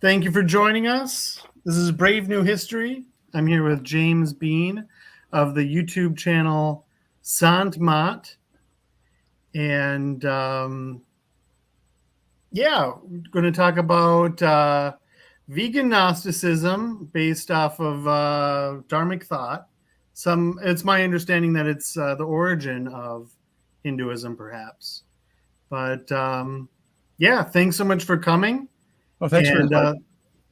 Thank you for joining us. This is Brave New History. I'm here with James Bean of the YouTube channel Sant Mat. And we're going to talk about vegan Gnosticism based off of Dharmic thought. It's my understanding that it's the origin of Hinduism, perhaps. But thanks so much for coming. Well, thanks for inviting.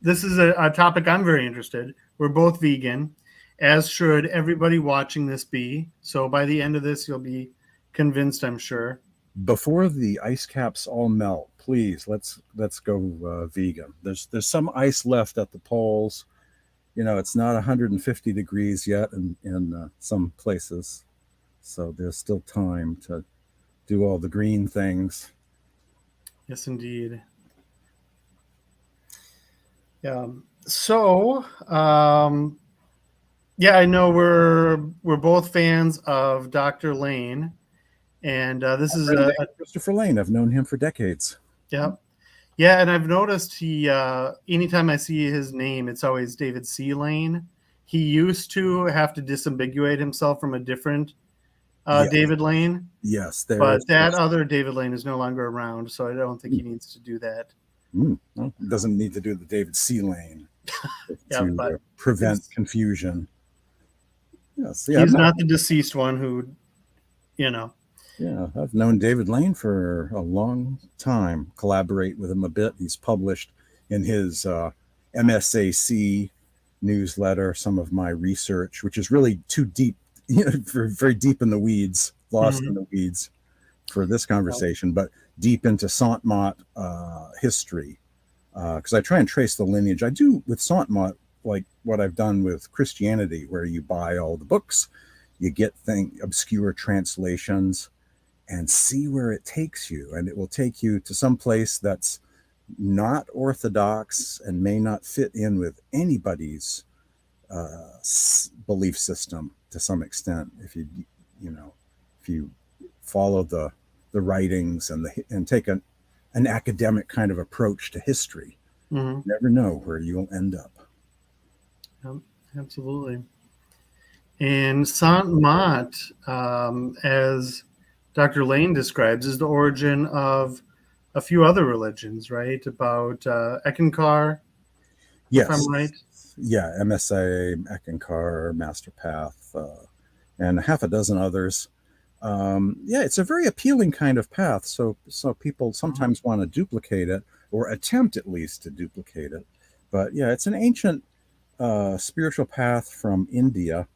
This is a topic I'm very interested. We're both vegan, as should everybody watching this be. So by the end of this, you'll be convinced, I'm sure. Before the ice caps all melt, please let's go vegan. There's some ice left at the poles. You know, it's not 150 degrees yet in some places, so there's still time to do all the green things. Yes, indeed. Yeah. So, I know we're both fans of Dr. Lane, and this is Christopher Lane. I've known him for decades. Yeah, and I've noticed he anytime I see his name, it's always David C. Lane. He used to have to disambiguate himself from a different David Lane. Yes, but that other David Lane is no longer around, so I don't think he needs to do that. Well, doesn't need to do the David C. Lane to prevent confusion. Yes, he's not the deceased one who, Yeah, I've known David Lane for a long time, collaborate with him a bit. He's published in his MSAC newsletter some of my research, which is really too deep, very deep in the weeds, lost in the weeds for this conversation, but deep into Sant Mat history, because I try and trace the lineage. I do with Sant Mat like what I've done with Christianity, where you buy all the books, you get obscure translations, and see where it takes you. And it will take you to some place that's not orthodox and may not fit in with anybody's belief system to some extent. If you follow the writings and take an academic kind of approach to history, you never know where you'll end up. Absolutely. And Sant Mat, as Dr. Lane describes, is the origin of a few other religions, right? About Ekankar, yes, if I'm right. Yeah, MSA, Ekankar, Master Path, and half a dozen others. It's a very appealing kind of path. So people sometimes want to duplicate it, or attempt at least to duplicate it. But it's an ancient spiritual path from India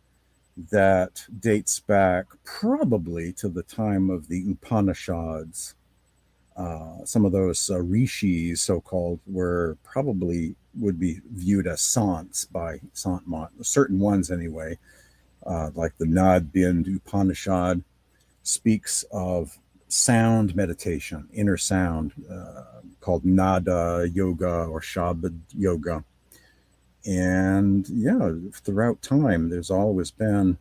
that dates back probably to the time of the Upanishads. Some of those rishis, so-called, would be viewed as sants by Sant Mat, certain ones anyway, like the Nad Bind Upanishad speaks of sound meditation, inner sound, called Nada Yoga or Shabad Yoga. And throughout time, there's always been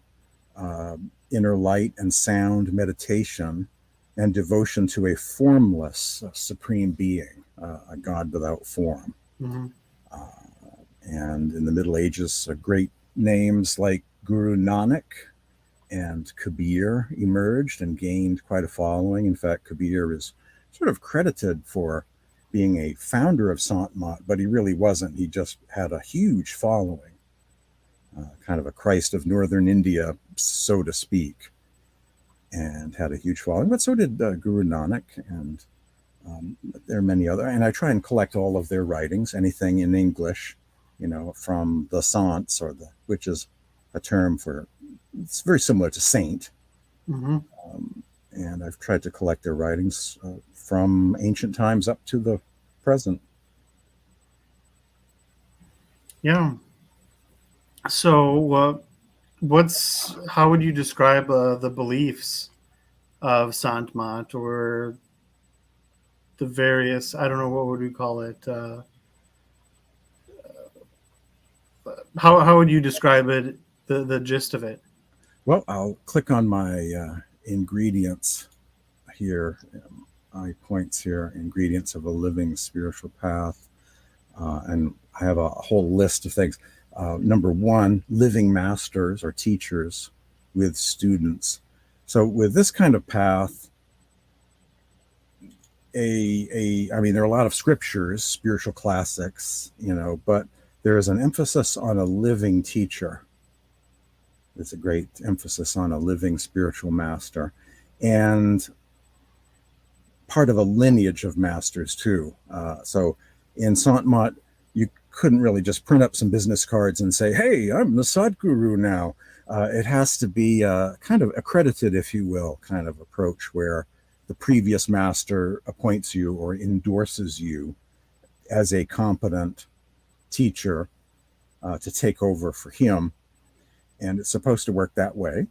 inner light and sound meditation and devotion to a formless supreme being, a God without form. And in the Middle Ages, great names like Guru Nanak and Kabir emerged and gained quite a following. In fact, Kabir is sort of credited for being a founder of Sant Mat, but he really wasn't. He just had a huge following, kind of a Christ of Northern India, so to speak, and had a huge following. But so did Guru Nanak, and there are many other. And I try and collect all of their writings, anything in English, from the Saints, which is a term for, it's very similar to saint. And I've tried to collect their writings from ancient times up to the present. Yeah. So how would you describe the beliefs of Sant Mat, or the various, I don't know, what would we call it? How would you describe it, the gist of it? Well, I'll click on my ingredients here, my points here, ingredients of a living spiritual path. And I have a whole list of things. Number one, living masters or teachers with students. So with this kind of path, I mean, there are a lot of scriptures, spiritual classics, but there is an emphasis on a living teacher. There's a great emphasis on a living spiritual master, and part of a lineage of masters too. So in Sant Mat, you couldn't really just print up some business cards and say, "Hey, I'm the Sadguru now." It has to be kind of accredited, if you will, kind of approach where the previous master appoints you or endorses you as a competent teacher to take over for him. And it's supposed to work that way.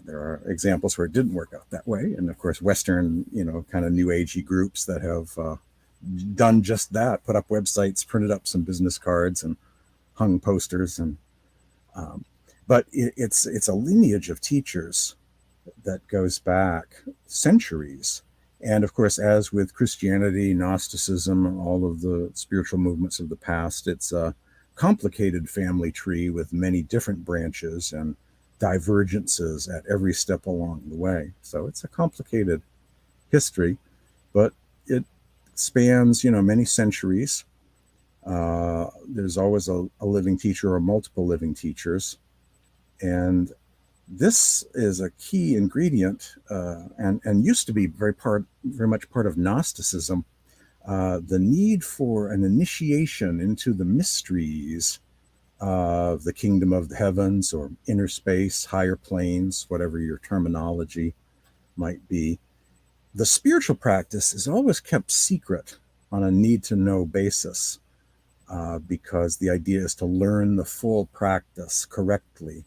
There are examples where it didn't work out that way. And of course, Western, kind of new agey groups that have done just that, put up websites, printed up some business cards and hung posters. But it's a lineage of teachers that goes back centuries. And of course, as with Christianity, Gnosticism, all of the spiritual movements of the past, it's a complicated family tree with many different branches and divergences at every step along the way. So it's a complicated history, but it spans, many centuries. There's always a living teacher or multiple living teachers. And this is a key ingredient and used to be very much part of Gnosticism. The need for an initiation into the mysteries of the kingdom of the heavens or inner space, higher planes, whatever your terminology might be. The spiritual practice is always kept secret on a need-to-know basis because the idea is to learn the full practice correctly.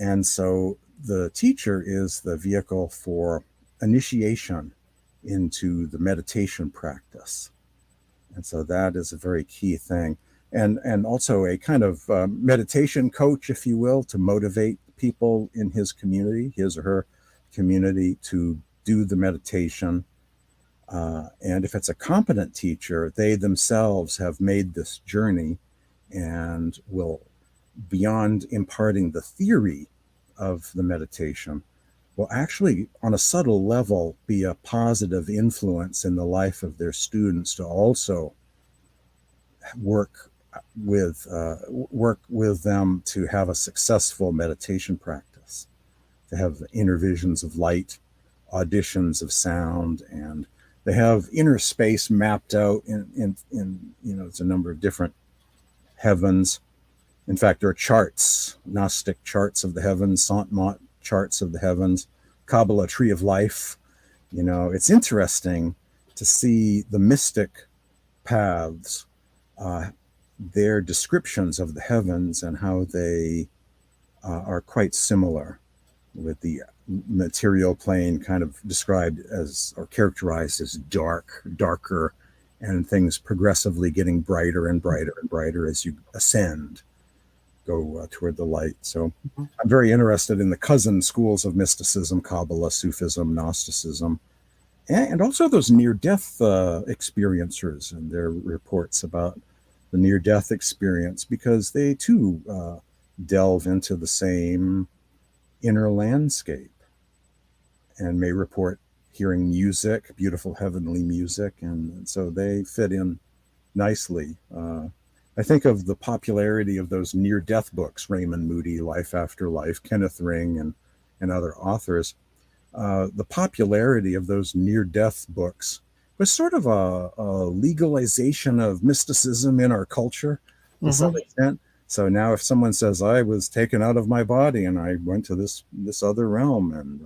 And so the teacher is the vehicle for initiation into the meditation practice. And so that is a very key thing. And also a kind of meditation coach, if you will, to motivate people in his community, his or her community, to do the meditation. And if it's a competent teacher, they themselves have made this journey and will, beyond imparting the theory of the meditation, will actually, on a subtle level, be a positive influence in the life of their students to also work with them to have a successful meditation practice, to have inner visions of light, auditions of sound, and they have inner space mapped out in it's a number of different heavens. In fact, there are charts, Gnostic charts of the heavens, Sant Mat charts of the heavens, Kabbalah tree of life. It's interesting to see the mystic paths, their descriptions of the heavens and how they are quite similar, with the material plane kind of described as, or characterized as darker, and things progressively getting brighter and brighter and brighter as you ascend, go toward the light. So I'm very interested in the cousin schools of mysticism, Kabbalah, Sufism, Gnosticism, and also those near-death experiencers and their reports about the near-death experience, because they too delve into the same inner landscape and may report hearing music, beautiful heavenly music, and so they fit in nicely. I think of the popularity of those near-death books, Raymond Moody, Life After Life, Kenneth Ring, and other authors. The popularity of those near-death books was sort of a legalization of mysticism in our culture to some extent. So now if someone says, I was taken out of my body and I went to this other realm, and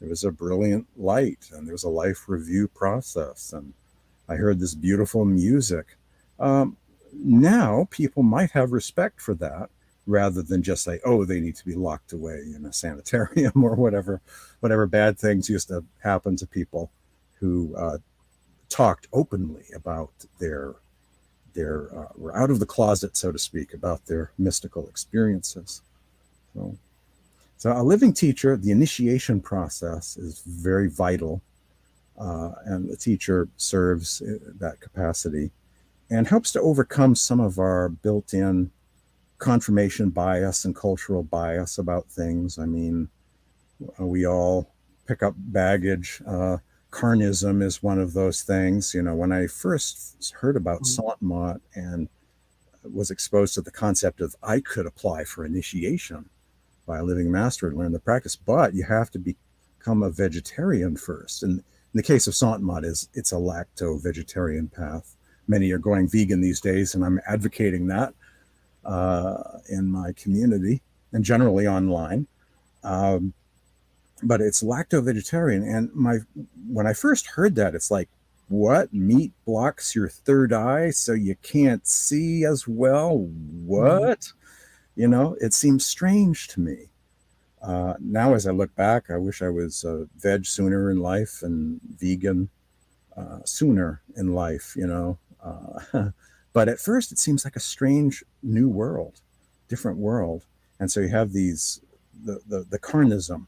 there was a brilliant light and there was a life review process, and I heard this beautiful music. Now people might have respect for that, rather than just say, oh, they need to be locked away in a sanitarium or whatever bad things used to happen to people who talked openly about their were out of the closet, so to speak, about their mystical experiences. So a living teacher, the initiation process is very vital, and the teacher serves that capacity. and helps to overcome some of our built-in confirmation bias and cultural bias about things. I mean, we all pick up baggage. Carnism is one of those things. You know, when I first heard about Sant Mat and was exposed to the concept of I could apply for initiation by a living master and learn the practice, but you have to become a vegetarian first. And in the case of Sant Mat, it's a lacto-vegetarian path. Many are going vegan these days, and I'm advocating that in my community and generally online. But it's lacto-vegetarian. And when I first heard that, it's like, what? Meat blocks your third eye so you can't see as well? What? You know, it seems strange to me. Now, as I look back, I wish I was veg sooner in life and vegan sooner in life, you know. But at first, it seems like a strange new world, different world. And so you have the carnism,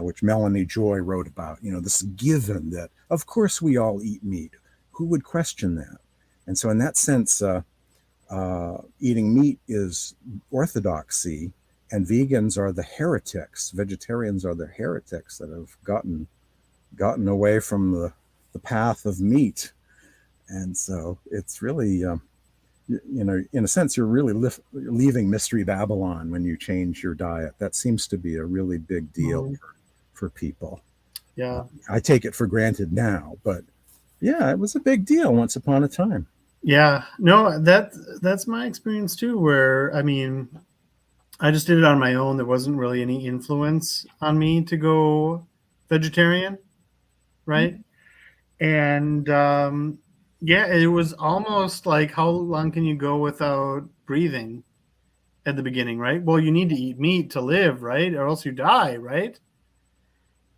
which Melanie Joy wrote about, you know, this given that, of course, we all eat meat. Who would question that? And so in that sense, eating meat is orthodoxy, and vegans are the heretics. Vegetarians are the heretics that have gotten away from the path of meat. And so it's really, you know, in a sense, you're really leaving Mystery Babylon when you change your diet. That seems to be a really big deal for people. Yeah. I take it for granted now, but yeah, it was a big deal once upon a time. Yeah. No, that's my experience too, where, I mean, I just did it on my own. There wasn't really any influence on me to go vegetarian, right? And yeah, it was almost like, how long can you go without breathing at the beginning, right? Well, you need to eat meat to live, right? Or else you die, right?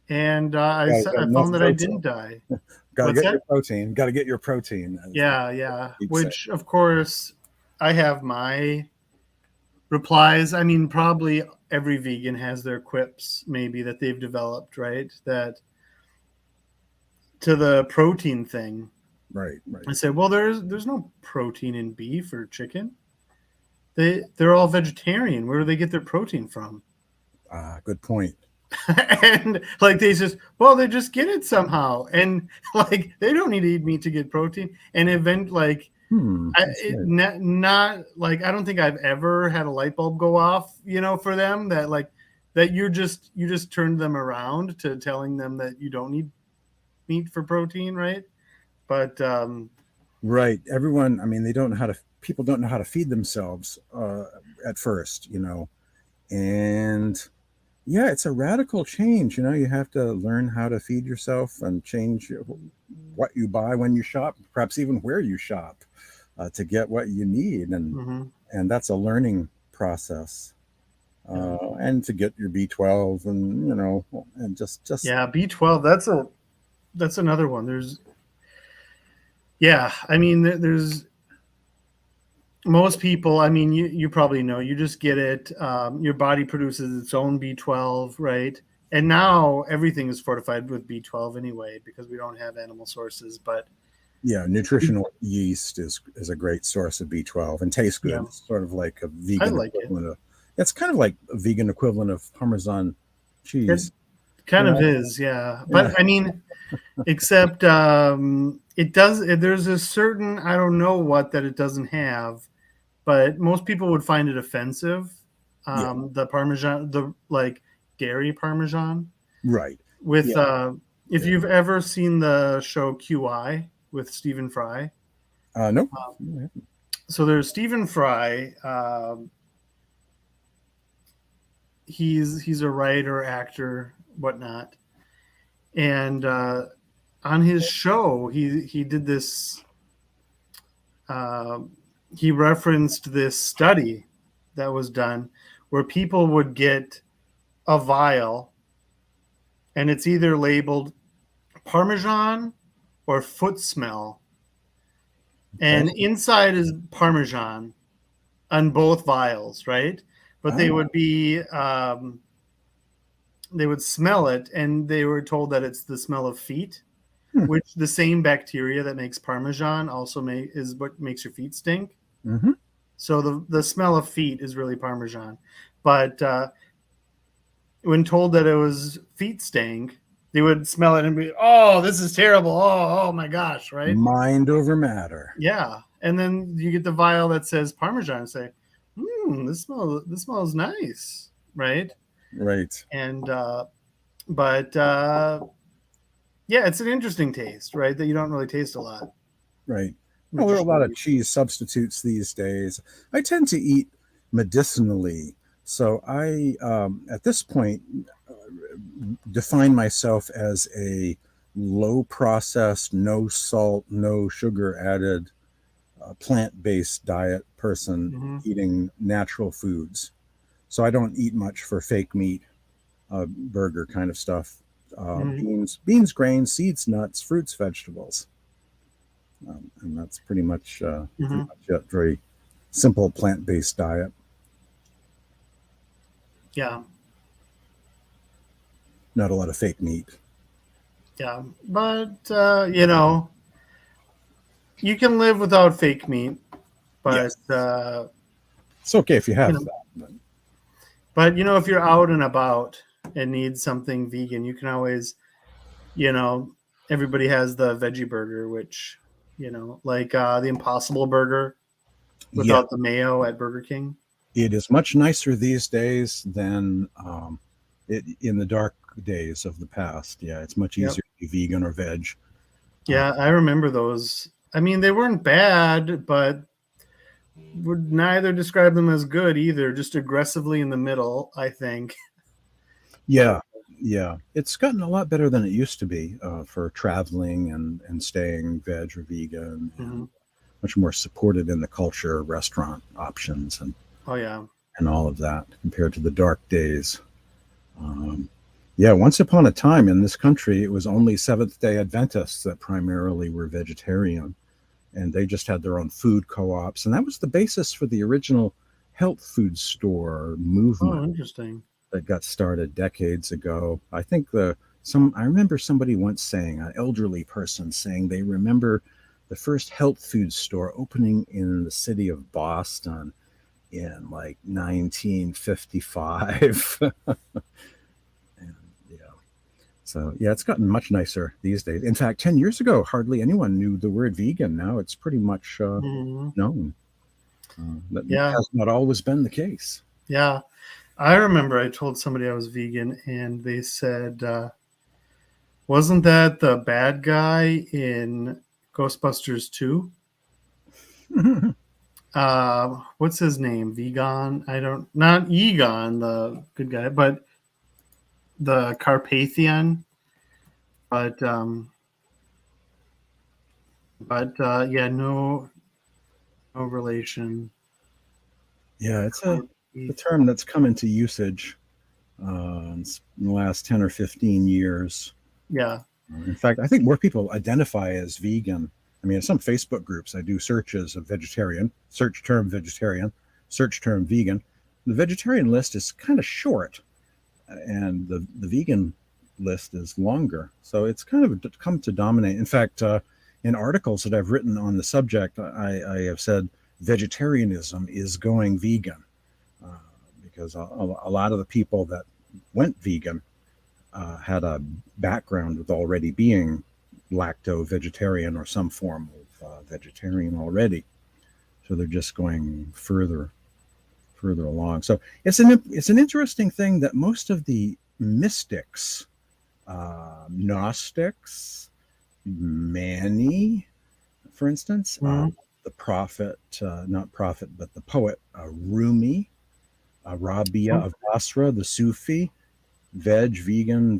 And I found that I didn't die. Got to get your protein. Got to get your protein. Yeah. Which, of course, I have my replies. I mean, probably every vegan has their quips, maybe, that they've developed, right? That to the protein thing. Right. I say, well, there's no protein in beef or chicken. They're all vegetarian. Where do they get their protein from? Good point. And like they just get it somehow, and like they don't need to eat meat to get protein. And event like not like, I don't think I've ever had a light bulb go off, you know, for them that you just turned them around to telling them that you don't need meat for protein, right? But right, everyone. I mean, people don't know how to feed themselves at first, you know, and yeah, it's a radical change. You know, you have to learn how to feed yourself and change what you buy when you shop, perhaps even where you shop, to get what you need, and that's a learning process. And to get your B12, and you know, and just yeah, B12. That's another one. I mean, there's most people, I mean, you probably know, you just get it. Your body produces its own B12, right? And now everything is fortified with B12 anyway, because we don't have animal sources. But yeah, nutritional yeast is a great source of B12 and tastes good. Yeah. It's sort of like a vegan equivalent of. It's kind of like a vegan equivalent of Parmesan cheese. It kind of is, yeah. But I mean, except it does. There's a certain, I don't know what, that it doesn't have, but most people would find it offensive. The Parmesan, the like dairy Parmesan, right? With if you've ever seen the show QI with Stephen Fry, no. So there's Stephen Fry. He's a writer, actor, whatnot, and on his show he did this. He referenced this study that was done where people would get a vial, and it's either labeled Parmesan or foot smell, and inside is Parmesan on both vials, right? But they would be they would smell it, and they were told that it's the smell of feet. which the same bacteria that makes Parmesan also is what makes your feet stink. Mm-hmm. So the smell of feet is really Parmesan. But when told that it was feet stank, they would smell it and be, oh, this is terrible. Oh my gosh, right? Mind over matter. Yeah. And then you get the vial that says Parmesan and say, this smells nice, right? Right. And but yeah, it's an interesting taste, right? That you don't really taste a lot. Right. Well, there are a lot of cheese substitutes these days. I tend to eat medicinally. So I, at this point, define myself as a low processed, no salt, no sugar added, plant-based diet person eating natural foods. So I don't eat much for fake meat, burger kind of stuff. Beans, grains, seeds, nuts, fruits, vegetables. And that's pretty much it. Very simple plant-based diet. Yeah. Not a lot of fake meat. Yeah. But, you can live without fake meat. But yes. It's okay if you have that. But, if you're out and about and need something vegan, you can always, everybody has the veggie burger, which, like the Impossible Burger without the mayo at Burger King. It is much nicer these days than in the dark days of the past. Yeah, it's much easier to be vegan or veg. Yeah, I remember those. I mean, they weren't bad, but would neither describe them as good either. Just aggressively in the middle, I think. Yeah. It's gotten a lot better than it used to be for traveling and staying veg or vegan. And much more supported in the culture, restaurant options, and and all of that compared to the dark days. Once upon a time in this country, it was only Seventh-day Adventists that primarily were vegetarian, and they just had their own food co-ops, and that was the basis for the original health food store movement. Oh, interesting. That got started decades ago. I think I remember somebody once saying, an elderly person saying they remember the first health food store opening in the city of Boston in like 1955. So it's gotten much nicer these days. In fact, 10 years ago, hardly anyone knew the word vegan. Now it's pretty much known. That has not always been the case. Yeah. I remember I told somebody I was vegan, and they said, wasn't that the bad guy in Ghostbusters 2? What's his name? Vegan? Not Egon, the good guy, but the Carpathian. But no relation. Yeah, it's a term that's come into usage in the last 10 or 15 years. Yeah. In fact, I think more people identify as vegan. I mean, in some Facebook groups, I do searches of vegetarian, search term vegetarian, search term vegan. The vegetarian list is kind of short, and the vegan list is longer. So it's kind of come to dominate. In fact, in articles that I've written on the subject, I have said vegetarianism is going vegan, because a lot of the people that went vegan had a background with already being lacto-vegetarian or some form of vegetarian already. So they're just going further along. So it's an interesting thing that most of the mystics, Gnostics, Mani, for instance, the prophet, not prophet, but the poet, Rumi, Rabia of Basra, the Sufi, veg, vegan,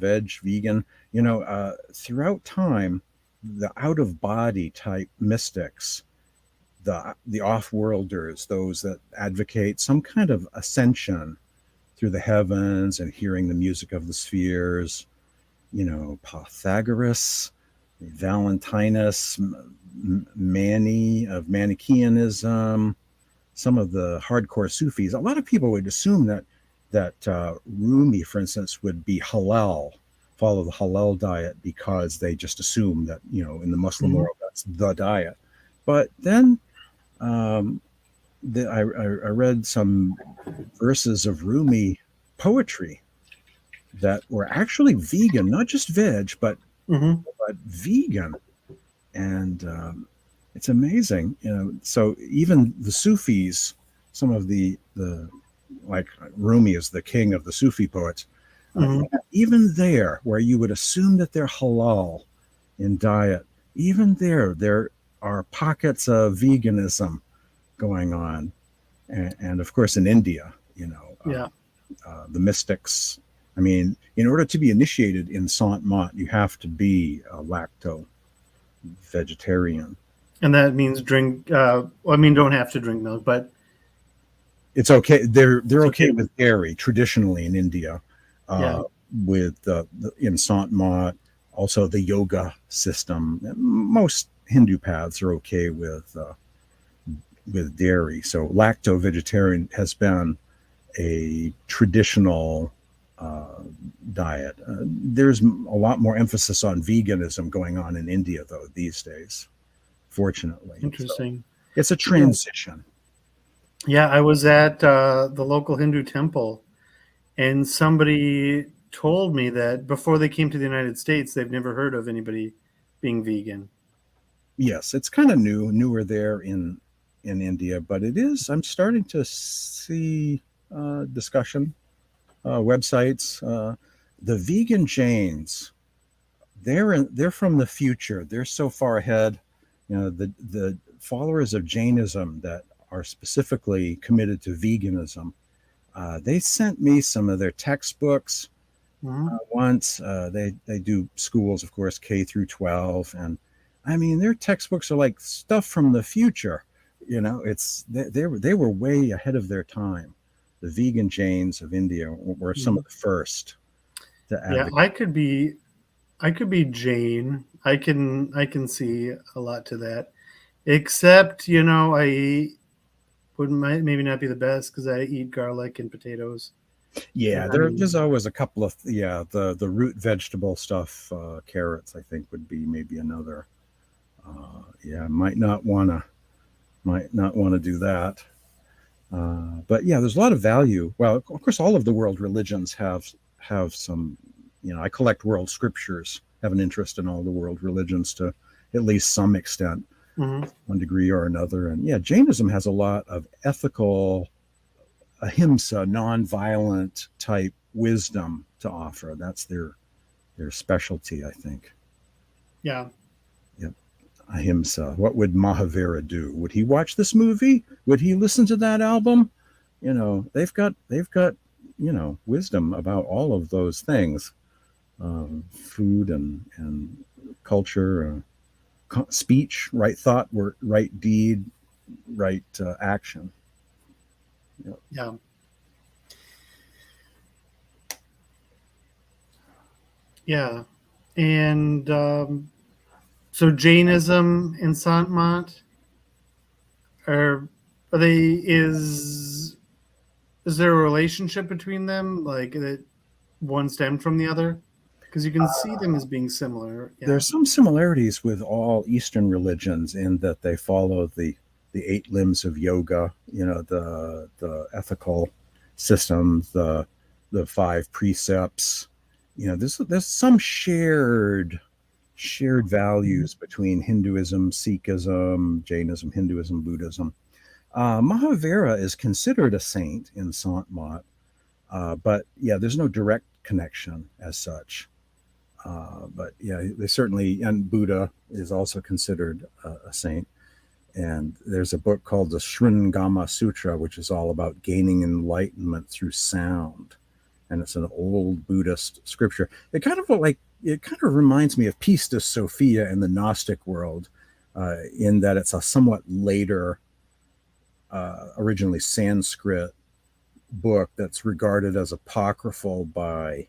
throughout time, the out-of-body type mystics, the off-worlders, those that advocate some kind of ascension through the heavens and hearing the music of the spheres, Pythagoras, Valentinus, Mani of Manichaeanism, some of the hardcore Sufis. A lot of people would assume that Rumi, for instance, would be halal follow the halal diet because they just assume that, in the Muslim world, that's the diet. But then I read some verses of Rumi poetry that were actually vegan, not just veg, but vegan. And it's amazing, so even the Sufis, some of the like Rumi is the king of the Sufi poets, even there, where you would assume that they're halal in diet, even there are pockets of veganism going on. And of course in India, the mystics, I mean, in order to be initiated in Sant Mat, you have to be a lacto-vegetarian. And that means don't have to drink milk, but it's okay. They're okay with dairy traditionally in India, with in Sant Mat, also the yoga system. Most Hindu paths are okay with dairy. So lacto-vegetarian has been a traditional diet. There's a lot more emphasis on veganism going on in India, though, these days, fortunately. Interesting. So it's a transition. Yeah, I was at the local Hindu temple, and somebody told me that before they came to the United States, they've never heard of anybody being vegan. Yes, it's kind of newer there in India, but it is. I'm starting to see discussion websites. The vegan Jains, they're from the future. They're so far ahead. The followers of Jainism that are specifically committed to veganism, they sent me some of their textbooks once. They do schools, of course, K through 12, and I mean their textbooks are like stuff from the future. They were way ahead of their time. The vegan Jains of India were some of the first to advocate. Yeah, I could be Jain. I can see a lot to that, except I maybe not be the best because I eat garlic and potatoes. Yeah, there's always a couple of the root vegetable stuff. Carrots, I think, would be maybe another. Might not want to do that. But yeah, there's a lot of value. Well, of course, all of the world religions have some. I collect world scriptures. Have an interest in all the world religions to at least some extent, one degree or another. And yeah, Jainism has a lot of ethical, Ahimsa, non-violent type wisdom to offer. That's their specialty, I think. Yeah. Yep. Ahimsa. What would Mahavira do? Would he watch this movie? Would he listen to that album? They've got wisdom about all of those things. Food and culture, speech, right thought, right deed, right action. Yeah. Yeah. And so Jainism and Sant Mat is there a relationship between them, like that one stemmed from the other? Because you can see them as being similar. Yeah. There's some similarities with all Eastern religions in that they follow the 8 limbs of yoga, the ethical systems, the 5 precepts. There's some shared values between Hinduism, Sikhism, Jainism, Hinduism, Buddhism. Mahavira is considered a saint in Sant Mat, but yeah, there's no direct connection as such. But yeah, they certainly, and Buddha is also considered a saint. And there's a book called the Sringama Sutra, which is all about gaining enlightenment through sound. And it's an old Buddhist scripture. It kind of reminds me of Pistis Sophia in the Gnostic world, in that it's a somewhat later, originally Sanskrit book that's regarded as apocryphal by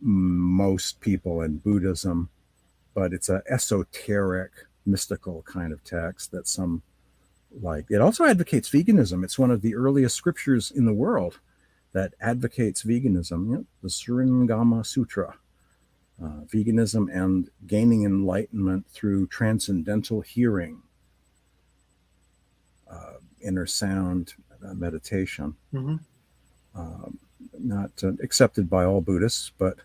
most people in Buddhism, but it's an esoteric, mystical kind of text that some like. It also advocates veganism. It's one of the earliest scriptures in the world that advocates veganism. The Sringama Sutra. veganism and gaining enlightenment through transcendental hearing, inner sound meditation. Mm-hmm. Not accepted by all Buddhists, but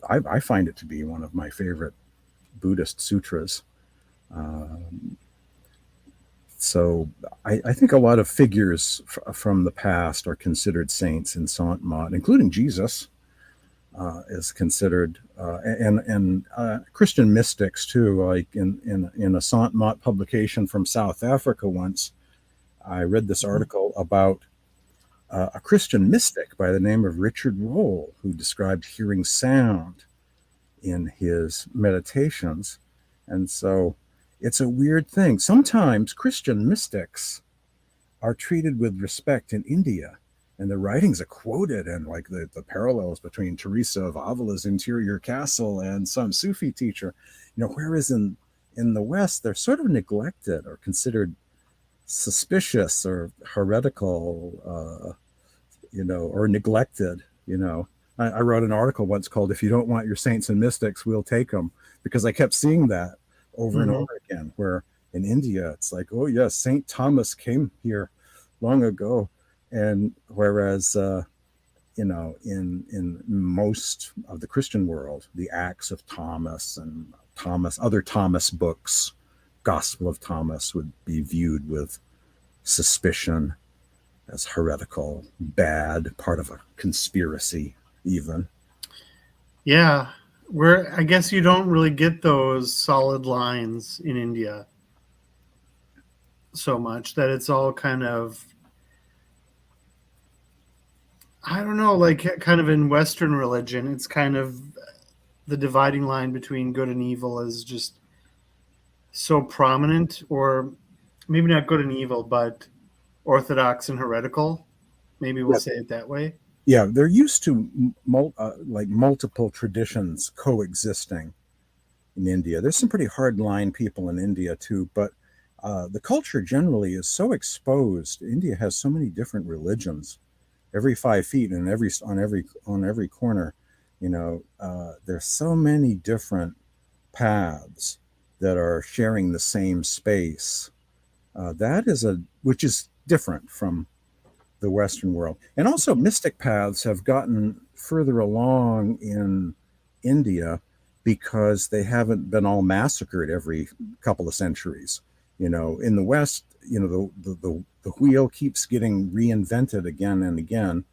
I find it to be one of my favorite Buddhist sutras. So I think a lot of figures from the past are considered saints in Sant Mat, including Jesus is considered, and Christian mystics too. Like in a Sant Mat publication from South Africa once, I read this article about a Christian mystic by the name of Richard Rolle, who described hearing sound in his meditations. And so it's a weird thing. Sometimes Christian mystics are treated with respect in India, and their writings are quoted, and like the parallels between Teresa of Avila's interior castle and some Sufi teacher, whereas in the West, they're sort of neglected or considered suspicious or heretical, or neglected. I wrote an article once called "If You Don't Want Your Saints and Mystics, We'll Take Them," because I kept seeing that over and over again, where in India, it's like, oh yes, Saint Thomas came here long ago. And whereas, in most of the Christian world, the Acts of Thomas and other Thomas books, Gospel of Thomas would be viewed with suspicion as heretical, bad, part of a conspiracy even. Yeah, where I guess you don't really get those solid lines in India so much, that it's all kind of, I don't know, like kind of in Western religion, it's kind of the dividing line between good and evil is just so prominent, or maybe not good and evil, but orthodox and heretical. Maybe we'll say it that way. Yeah, they're used to multiple traditions coexisting in India. There's some pretty hardline people in India too, but the culture generally is so exposed. India has so many different religions, every 5 feet and on every corner. There's so many different paths that are sharing the same space. Which is different from the Western world. And also mystic paths have gotten further along in India because they haven't been all massacred every couple of centuries. In the West, the wheel keeps getting reinvented again and again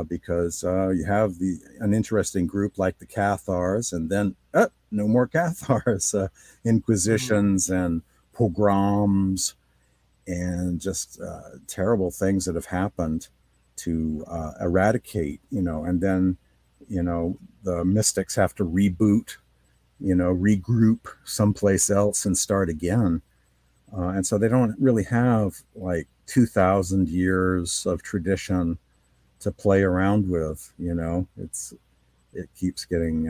because you have an interesting group like the Cathars, and then no more Cathars, inquisitions and pogroms, and just terrible things that have happened to eradicate, and then, the mystics have to reboot, regroup someplace else and start again. And so they don't really have like 2,000 years of tradition to play around with. It keeps getting,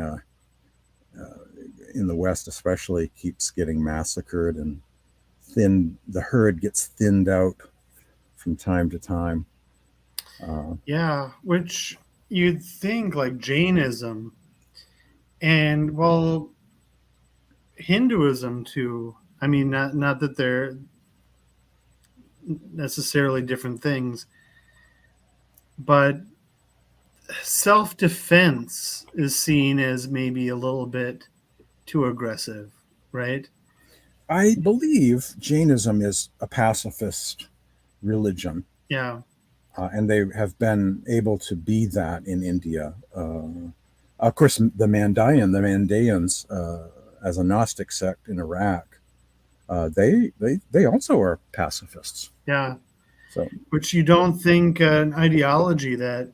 in the West especially, keeps getting massacred, and the herd gets thinned out from time to time. Yeah, which you'd think like Jainism and, well, Hinduism too. I mean, not that they're necessarily different things, but self-defense is seen as maybe a little bit too aggressive, right? I believe Jainism is a pacifist religion. Yeah. And they have been able to be that in India. Of course, the Mandayans, as a Gnostic sect in Iraq, they also are pacifists. Yeah. So, which you don't think an ideology that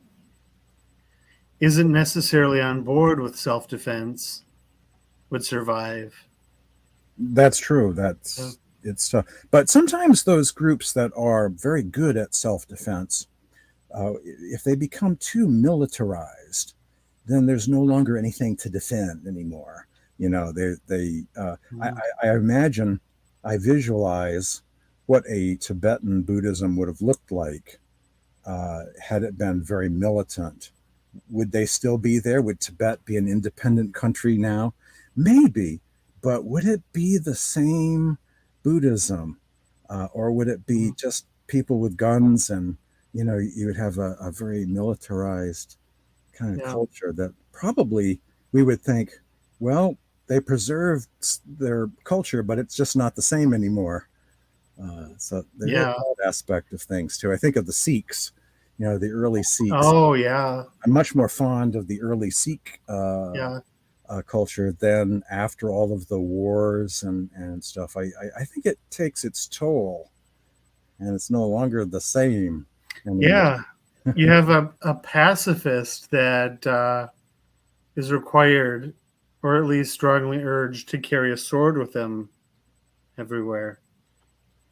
isn't necessarily on board with self-defense would survive. That's true. It's tough. But sometimes those groups that are very good at self-defense, if they become too militarized, then there's no longer anything to defend anymore. I imagine, I visualize what a Tibetan Buddhism would have looked like had it been very militant Would they still be there? Would Tibet be an independent country now? Maybe, but would it be the same Buddhism? Or would it be just people with guns and, you would have a very militarized kind of Yeah. culture that probably we would think, well, they preserved their culture, but it's just not the same anymore. So there's Yeah. that aspect of things too. I think of the Sikhs, the early Sikhs. Oh, yeah. I'm much more fond of the early Sikh Yeah. culture than after all of the wars and stuff. I think it takes its toll, and it's no longer the same anymore. Yeah. You have a pacifist that is required, or at least strongly urged, to carry a sword with him everywhere.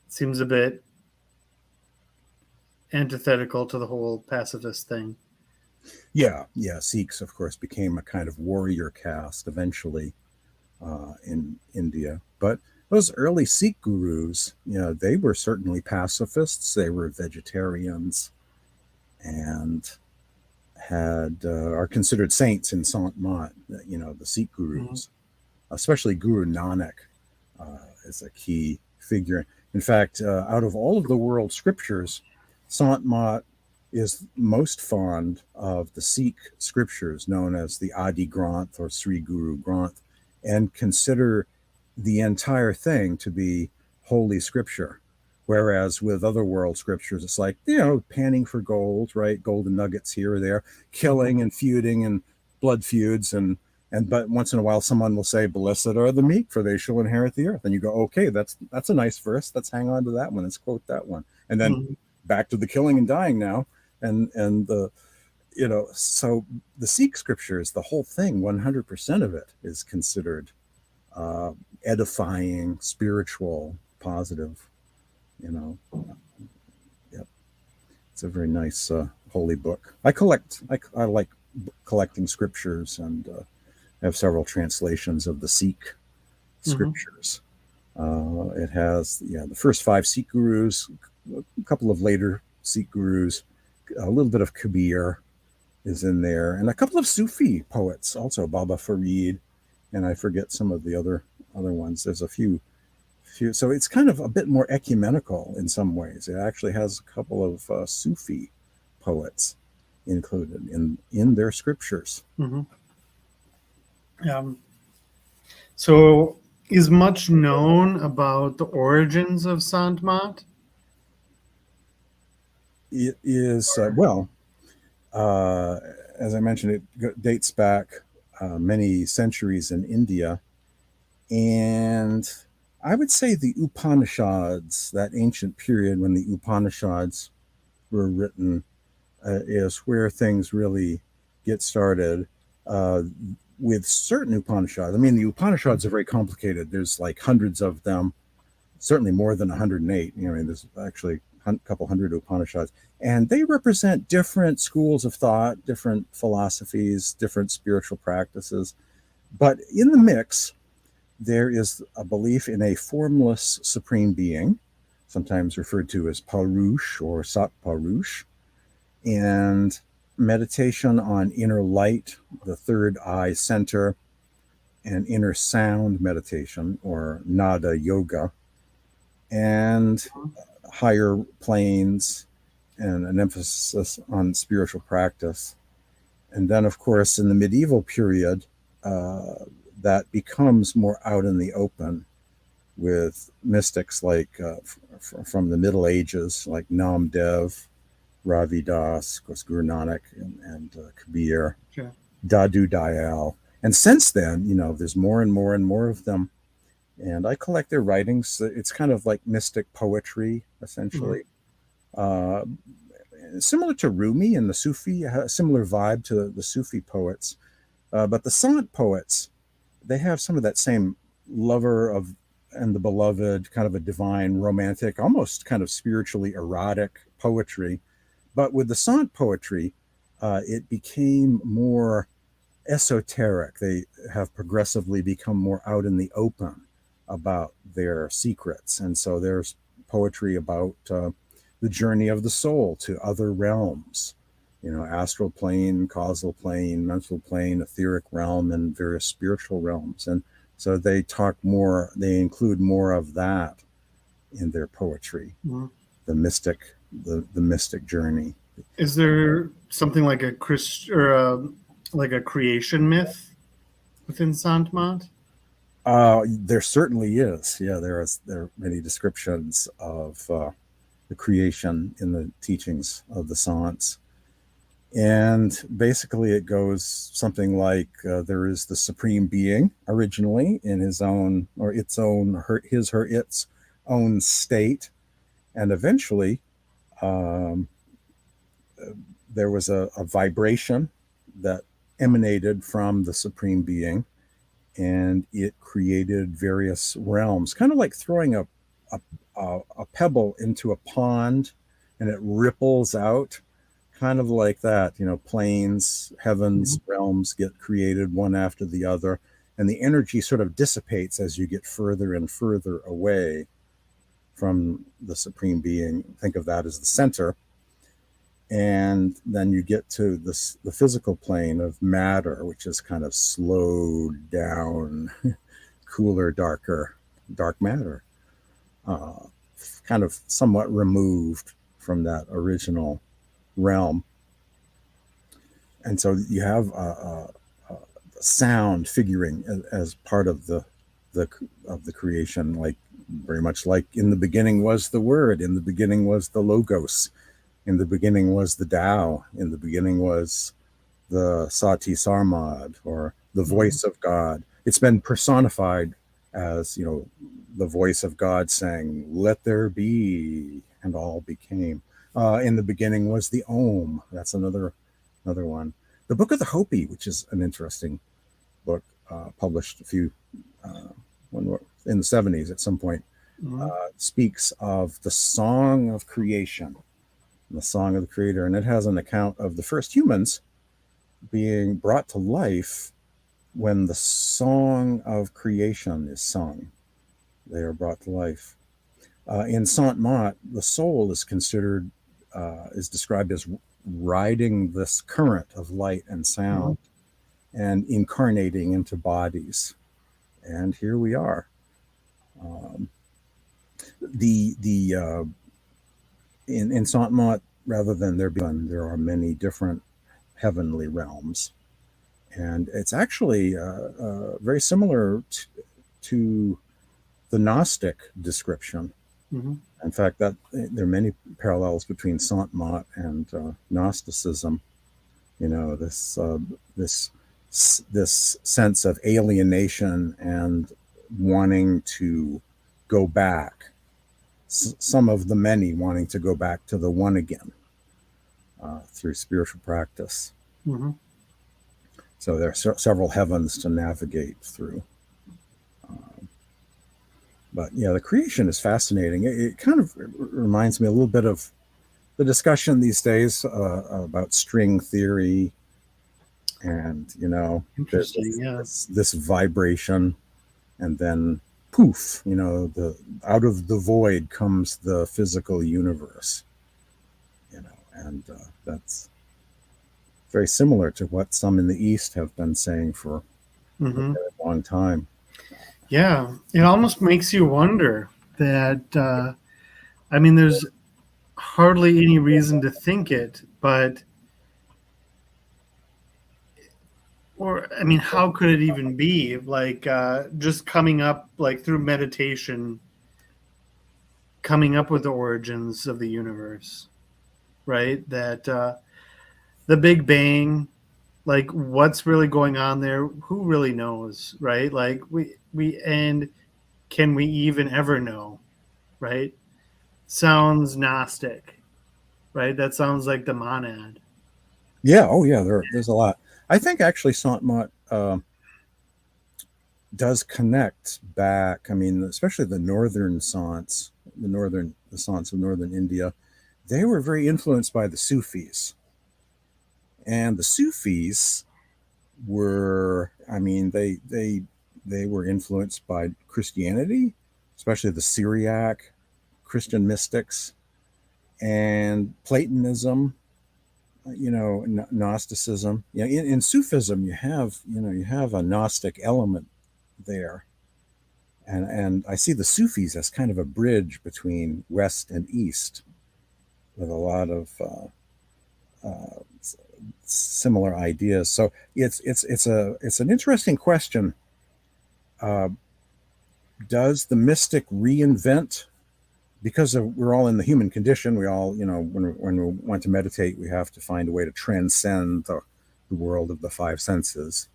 Seems a bit antithetical to the whole pacifist thing. Yeah. Sikhs, of course, became a kind of warrior caste eventually in India. But those early Sikh gurus, they were certainly pacifists. They were vegetarians and are considered saints in Sant Mat, the Sikh gurus, especially Guru Nanak is a key figure. In fact, out of all of the world scriptures, Sant Mat is most fond of the Sikh scriptures known as the Adi Granth or Sri Guru Granth, and consider the entire thing to be holy scripture. Whereas with other world scriptures, it's like, panning for gold, right? Golden nuggets here or there, killing and feuding and blood feuds. But once in a while, someone will say, blessed are the meek, for they shall inherit the earth. And you go, okay, that's a nice verse. Let's hang on to that one. Let's quote that one. And then back to the killing and dying now. And the, so the Sikh scriptures, the whole thing, 100% of it is considered edifying, spiritual, positive. Yep. It's a very nice holy book. I like collecting scriptures and have several translations of the Sikh scriptures. It has the first 5 Sikh gurus, a couple of later Sikh gurus, a little bit of Kabir is in there, and a couple of Sufi poets also, Baba Farid, and I forget some of the other ones. There's a few. So it's kind of a bit more ecumenical in some ways. It actually has a couple of Sufi poets included in their scriptures. So is much known about the origins of Sant Mat? It is, as I mentioned, it dates back many centuries in India. And I would say the Upanishads, that ancient period when the Upanishads were written, is where things really get started with certain Upanishads. I mean, the Upanishads are very complicated. There's like hundreds of them, certainly more than 108. There's actually a couple hundred Upanishads. And they represent different schools of thought, different philosophies, different spiritual practices. But in the mix, there is a belief in a formless supreme being, sometimes referred to as Parush or Sat Parush, and meditation on inner light, the third eye center, and inner sound meditation or nada yoga, and higher planes, and an emphasis on spiritual practice. And then, of course, in the medieval period, that becomes more out in the open with mystics like from the Middle Ages, like Namdev, Ravidas, of course, Guru Nanak, and Kabir, Dadu Dayal. And since then, there's more and more and more of them. And I collect their writings. It's kind of like mystic poetry, essentially. Similar to Rumi and the Sufi, a similar vibe to the Sufi poets. But the Sant poets, they have some of that same lover of and the beloved, kind of a divine, romantic, almost kind of spiritually erotic poetry. But with the Sant poetry, it became more esoteric. They have progressively become more out in the open about their secrets. And so there's poetry about the journey of the soul to other realms, astral plane, causal plane, mental plane, etheric realm, and various spiritual realms. And so they include more of that in their poetry, Mm-hmm. the mystic journey. Is there something like a like a creation myth within Sant Mat? There certainly is. Yeah, there are many descriptions of the creation in the teachings of the Saints. And basically it goes something like there is the supreme being originally in his own, or its own, its own state. And eventually um, there was a vibration that emanated from the supreme being, and it created various realms, kind of like throwing a pebble into a pond and it ripples out, kind of like that. Planes, heavens, realms get created one after the other, and the energy sort of dissipates as you get further and further away from the supreme being. Think of that as the center. And then you get to the physical plane of matter, which is kind of slowed down, cooler, dark matter, kind of somewhat removed from that original realm. And so you have sound figuring as part of the creation, like very much like in the beginning was the Word, in the beginning was the Logos, in the beginning was the Tao, in the beginning was the Sati Sarmad, or the voice of God. It's been personified as, the voice of God saying, "Let there be," and all became. In the beginning was the Om. That's another one. The Book of the Hopi, which is an interesting book, published in the 70s at some point, speaks of the song of creation, the song of the Creator, and it has an account of the first humans being brought to life when the song of creation is sung. They are brought to life. In Sant Mat, the soul is described as riding this current of light and sound and incarnating into bodies. And here we are. In Sant Mat, rather than there are many different heavenly realms. And it's actually very similar to the Gnostic description. In fact, that there are many parallels between Sant Mat and Gnosticism. This sense of alienation and wanting to go back. Some of the many wanting to go back to the one again through spiritual practice. So there are several heavens to navigate through. But yeah, the creation is fascinating. It kind of reminds me a little bit of the discussion these days about string theory, and this vibration, and then poof, out of the void comes the physical universe. And that's very similar to what some in the East have been saying for a very long time. Yeah, it almost makes you wonder that, there's hardly any reason to think it, but, how could it even be? Like, just coming up, like, through meditation, coming up with the origins of the universe, right? That the Big Bang, like, what's really going on there? Who really knows, right? Like, and can we even ever know, right? Sounds Gnostic, right? That sounds like the monad. Yeah. Oh, yeah. There's a lot. I think actually Sant Mat does connect back. Especially the northern Sants, the Sants of northern India, they were very influenced by the Sufis. And the Sufis were, they were influenced by Christianity, especially the Syriac Christian mystics, and Platonism, Gnosticism. In Sufism, you have a Gnostic element there, and I see the Sufis as kind of a bridge between West and East, with a lot of similar ideas. So it's an interesting question. Does the mystic reinvent? Because we're all in the human condition, we all, when we want to meditate, we have to find a way to transcend the world of the five senses.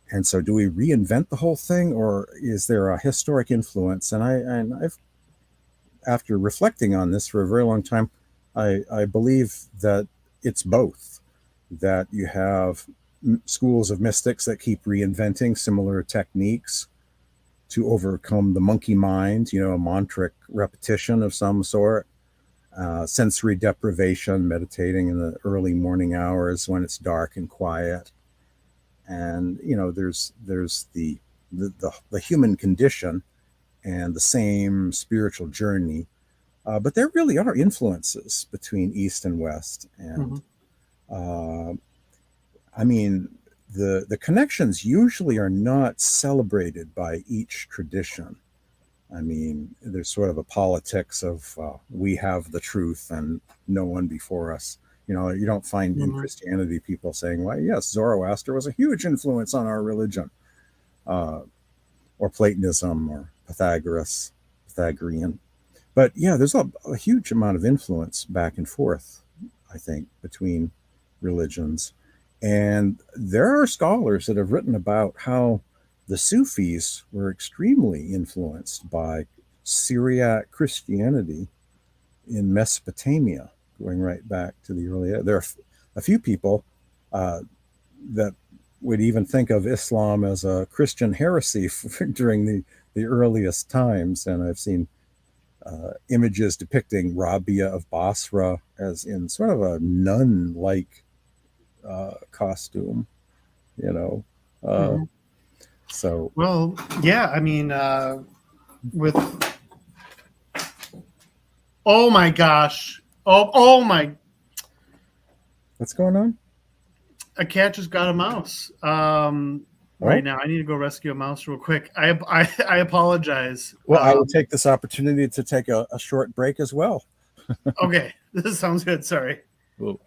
And so, do we reinvent the whole thing, or is there a historic influence? And I've, after reflecting on this for a very long time, I believe that it's both. That you have schools of mystics that keep reinventing similar techniques to overcome the monkey mind, a mantric repetition of some sort, sensory deprivation, meditating in the early morning hours when it's dark and quiet. And, there's the human condition and the same spiritual journey. But there really are influences between East and West. And I mean, the connections usually are not celebrated by each tradition. I mean, there's sort of a politics of we have the truth and no one before us. You don't find in Christianity people saying, well, yes, Zoroaster was a huge influence on our religion, or Platonism or Pythagorean. But yeah, there's a huge amount of influence back and forth, I think, between religions. And there are scholars that have written about how the Sufis were extremely influenced by Syriac Christianity in Mesopotamia, going right back to the early. There are a few people that would even think of Islam as a Christian heresy during the earliest times. And I've seen images depicting Rabia of Basra as in sort of a nun-like costume, So, well, yeah, I mean, with, oh my gosh, oh my, what's going on? A cat just got a mouse. Right now, I need to go rescue a mouse real quick. I apologize. Well, I will take this opportunity to take a short break as well. Okay, this sounds good. Sorry. Whoa.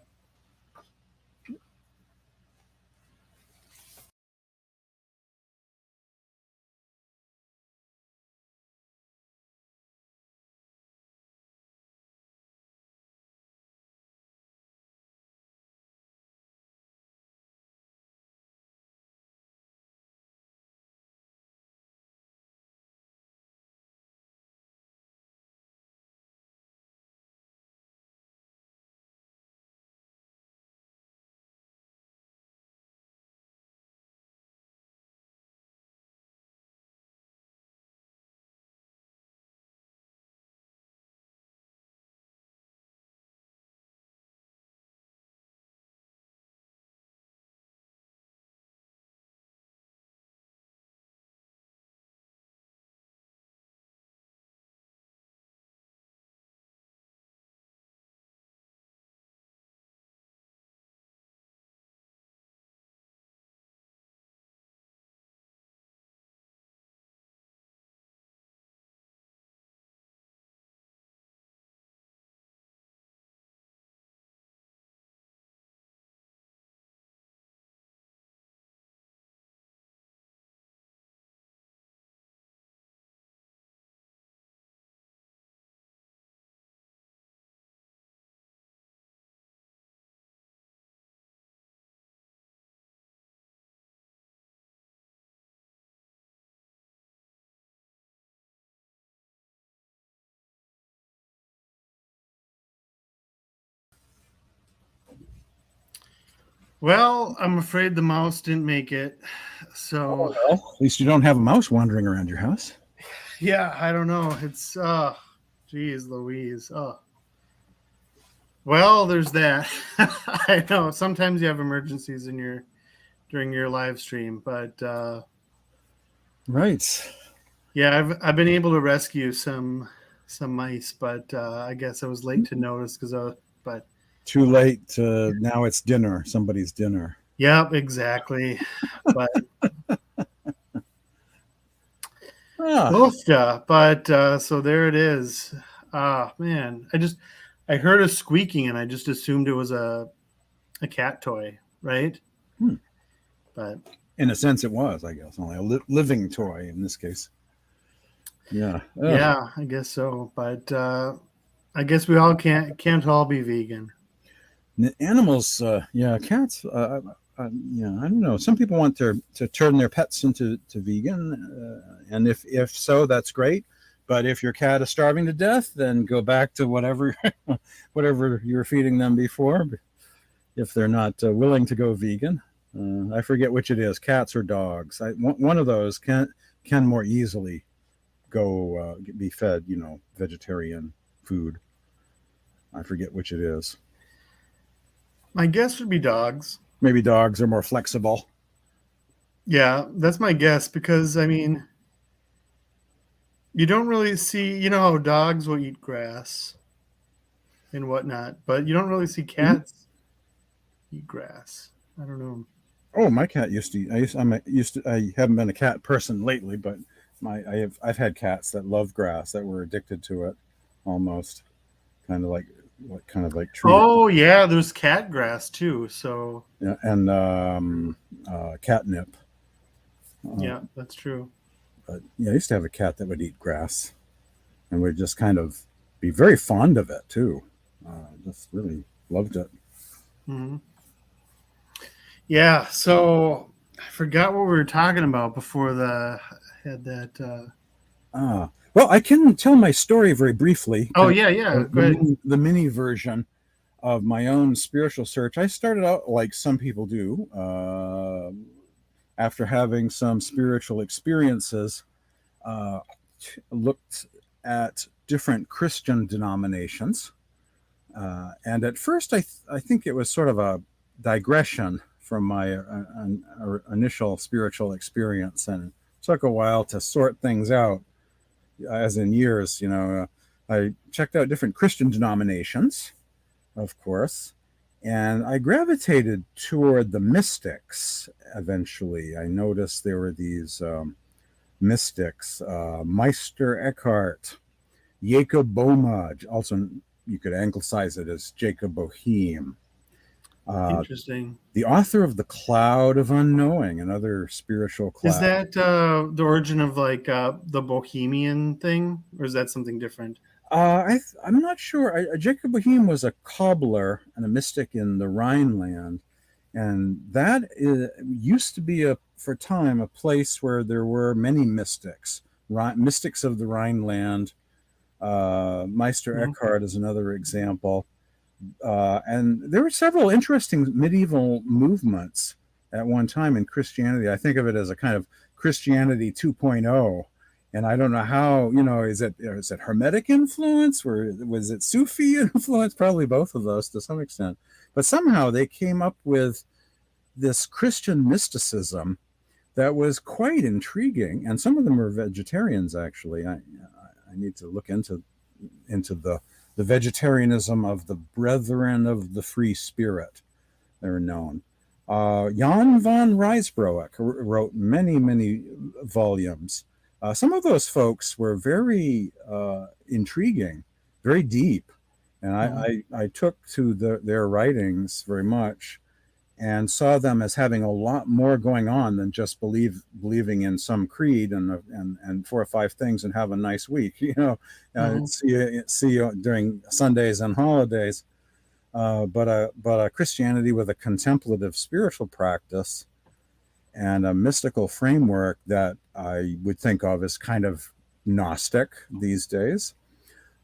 Well, I'm afraid the mouse didn't make it. So, well, at least you don't have a mouse wandering around your house. Yeah, I don't know. It's geez, Louise. Oh. Well, there's that. I know. Sometimes you have emergencies during your live stream, but right. Yeah, I've been able to rescue some mice, but I guess I was late to notice but Too late. Now it's dinner. Somebody's dinner. Yep, exactly. But so there it is. Ah, man, I heard a squeaking and I just assumed it was a cat toy, right? But in a sense, it was, I guess, only a living toy in this case. Yeah. Yeah, I guess so. But I guess we all can't all be vegan. Animals, cats. Yeah, I don't know. Some people want to turn their pets into vegan, and if so, that's great. But if your cat is starving to death, then go back to whatever you were feeding them before. If they're not willing to go vegan, I forget which it is, cats or dogs. One of those can more easily go be fed, vegetarian food. I forget which it is. My guess would be dogs. Maybe dogs are more flexible. Yeah, that's my guess because, I mean, you don't really see, how dogs will eat grass and whatnot, but you don't really see cats eat grass. I don't know. Oh, my cat used to eat. I haven't been a cat person lately, but I've had cats that love grass, that were addicted to it, almost kind of like tree. Oh yeah, there's cat grass too. So yeah, and catnip. Yeah, that's true. But yeah, I used to have a cat that would eat grass, and would just kind of be very fond of it too. Just really loved it. Mm-hmm. Yeah. So I forgot what we were talking about before had that. Well, I can tell my story very briefly. Oh yeah. Go ahead. The mini version of my own spiritual search. I started out like some people do, after having some spiritual experiences, looked at different Christian denominations. And at first, I think it was sort of a digression from my initial spiritual experience, and it took a while to sort things out. As in years, I checked out different Christian denominations, of course, and I gravitated toward the mystics eventually. I noticed there were these mystics, Meister Eckhart, Jacob Boehme, also you could anglicize it as Jacob Boehme. Interesting. The author of The Cloud of Unknowing, another spiritual cloud. Is that the origin of like the Bohemian thing, or is that something different? I'm not sure. Jacob Boehme was a cobbler and a mystic in the Rhineland, and that used to be for a time a place where there were many mystics, mystics of the Rhineland. Meister Eckhart is another example. And there were several interesting medieval movements at one time in Christianity. I think of it as a kind of Christianity 2.0. And I don't know how, is it Hermetic influence, or was it Sufi influence? Probably both of those to some extent. But somehow they came up with this Christian mysticism that was quite intriguing. And some of them were vegetarians, actually. I need to look into the vegetarianism of the Brethren of the Free Spirit. They're known. Jan van Rijsbroek wrote many, many volumes. Some of those folks were very intriguing, very deep, and I took to their writings very much, and saw them as having a lot more going on than just believing in some creed and 4 or 5 things and have a nice week. See you during Sundays and holidays, but a Christianity with a contemplative spiritual practice and a mystical framework that I would think of as kind of Gnostic these days,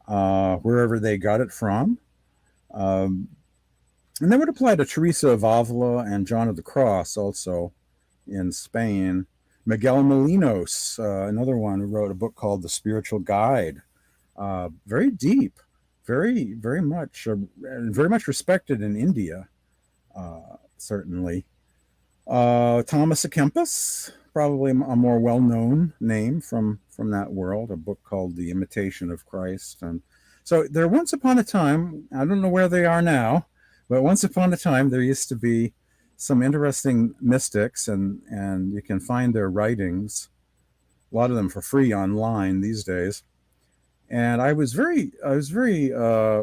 wherever they got it from. And that would apply to Teresa of Avila and John of the Cross also in Spain. Miguel Molinos, another one who wrote a book called The Spiritual Guide. Very deep, very, very much respected in India, certainly. Thomas à Kempis, probably a more well-known name from that world, a book called The Imitation of Christ. And so there once upon a time, I don't know where they are now, But once upon a time, there used to be some interesting mystics, and you can find their writings, a lot of them for free online these days. And I was very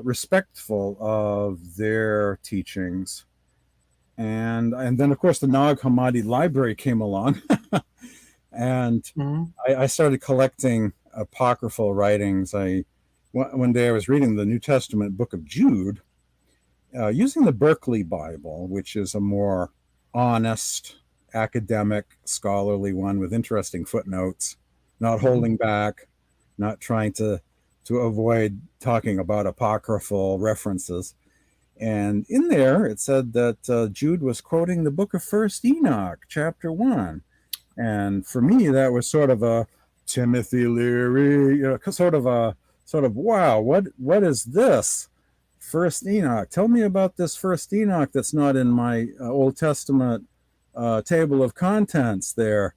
respectful of their teachings. And then, of course, the Nag Hammadi library came along. And Mm-hmm. I started collecting apocryphal writings. One day I was reading the New Testament book of Jude, using the Berkeley Bible, which is a more honest, academic, scholarly one with interesting footnotes, not holding back, not trying to avoid talking about apocryphal references. And in there, it said that Jude was quoting the book of First Enoch, chapter 1. And for me, that was sort of a Timothy Leary, sort of wow, what is this? First Enoch. Tell me about this First Enoch that's not in my Old Testament table of contents there.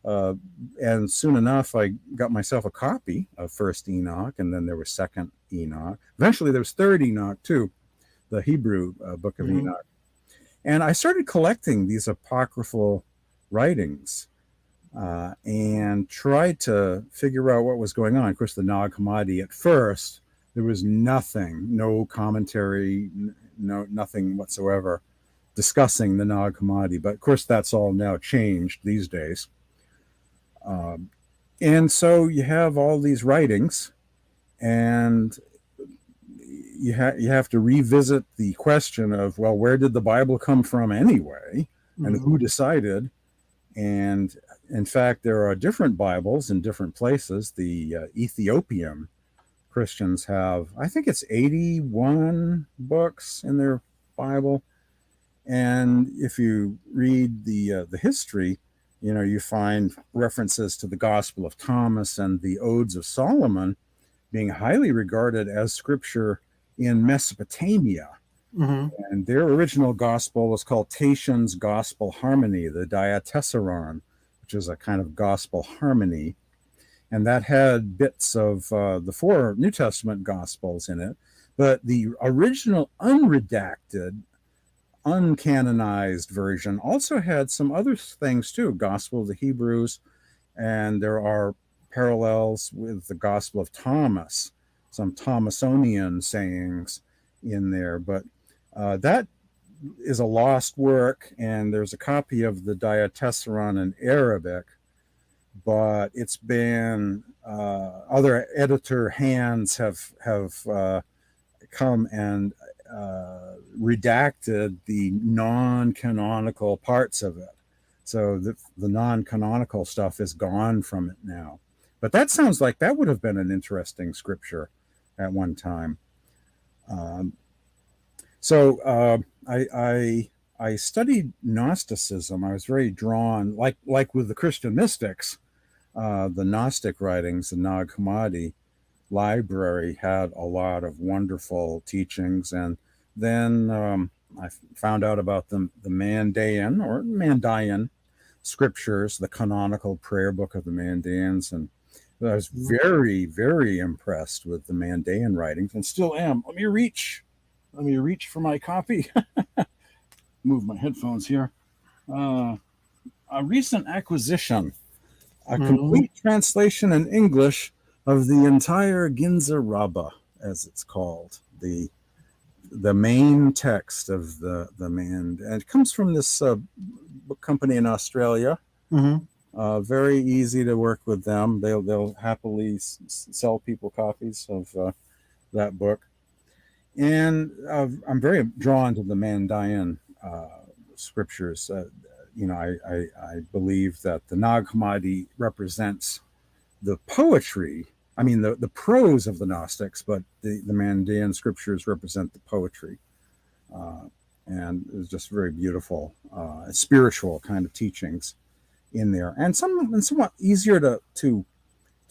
And soon enough, I got myself a copy of First Enoch, and then there was Second Enoch. Eventually, there was Third Enoch too, the Hebrew book of Mm-hmm. Enoch. And I started collecting these apocryphal writings and tried to figure out what was going on. Of course, the Nag Hammadi, at first, there was nothing, no commentary, nothing whatsoever discussing the Nag Hammadi. But of course, that's all now changed these days. And so you have all these writings, and you have to revisit the question of, well, where did the Bible come from anyway, and Mm-hmm. who decided? And in fact, there are different Bibles in different places. The Ethiopian Christians have, I think it's 81 books in their Bible. And if you read the history, you find references to the Gospel of Thomas and the Odes of Solomon being highly regarded as scripture in Mesopotamia. Mm-hmm. And their original gospel was called Tatian's Gospel Harmony, the Diatessaron, which is a kind of gospel harmony. And that had bits of the 4 New Testament gospels in it. But the original unredacted, uncanonized version also had some other things too, Gospel of the Hebrews, and there are parallels with the Gospel of Thomas, some Thomasonian sayings in there. But that is a lost work, and there's a copy of the Diatessaron in Arabic, but it's been other editor hands have come and redacted the non-canonical parts of it. So the non-canonical stuff is gone from it now. But that sounds like that would have been an interesting scripture at one time. I studied Gnosticism. I was very drawn, like with the Christian mystics, the Gnostic writings, the Nag Hammadi library had a lot of wonderful teachings. And then I found out about the Mandaean scriptures, the canonical prayer book of the Mandaeans, and I was very, very impressed with the Mandaean writings, and still am. Let me reach for my copy. Move my headphones here. A recent acquisition, a complete translation in English of the entire Ginza Rabbah, as it's called, the main text of the and it comes from this book company in Australia. Mm-hmm. Very easy to work with them. They'll happily sell people copies of that book. And I'm very drawn to the Mandaean scriptures. I believe that the Nag Hammadi represents the poetry. I mean, the prose of the Gnostics, but the Mandaean scriptures represent the poetry. And it was just very beautiful, spiritual kind of teachings in there, and somewhat easier to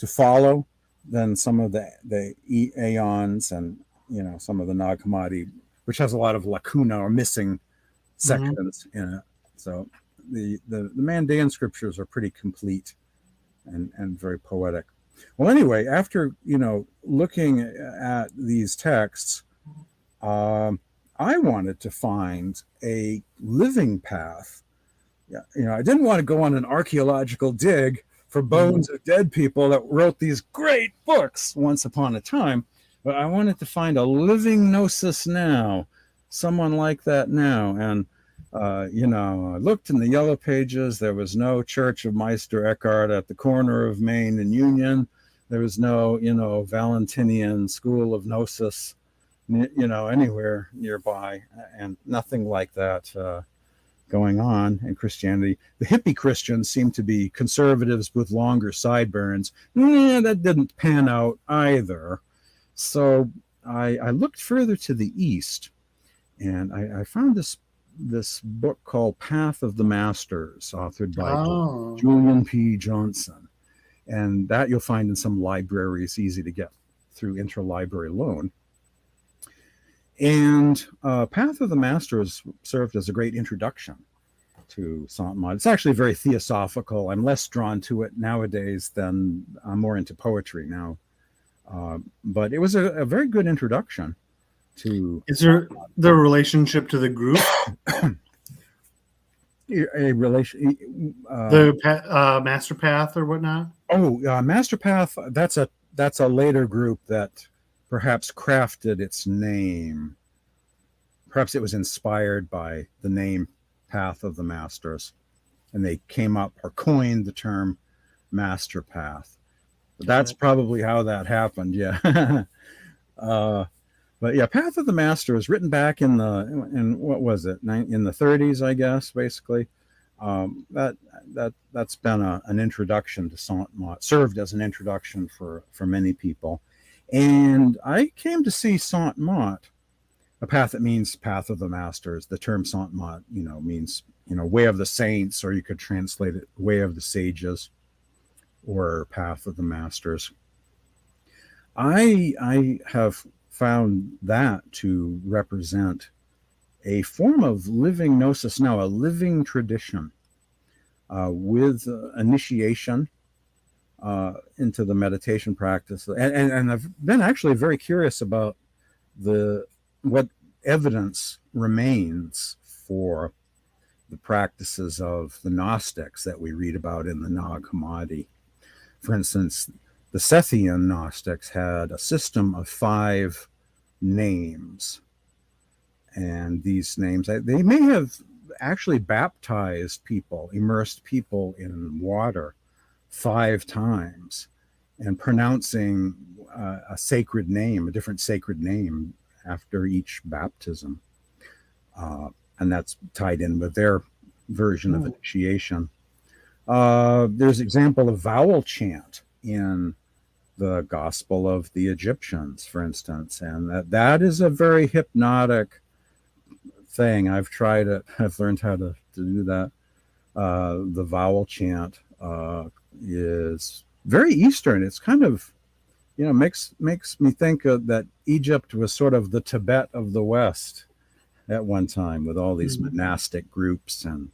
follow than some of the aeons and some of the Nag Hammadi, which has a lot of lacuna or missing sections in it. So the Mandaean scriptures are pretty complete and very poetic. Well, anyway, after looking at these texts, I I wanted to find a living path. Yeah, I didn't want to go on an archaeological dig for bones of dead people that wrote these great books once upon a time, but I wanted to find a living gnosis now, someone like that now. And I looked in the yellow pages. There was no Church of Meister Eckhart at the corner of Main and Union. There was no, Valentinian School of Gnosis, anywhere nearby, and nothing like that going on in Christianity. The hippie Christians seem to be conservatives with longer sideburns. That didn't pan out either. So I looked further to the east, and I found this book called Path of the Masters, authored by Julian P. Johnson. And that you'll find in some libraries, easy to get through interlibrary loan. And Path of the Masters served as a great introduction to Sant Mat. It's actually very theosophical. I'm less drawn to it nowadays than I'm more into poetry now. But it was a very good introduction to... Is there the relationship to the group? A relation... the Master Path or whatnot? Master Path, that's a later group that perhaps crafted its name. Perhaps it was inspired by the name Path of the Masters, and they came up or coined the term Master Path. But that's probably how that happened, yeah. But yeah, Path of the Master was written back in what was it, in the 30s, I guess, basically. That's been an introduction to Sant Mat, served as an introduction for many people. And I came to see Sant Mat, a path that means Path of the Masters. The term Sant Mat, means, way of the saints, or you could translate it way of the sages, or Path of the Masters. I have found that to represent a form of living gnosis now, a living tradition with initiation into the meditation practice. And I've been actually very curious about what evidence remains for the practices of the Gnostics that we read about in the Nag Hammadi. For instance, the Sethian Gnostics had a system of 5 names. And these names, they may have actually baptized people, immersed people in water 5 times, and pronouncing a sacred name, a different sacred name after each baptism. And that's tied in with their version of initiation. There's example of vowel chant in the Gospel of the Egyptians, for instance, and that is a very hypnotic thing. I've learned how to do that. The vowel chant is very Eastern. It's kind of, makes me think that Egypt was sort of the Tibet of the West at one time, with all these monastic groups and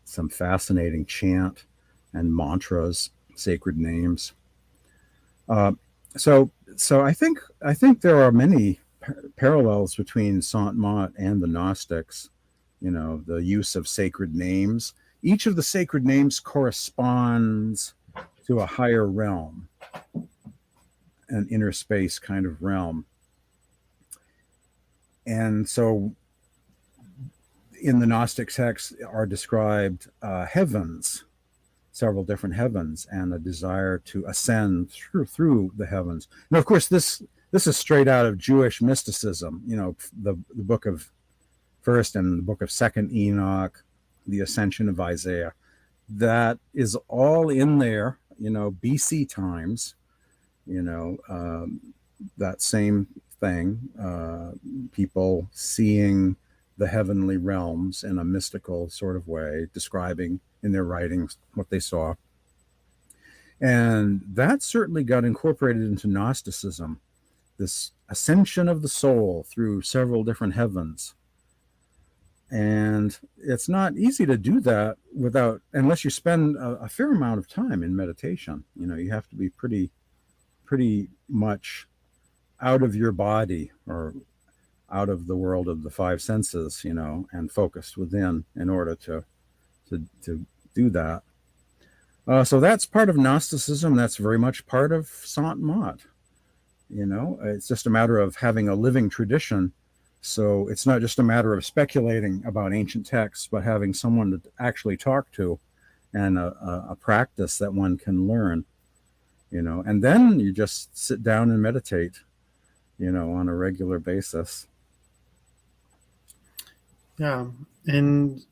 some fascinating chant and mantras, sacred names. So I think there are many parallels between Sant Mat and the Gnostics. The use of sacred names. Each of the sacred names corresponds to a higher realm, an inner space kind of realm. And so in the Gnostic texts are described heavens, several different heavens, and a desire to ascend through the heavens. Now, of course, this is straight out of Jewish mysticism, the book of First and the book of Second Enoch, the Ascension of Isaiah. That is all in there, BC times, that same thing, people seeing the heavenly realms in a mystical sort of way, describing in their writings what they saw. And that certainly got incorporated into Gnosticism, this ascension of the soul through several different heavens. And it's not easy to do that unless you spend a fair amount of time in meditation. You have to be pretty much out of your body, or out of the world of the five senses, and focused within in order to do that. So that's part of Gnosticism. That's very much part of Sant Mat. It's just a matter of having a living tradition. So it's not just a matter of speculating about ancient texts, but having someone to actually talk to, and a practice that one can learn. And then you just sit down and meditate, on a regular basis. Yeah. And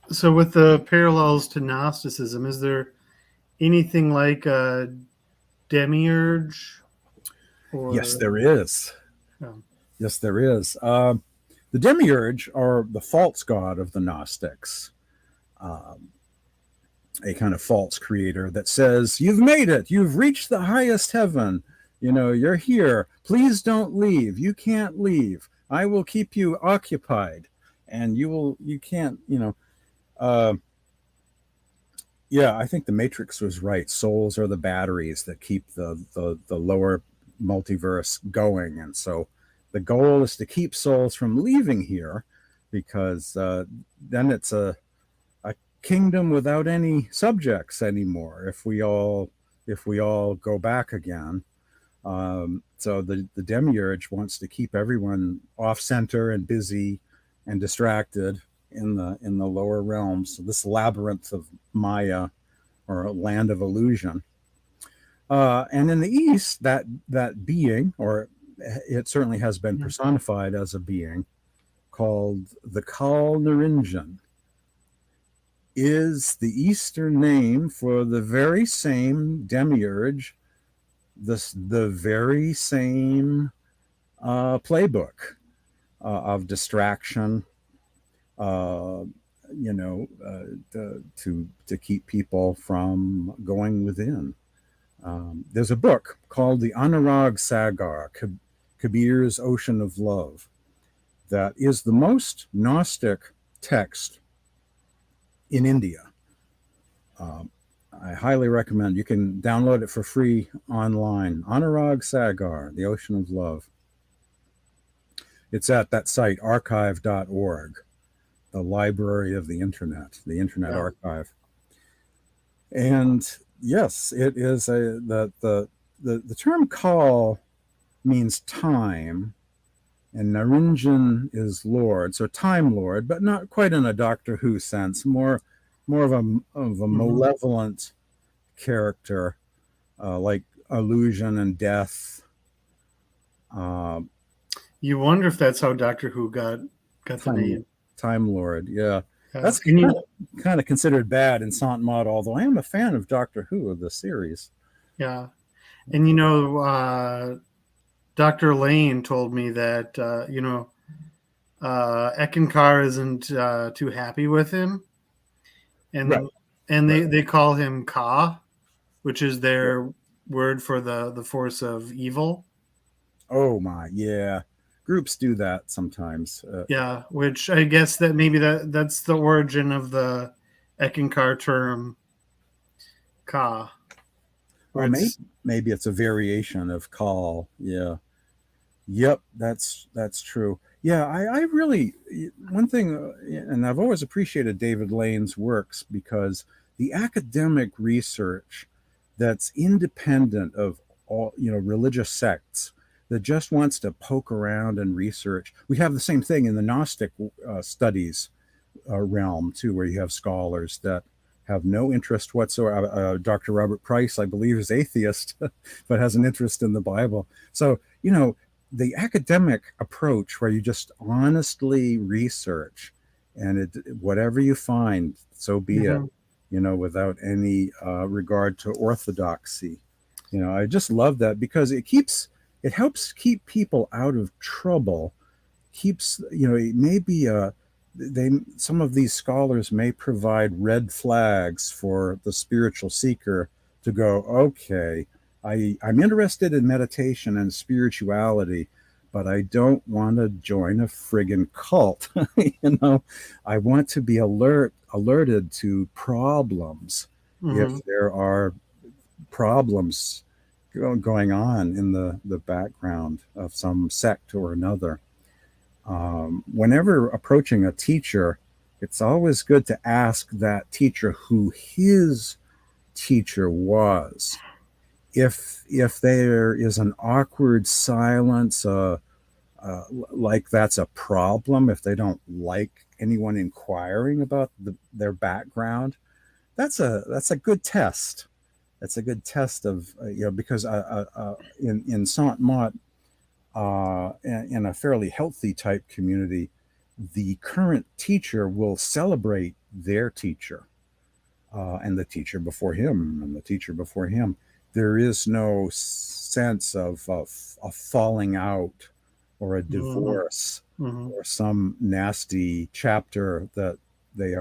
so with the parallels to Gnosticism, is there anything like a demiurge? Yes, there is. Yeah. Yes, there is. The demiurge are the false god of the Gnostics, a kind of false creator that says, "You've made it. You've reached the highest heaven. You're here. Please don't leave. You can't leave. I will keep you occupied, and you can't, yeah, I think the Matrix was right. Souls are the batteries that keep the lower multiverse going. And so the goal is to keep souls from leaving here, because then it's a kingdom without any subjects anymore if we all go back again. So the demiurge wants to keep everyone off center and busy and distracted in the lower realms, this labyrinth of Maya, or land of illusion. And in the East, that being, or it certainly has been personified as a being called the carnism, is the Eastern name for the very same demiurge, the very same playbook of distraction, to keep people from going within. There's a book called the Anurag Sagar, Kabir's Ocean of Love, that is the most Gnostic text in India. I highly recommend. You can download it for free online. Anurag Sagar, The Ocean of Love. It's at that site, archive.org, the library of the Internet Archive. And yes, it is the term call means time, and Narinjan is Lord, so Time Lord, but not quite in a Doctor Who sense, more of a malevolent character, like illusion and death. You wonder if that's how Doctor Who got the name. Time Lord, yeah. That's kind of considered bad in Sant Mat, although I am a fan of Doctor Who, of the series. Yeah. And Dr. Lane told me that Ekankar isn't too happy with him. And right. They call him Ka, which is their word for the force of evil. Oh my, yeah. Groups do that sometimes. Yeah, which I guess that maybe that's the origin of the Ekankar term Ka. Or maybe it's a variation of call. Yeah. Yep, that's true. Yeah, I really, one thing, and I've always appreciated David Lane's works, because the academic research that's independent of all, religious sects, that just wants to poke around and research. We have the same thing in the Gnostic studies realm too, where you have scholars that have no interest whatsoever. Dr. Robert Price, I believe, is atheist, but has an interest in the Bible. So, the academic approach, where you just honestly research, and whatever you find, so be it, without any regard to orthodoxy. I just love that, because it helps keep people out of trouble. It may be some of these scholars may provide red flags for the spiritual seeker to go, okay, I'm interested in meditation and spirituality, but I don't want to join a friggin' cult. I want to be alerted to problems, if there are problems going on in the background of some sect or another. Whenever approaching a teacher, it's always good to ask that teacher who his teacher was. If there is an awkward silence, like that's a problem, if they don't like anyone inquiring about their background, that's a good test. That's a good test of because in Sant Mat, in a fairly healthy type community, the current teacher will celebrate their teacher, and the teacher before him, and the teacher before him. There is no sense of a falling out or a divorce or some nasty chapter that they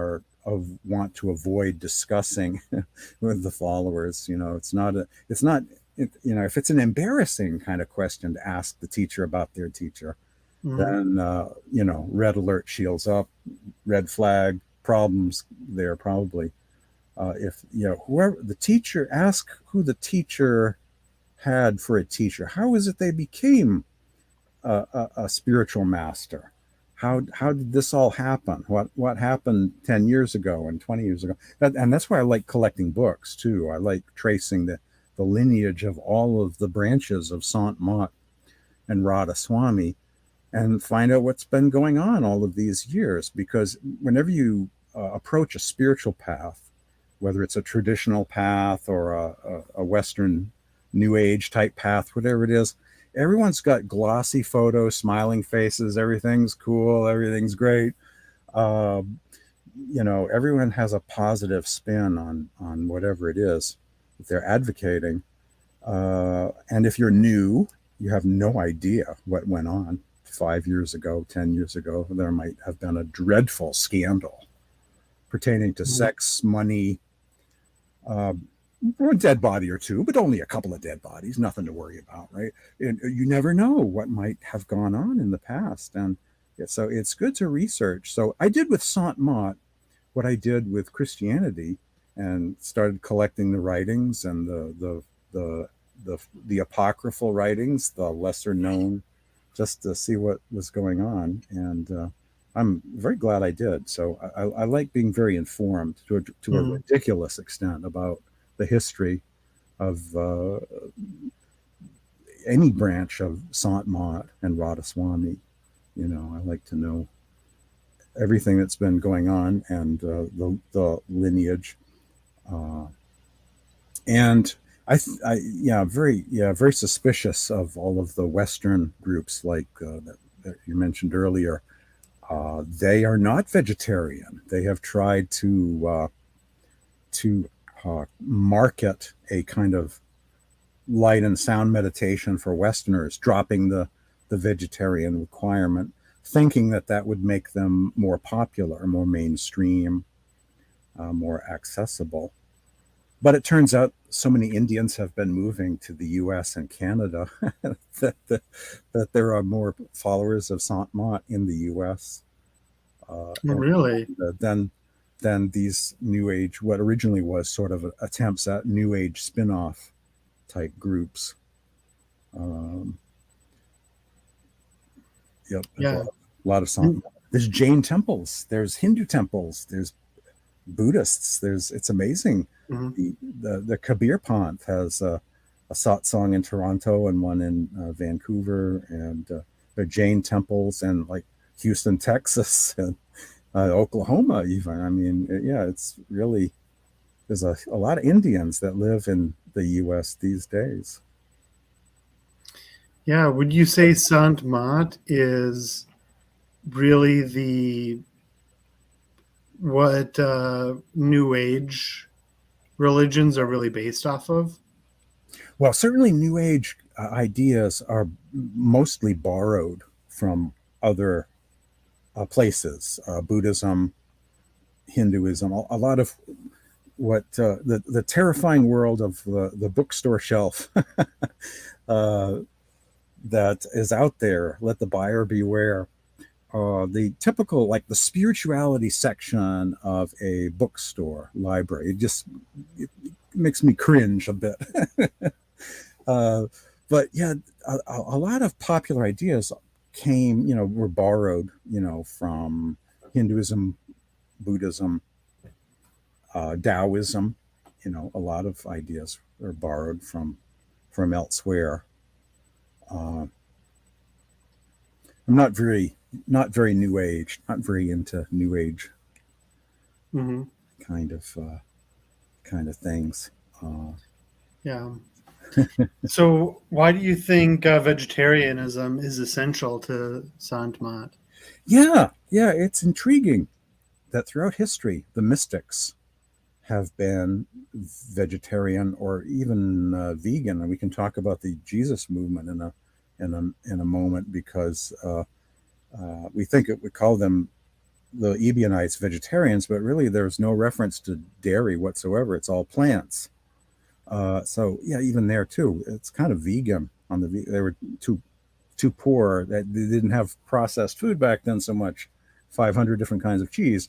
want to avoid discussing with the followers. It's not if it's an embarrassing kind of question to ask the teacher about their teacher, then red alert shields up, red flag, problems there probably. If whoever the teacher, ask who the teacher had for a teacher. How is it they became a spiritual master? How did this all happen? What happened 10 years ago and 20 years ago? And that's why I like collecting books too. I like tracing the lineage of all of the branches of Sant Mat and Radha Swami, and find out what's been going on all of these years. Because whenever you approach a spiritual path, whether it's a traditional path or a Western New Age type path, whatever it is, everyone's got glossy photos, smiling faces, everything's cool, everything's great. Everyone has a positive spin on whatever it is that they're advocating. And if you're new, you have no idea what went on 5 years ago, 10 years ago. There might have been a dreadful scandal pertaining to sex, money, or a dead body or two, but only a couple of dead bodies, nothing to worry about, right? And you never know what might have gone on in the past. And so it's good to research. So I did with Sant Mat what I did with Christianity, and started collecting the writings and the apocryphal writings, the lesser known, just to see what was going on. And I'm very glad I did. So I like being very informed to a ridiculous extent about the history of any branch of Sant Mat and Radha Swami. I like to know everything that's been going on, and the lineage. And very suspicious of all of the Western groups like that you mentioned earlier. They are not vegetarian. They have tried to market a kind of light and sound meditation for Westerners, dropping the vegetarian requirement, thinking that would make them more popular, more mainstream, more accessible. But it turns out so many Indians have been moving to the U.S. and Canada that there are more followers of Sant Mat in the U.S. Really? Than these New Age, what originally was sort of attempts at New Age spin-off type groups. Yeah. A lot of Sant Mat. There's Jain temples. There's Hindu temples. There's Buddhists. It's amazing. The Kabir Panth has a satsang in Toronto and one in Vancouver, and there are Jain temples and like Houston, Texas, and Oklahoma even. I mean, it's really, there's a lot of Indians that live in the U.S. these days. Yeah, would you say Sant Mat is really what New Age religions are really based off of? Well, certainly New Age ideas are mostly borrowed from other places, Buddhism, Hinduism, a lot of what the terrifying world of the bookstore shelf that is out there. Let the buyer beware. The typical, like the spirituality section of a bookstore library, it makes me cringe a bit. But yeah, a lot of popular ideas came, were borrowed, from Hinduism, Buddhism, Taoism. A lot of ideas are borrowed from elsewhere. I'm not very New Age, not very into New Age Mm-hmm. kind of things. Yeah. So, why do you think vegetarianism is essential to Sant Mat? Yeah, it's intriguing that throughout history, the mystics have been vegetarian or even vegan, and we can talk about the Jesus movement in a moment, because we think we call them the Ebionites vegetarians, but really there's no reference to dairy whatsoever. It's all plants. So yeah, even there too, it's kind of vegan. They were too poor that they didn't have processed food back then so much. 500 different kinds of cheese.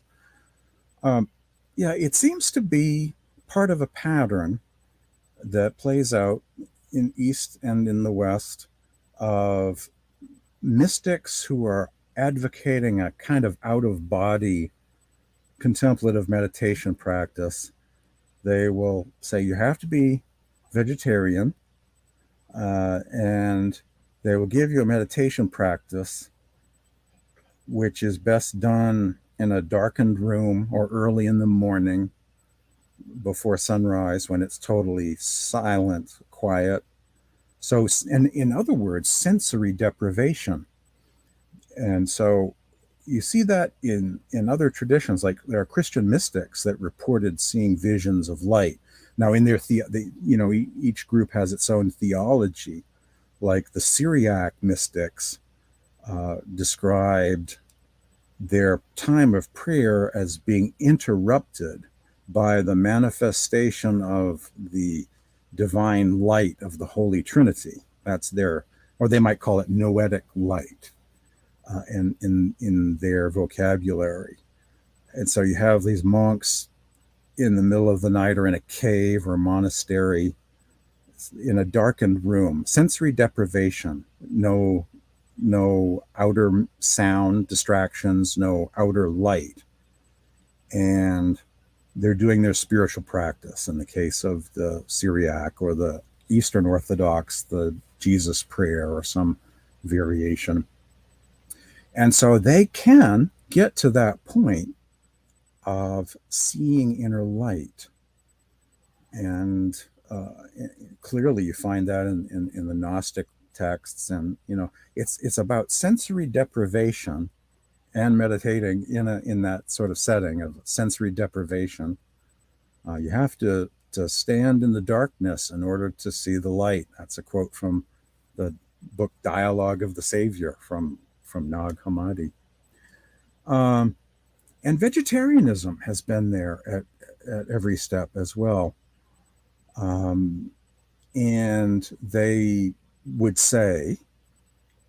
Yeah, it seems to be part of a pattern that plays out in East and in the West of mystics who are advocating a kind of out-of-body contemplative meditation practice. They will say you have to be vegetarian, and they will give you a meditation practice which is best done in a darkened room or early in the morning before sunrise, when it's totally silent, quiet. So, and in other words, sensory deprivation. And so you see that in other traditions, like there are Christian mystics that reported seeing visions of light. Now, in their each group has its own theology. Like the Syriac mystics described their time of prayer as being interrupted by the manifestation of the divine light of the Holy Trinity. That's their, or they might call it noetic light in their vocabulary. And so you have these monks in the middle of the night, or in a cave or a monastery, in a darkened room, sensory deprivation, no outer sound distractions, no outer light. And they're doing their spiritual practice. In the case of the Syriac or the Eastern Orthodox, the Jesus prayer or some variation. And so they can get to that point of seeing inner light. And clearly you find that in the Gnostic texts. And, it's about sensory deprivation and meditating in that sort of setting of sensory deprivation. You have to stand in the darkness in order to see the light. That's a quote from the book Dialogue of the Savior from Nag Hammadi. And vegetarianism has been there at every step as well. And they would say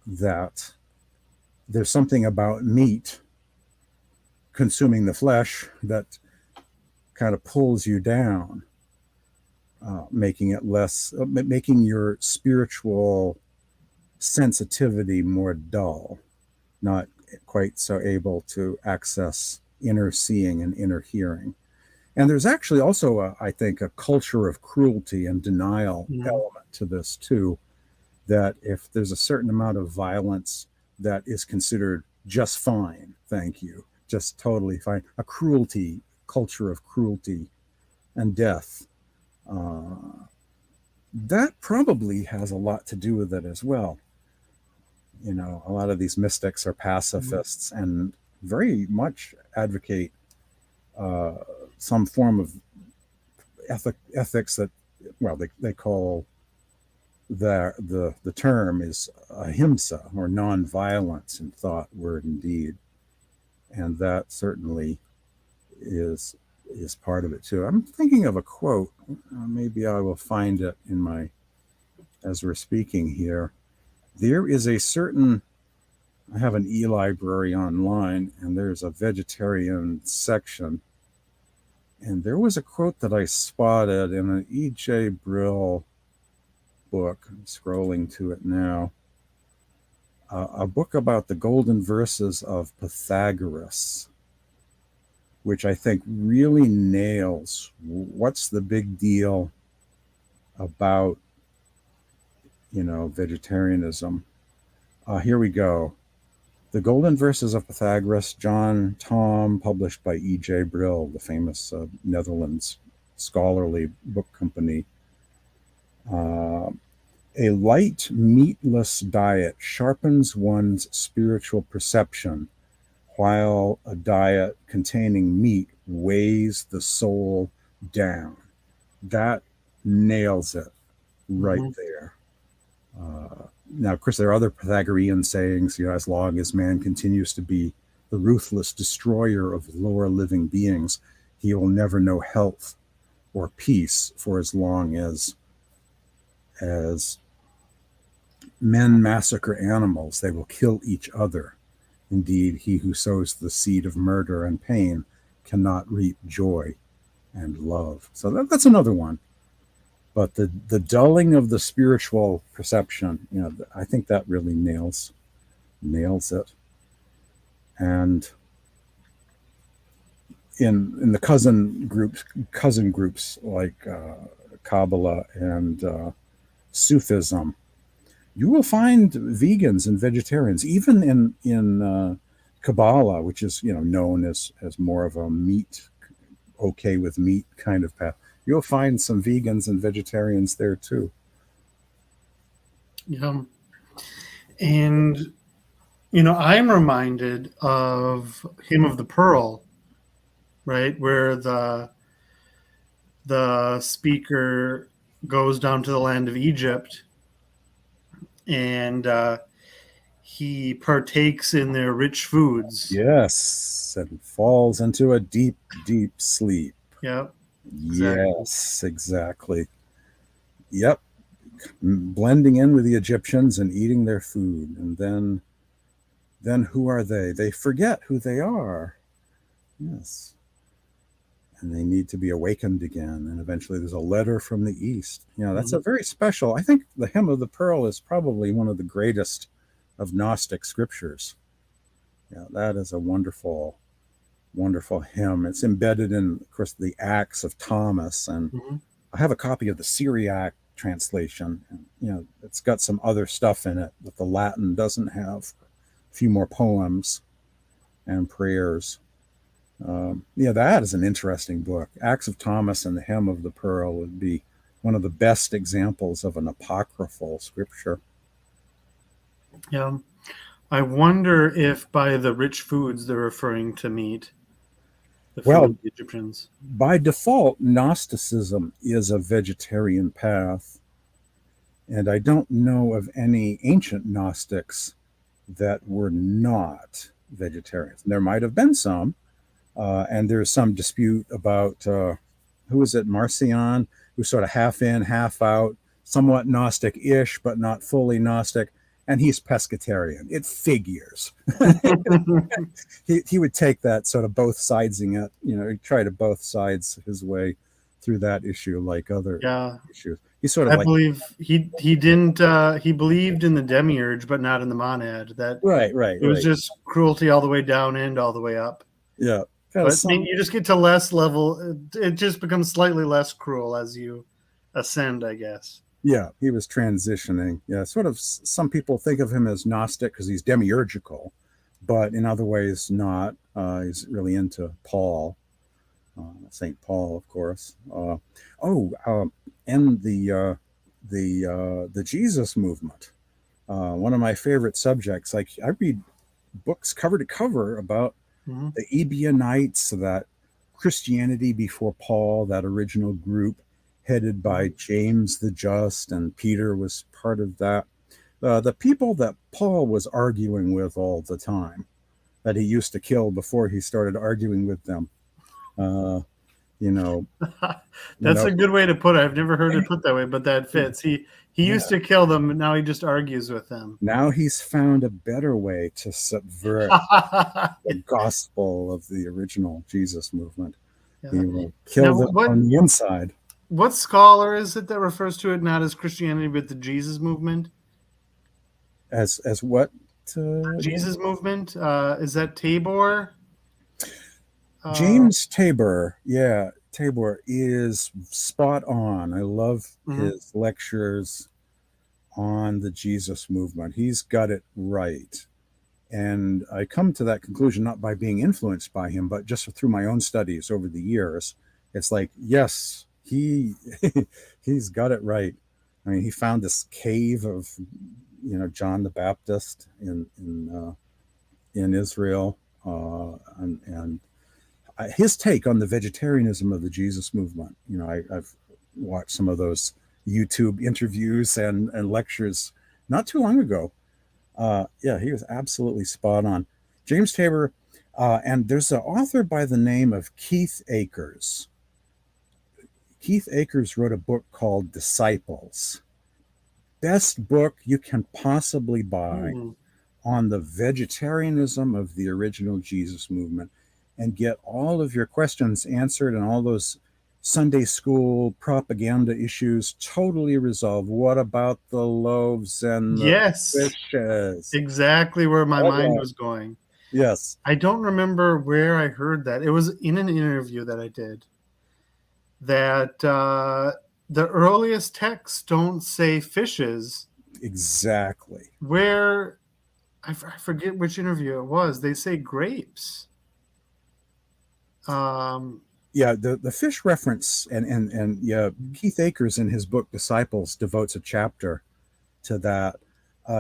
that there's something about meat, consuming the flesh, that kind of pulls you down, making it less, making your spiritual sensitivity more dull, not quite so able to access inner seeing and inner hearing. And there's actually also, I think, a culture of cruelty and denial element to this too, that if there's a certain amount of violence that is considered just fine, thank you, just totally fine, a culture of cruelty and death, that probably has a lot to do with it as well. A lot of these mystics are pacifists and very much advocate some form of ethics that, well, they call the term is Ahimsa, or non-violence in thought, word, and deed. And that certainly is part of it too. I'm thinking of a quote. Maybe I will find it as we're speaking here. There is a certain, I have an e-library online, and there's a vegetarian section. And there was a quote that I spotted in an E.J. Brill book. I'm scrolling to it now. a book about the golden verses of Pythagoras, which I think really nails what's the big deal about, vegetarianism. Here we go. The Golden Verses of Pythagoras, John Tom, published by E.J. Brill, the famous Netherlands scholarly book company. A light, meatless diet sharpens one's spiritual perception, while a diet containing meat weighs the soul down. That nails it right there. Now, of course, there are other Pythagorean sayings, as long as man continues to be the ruthless destroyer of lower living beings, he will never know health or peace for as long as men massacre animals, they will kill each other. Indeed, he who sows the seed of murder and pain cannot reap joy and love. So that's another one. But the dulling of the spiritual perception, I think that really nails it. And in the cousin groups like Kabbalah and Sufism, you will find vegans and vegetarians, even in Kabbalah, which is known as more of a okay with meat kind of path. You'll find some vegans and vegetarians there too. Yeah. And, I'm reminded of Hymn of the Pearl, right? Where the speaker goes down to the land of Egypt and he partakes in their rich foods. Yes, and falls into a deep, deep sleep. Yep. Exactly. Yes, exactly. Yep. Blending in with the Egyptians and eating their food. And then who are they? They forget who they are. Yes. And they need to be awakened again. And eventually there's a letter from the East. That's a very special, I think the Hymn of the Pearl is probably one of the greatest of Gnostic scriptures. That is a wonderful, wonderful hymn. It's embedded in, of course, the Acts of Thomas. And I have a copy of the Syriac translation. And, it's got some other stuff in it that the Latin doesn't have. A few more poems and prayers. That is an interesting book. Acts of Thomas and the Hymn of the Pearl would be one of the best examples of an apocryphal scripture. Yeah. I wonder if by the rich foods they're referring to meat. The food of the Egyptians. By default, Gnosticism is a vegetarian path. And I don't know of any ancient Gnostics that were not vegetarians. There might have been some. And there's some dispute about, who is it, Marcion, who's sort of half in, half out, somewhat Gnostic-ish, but not fully Gnostic. And he's pescatarian. It figures. he would take that sort of both sidesing it, he'd try to both sides his way through that issue like other issues. He sort of believe he didn't he believed in the demiurge, but not in the monad. That right. It was just cruelty all the way down and all the way up. Yeah. But you just get to less level. It just becomes slightly less cruel as you ascend, I guess. Yeah, he was transitioning. Yeah, sort of. Some people think of him as Gnostic because he's demiurgical, but in other ways not. He's really into Paul, Saint Paul, of course. And the Jesus movement. One of my favorite subjects. Like I read books cover to cover about the Ebionites, that Christianity before Paul, that original group headed by James the Just, and Peter was part of that. The people that Paul was arguing with all the time, that he used to kill before he started arguing with them. That's a good way to put it. I've never heard it put that way, but that fits. He used to kill them, and now he just argues with them. Now he's found a better way to subvert the gospel of the original Jesus movement. Yeah. He will kill them on the inside. What scholar is it that refers to it not as Christianity but the Jesus movement? As what? again? Jesus movement. Is that Tabor? James Tabor, yeah, Tabor is spot on. I love Mhm. his lectures on the Jesus movement. He's got it right. And I come to that conclusion not by being influenced by him, but just through my own studies over the years. It's like, yes, he he's got it right. I mean, he found this cave of, John the Baptist in Israel, and his take on the vegetarianism of the Jesus movement. I've watched some of those YouTube interviews and lectures not too long ago. Yeah, he was absolutely spot on. James Tabor, and there's an author by the name of Keith Akers. Keith Akers wrote a book called Disciples. Best book you can possibly buy Hmm. on the vegetarianism of the original Jesus movement, and get all of your questions answered and all those Sunday school propaganda issues totally resolved. What about the loaves and the Yes, fishes? exactly where my Oh, mind yeah. was going. Yes, I don't remember where I heard that. It was in an interview that I did. That the earliest texts don't say fishes. exactly. Where I forget which interview it was. They say grapes. Um, Yeah, the fish reference, and yeah, Keith Akers in his book Disciples devotes a chapter to that.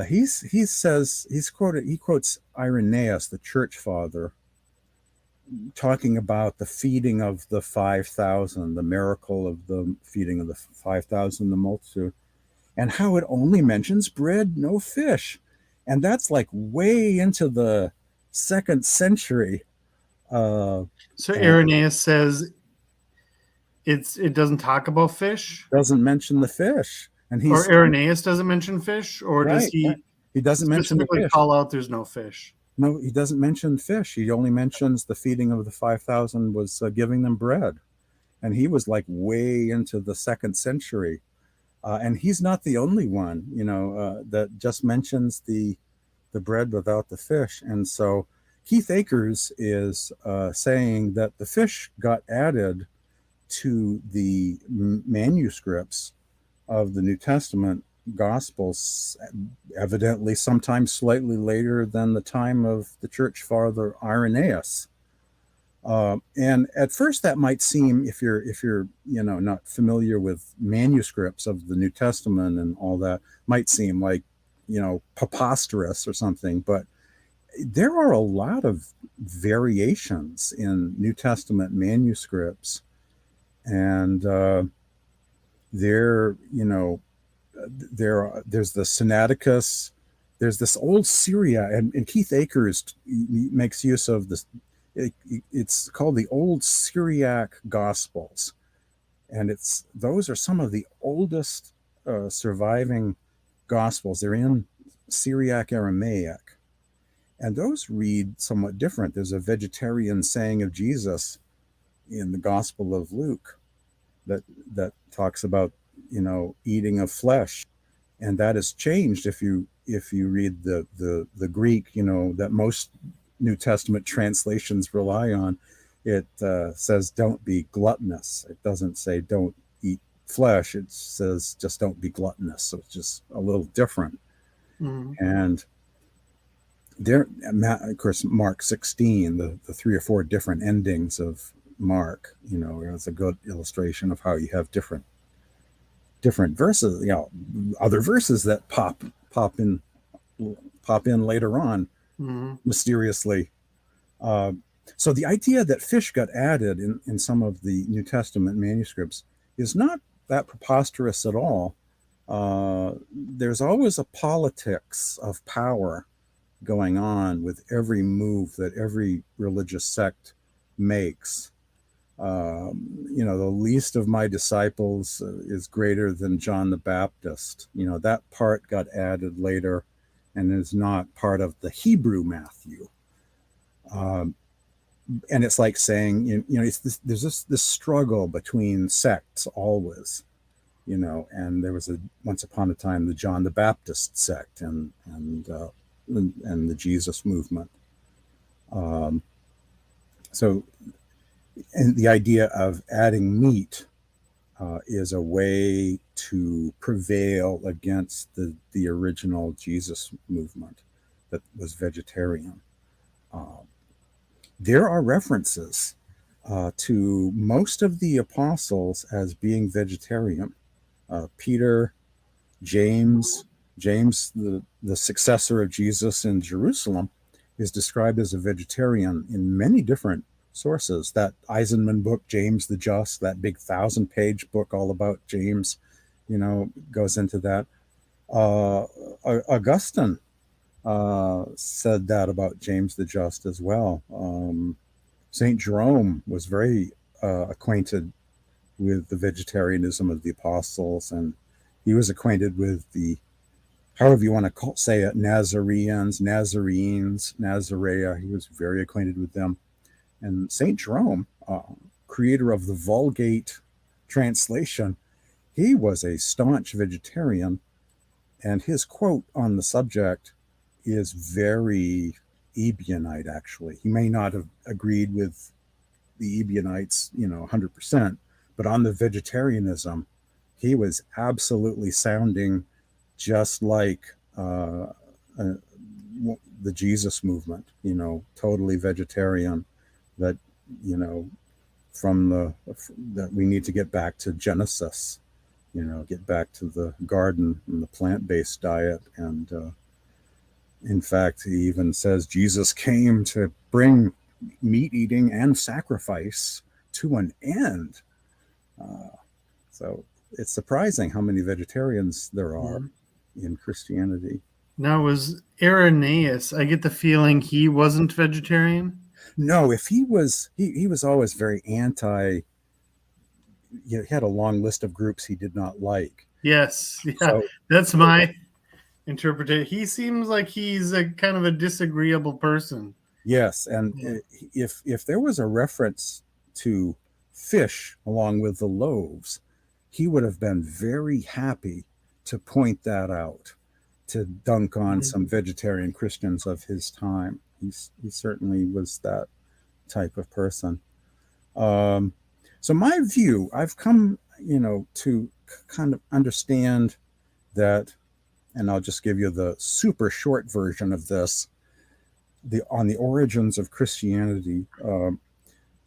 He says he quotes Irenaeus, the church father, talking about the feeding of the 5,000, the miracle of the feeding of the 5,000, the multitude, and how it only mentions bread, no fish, and that's like way into the second century. so And Irenaeus says it doesn't talk about fish, doesn't mention the fish, and or he's Irenaeus doesn't mention fish, or does right. he He doesn't mention the specifically fish. call out there's no fish? No, he doesn't mention fish. He only mentions the feeding of the 5,000 was giving them bread. And he was like way into the second century. And he's not the only one, that just mentions the bread without the fish. And so Keith Akers is saying that the fish got added to the manuscripts of the New Testament Gospels, evidently sometime slightly later than the time of the church father Irenaeus. And at first, that might seem, if you're not familiar with manuscripts of the New Testament and all that, might seem like preposterous or something. But there are a lot of variations in New Testament manuscripts, and there there's the Sinaiticus, there's this old Syria, and Keith Akers makes use of this. It's called the Old Syriac Gospels, and those are some of the oldest surviving Gospels. They're in Syriac Aramaic, and those read somewhat different. There's a vegetarian saying of Jesus in the Gospel of Luke that talks about eating of flesh, and that has changed if you read the Greek, that most New Testament translations rely on. It says don't be gluttonous. It doesn't say don't eat flesh. It says just don't be gluttonous. So it's just a little different. Mhm. And there, of course, Mark 16, the three or four different endings of Mark, is a good illustration of how you have different verses, other verses that pop in later on Mhm. mysteriously. So the idea that fish got added in some of the New Testament manuscripts is not that preposterous at all. There's always a politics of power going on with every move that every religious sect makes. The least of my disciples is greater than John the Baptist. That part got added later and is not part of the Hebrew Matthew. And it's like saying, there's this struggle between sects always, and there was once upon a time the John the Baptist sect, and and the Jesus movement. So, and the idea of adding meat is a way to prevail against the original Jesus movement that was vegetarian. There are references to most of the apostles as being vegetarian. Peter, James, the successor of Jesus in Jerusalem, is described as a vegetarian in many different sources. That Eisenman book, James the Just, that big 1,000-page book all about James, goes into that. Augustine said that about James the Just as well. St. Jerome was very acquainted with the vegetarianism of the apostles, and he was acquainted with the, however you want to say it, Nazarenes, Nazarea. He was very acquainted with them. And St. Jerome, creator of the Vulgate translation, he was a staunch vegetarian, and his quote on the subject is very Ebionite, actually. He may not have agreed with the Ebionites, 100%, but on the vegetarianism, he was absolutely sounding just like the Jesus movement, totally vegetarian, that, that we need to get back to Genesis, get back to the garden and the plant-based diet. And in fact, he even says Jesus came to bring meat eating and sacrifice to an end. So it's surprising how many vegetarians there are in Christianity. Now, was Irenaeus, I get the feeling he wasn't vegetarian? No, if he was, he was always very anti, he had a long list of groups he did not like. Yes, yeah, so, that's my interpretation. He seems like he's a kind of a disagreeable person. Yes, and if there was a reference to fish along with the loaves, he would have been very happy to point that out, to dunk on some vegetarian Christians of his time. He certainly was that type of person. So my view, I've come, to kind of understand that, and I'll just give you the super short version of this, on the origins of Christianity,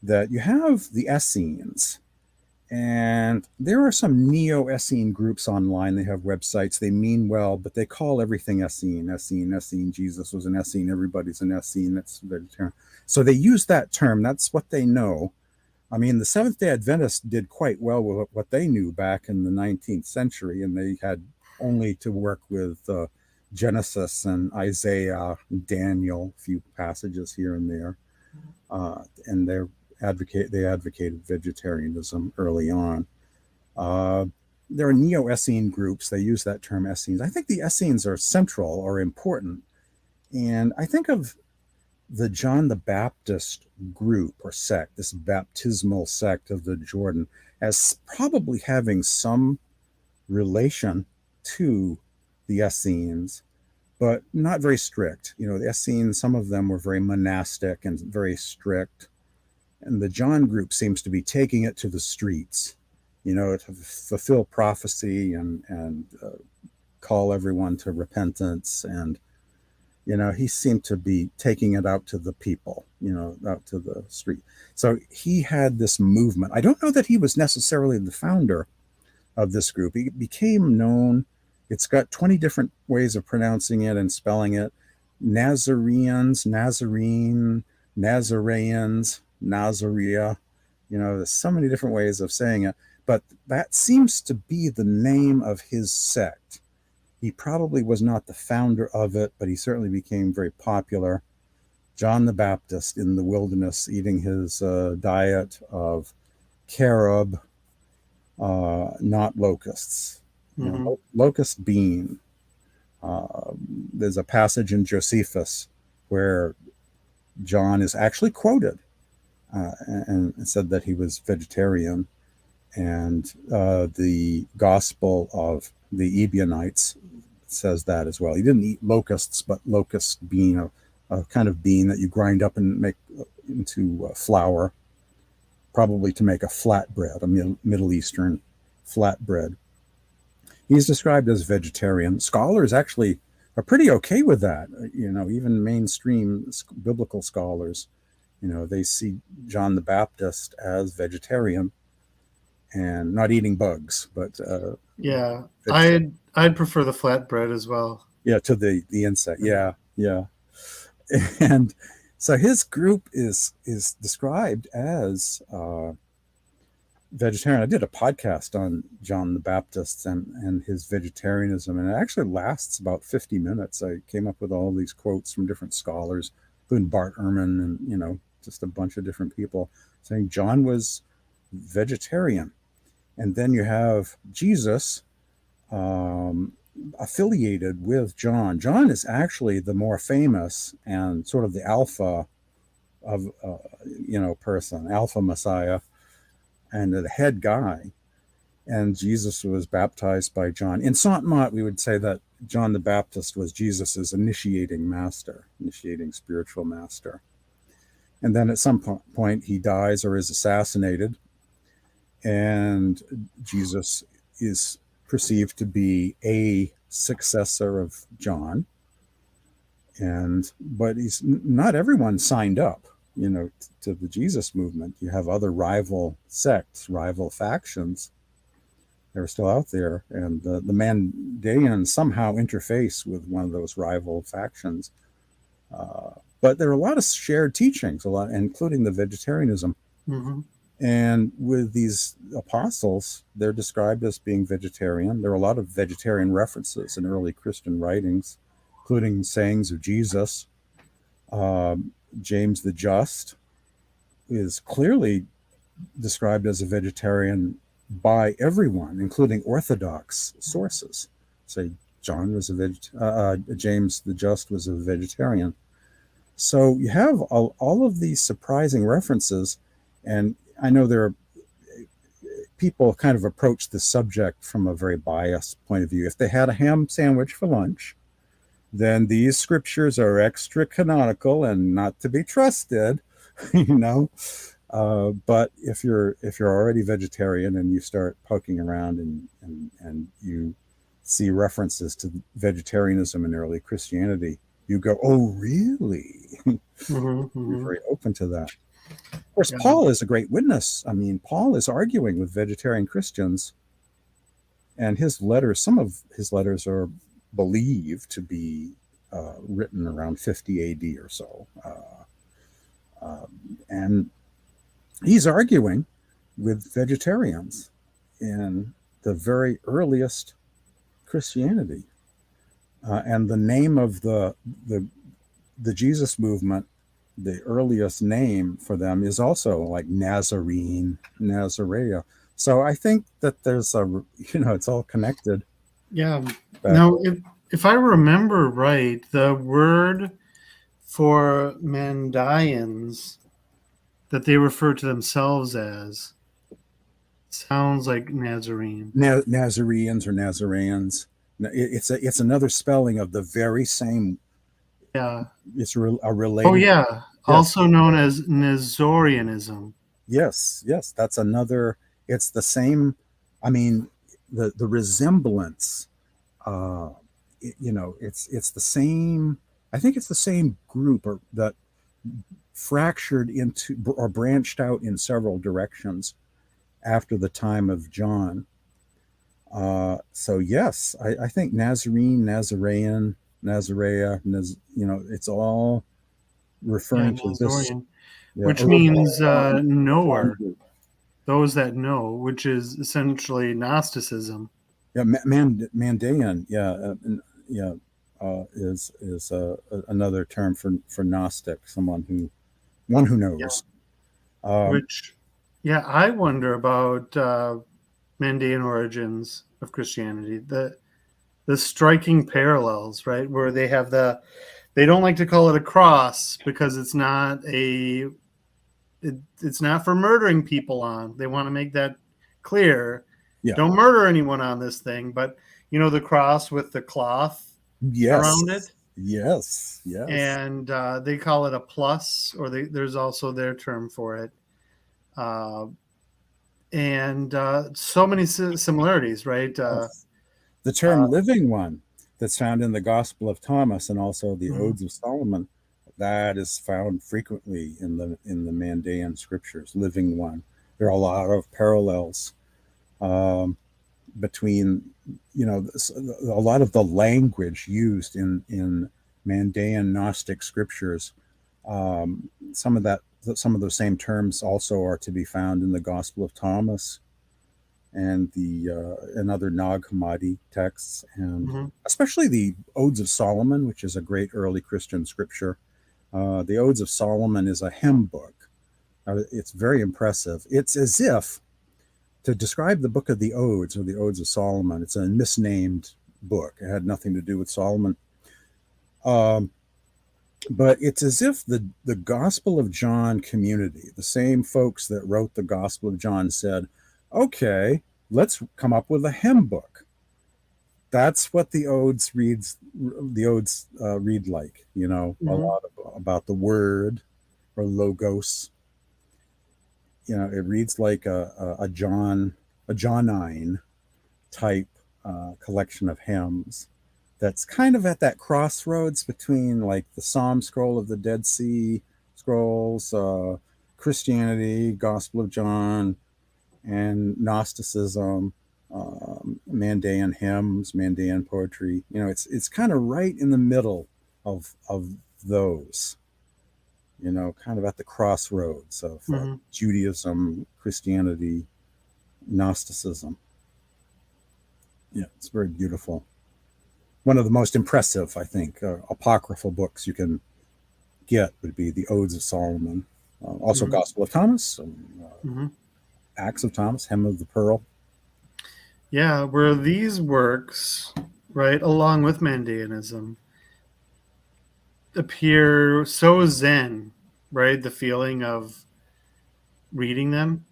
that you have the Essenes, and there are some neo-Essene groups online. They have websites. They mean well, but they call everything Essene. Jesus was an Essene. Everybody's an Essene. That's vegetarian. So they use that term. That's what they know. I mean, the Seventh-day Adventists did quite well with what they knew back in the 19th century, and they had only to work with Genesis and Isaiah, and Daniel, a few passages here and there, and they advocated vegetarianism early on. There are neo-Essene groups. They use that term Essenes. I think the Essenes are central or important, and I think of the John the Baptist group or sect, this baptismal sect of the Jordan, as probably having some relation to the Essenes, but not very strict. The Essenes, some of them were very monastic and very strict. And the John group seems to be taking it to the streets, to fulfill prophecy and call everyone to repentance. And, he seemed to be taking it out to the people, out to the street. So he had this movement. I don't know that he was necessarily the founder of this group. He became known. It's got 20 different ways of pronouncing it and spelling it. Nazarenes, Nazarene, Nazareans, Nazarea, there's so many different ways of saying it, but that seems to be the name of his sect. He probably was not the founder of it, but he certainly became very popular. John the Baptist in the wilderness, eating his diet of carob, not locusts, locust bean. There's a passage in Josephus where John is actually quoted and said that he was vegetarian. And the Gospel of the Ebionites says that as well. He didn't eat locusts, but locust bean, a kind of bean that you grind up and make into flour, probably to make a flatbread, a Middle Eastern flatbread. He's described as vegetarian. Scholars actually are pretty okay with that. Even mainstream biblical scholars, they see John the Baptist as vegetarian and not eating bugs, but yeah, I'd prefer the flatbread as well. Yeah, to the insect. Yeah, yeah. And so his group is described as vegetarian. I did a podcast on John the Baptist and his vegetarianism, and it actually lasts about 50 minutes. I came up with all these quotes from different scholars, including Bart Ehrman and, just a bunch of different people saying John was vegetarian. And then you have Jesus affiliated with John. John is actually the more famous and sort of the alpha of, person, alpha Messiah, and the head guy. And Jesus was baptized by John. In Sant Mat, we would say that John the Baptist was Jesus's initiating spiritual master. And then at some point he dies or is assassinated, and Jesus is perceived to be a successor of John. But not everyone signed up, to the Jesus movement. You have other rival sects, rival factions. They're still out there, and the Mandaeans somehow interface with one of those rival factions. But there are a lot of shared teachings, including the vegetarianism. Mm-hmm. And with these apostles, they're described as being vegetarian. There are a lot of vegetarian references in early Christian writings, including sayings of Jesus. James the Just is clearly described as a vegetarian by everyone, including Orthodox sources. Say James the Just was a vegetarian. So you have all of these surprising references, and I know there are people kind of approach the subject from a very biased point of view. If they had a ham sandwich for lunch, then these scriptures are extra canonical and not to be trusted, But if you're already vegetarian and you start poking around and you see references to vegetarianism in early Christianity, you go, oh, really? Mm-hmm. You're very open to that. Of course, Yeah. Paul is a great witness. I mean, Paul is arguing with vegetarian Christians, and some of his letters are believed to be written around 50 AD or so. And he's arguing with vegetarians in the very earliest Christianity. And the name of the Jesus movement, the earliest name for them is also like Nazarene, Nazarea. So I think that there's it's all connected. Yeah. Now, if I remember right, the word for Mandaeans that they refer to themselves as sounds like Nazarene. Nazarenes or Nazareans. It's another spelling of the very same. Yeah. It's a related. Oh, yeah. Yes. Also known as Nazorianism. Yes. That's another. It's the same. I mean, the resemblance. It's the same. I think it's the same group that fractured into or branched out in several directions after the time of John. So yes, I think Nazarene, Nazaraean, Nazarea, it's all referring to this, which means knower, those that know, which is essentially Gnosticism. Yeah, Mandaean, is another term for Gnostic, one who knows. Yeah. I wonder about Mandaean origins of Christianity. The striking parallels, right, where they have they don't like to call it a cross because it's not it's not for murdering people on. They want to make that clear. Yeah. Don't murder anyone on this thing, but You know, the cross with the cloth around Yes. it, Yes. Yes. and they call it a plus, or there's also their term for it. Uh, and so many similarities, right? Yes. The Uh, term living one that's found in the Gospel of Thomas and also the mhm, Odes of Solomon, that is found frequently in the Mandaean scriptures, living one. There are a lot of parallels um, between, a lot of the language used in Mandaean Gnostic scriptures. Some of those same terms also are to be found in the Gospel of Thomas and the and other Nag Hammadi texts, and mhm, especially the Odes of Solomon, which is a great early Christian scripture. The Odes of Solomon is a hymn book. It's very impressive. It's as if to describe the book of the Odes or the Odes of Solomon, it's a misnamed book. It had nothing to do with Solomon. Um, but it's as if the Gospel of John community, the same folks that wrote the Gospel of John, said, okay, let's come up with a hymn book. That's what the odes read like, a mhm, lot about the word or logos. It reads like a Johnine type collection of hymns that's kind of at that crossroads between like the Psalm scroll of the Dead Sea Scrolls, Christianity, Gospel of John, and Gnosticism, Mandaean hymns, Mandaean poetry. It's kind of right in the middle of those. Kind of at the crossroads of mhm. Judaism, Christianity, Gnosticism. Yeah, it's very beautiful. One of the most impressive, I think, apocryphal books you can get would be the Odes of Solomon, also Mhm, Gospel of Thomas, mhm. Acts of Thomas, Hymn of the Pearl. Yeah, where these works, right, along with Mandaeanism, appear so zen, right? The feeling of reading them,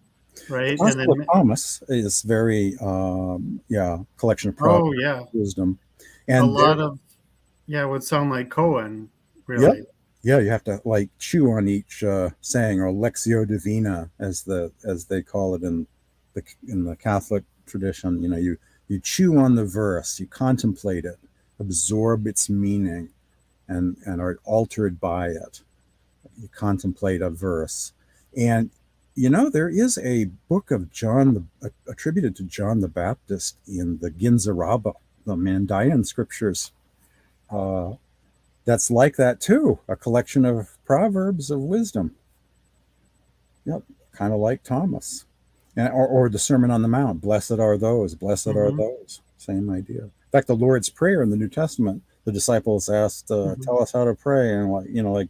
The right? And Gospel of then, Thomas is very, collection of oh, proverbs, yeah, wisdom, a and there, lot of, yeah, would sound like Cohen, yep, really. yeah, you have to like chew on each saying, or lectio divina, as they call it in the Catholic tradition. You chew on the verse, you contemplate it, absorb its meaning, and are altered by it. You contemplate a verse, and there is a book of John, attributed to John the Baptist in the Ginza the Mandaean scriptures. Uh, that's like that too, a collection of proverbs of wisdom. Yep, kind of like Thomas, or the Sermon on the Mount. Blessed are Hmm. those. Same idea. In fact, the Lord's Prayer in the New Testament, the disciples asked, Hmm. "Tell us how to pray," and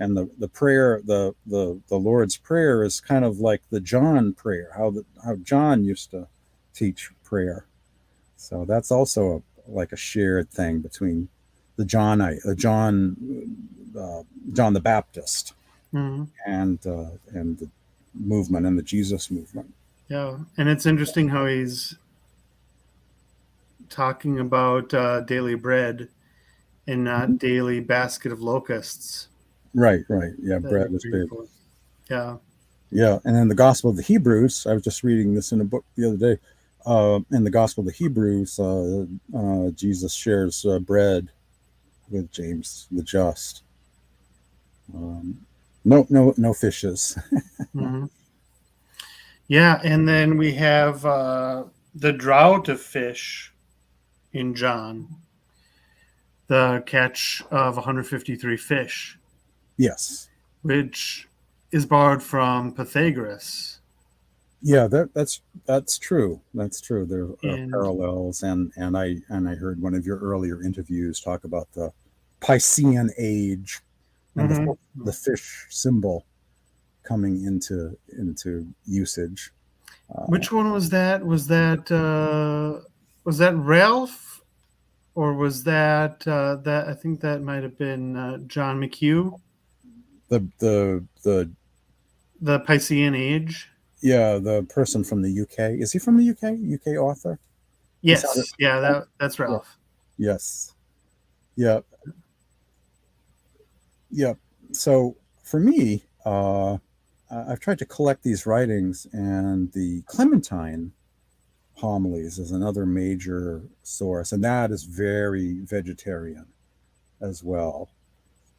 and the prayer, the Lord's Prayer is kind of like the John prayer, how John used to teach prayer. So that's also like a shared thing between the John the Baptist Hmm. and the movement and the Jesus movement. Yeah, and it's interesting how he's talking about daily bread and not daily basket of locusts Right, right. Yeah, that bread you is bring big. forth. Yeah. Yeah, and then the Gospel of the Hebrews. I was just reading this in a book the other day. In the Gospel of the Hebrews, Jesus shares bread with James the Just. Um, no fishes. Hmm. Yeah, and then we have the drought of fish in John, the catch of 153 fish, Yes. which is borrowed from Pythagoras. Yeah, that's true. That's true. There are And parallels, and I heard one of your earlier interviews talk about the Piscean age and mhm. the fish symbol coming into usage. Uh, Which one was that? Was that Ralph, or was that I think that might have been John McHugh, the the Piscean Age. Yeah, the person from the UK. Is he from the UK? UK author? Yes. Yeah, that's Yeah. Ralph. Yes. Yeah. Yeah. So for me, I've tried to collect these writings, and the Clementine homilies is another major source, and that is very vegetarian as well.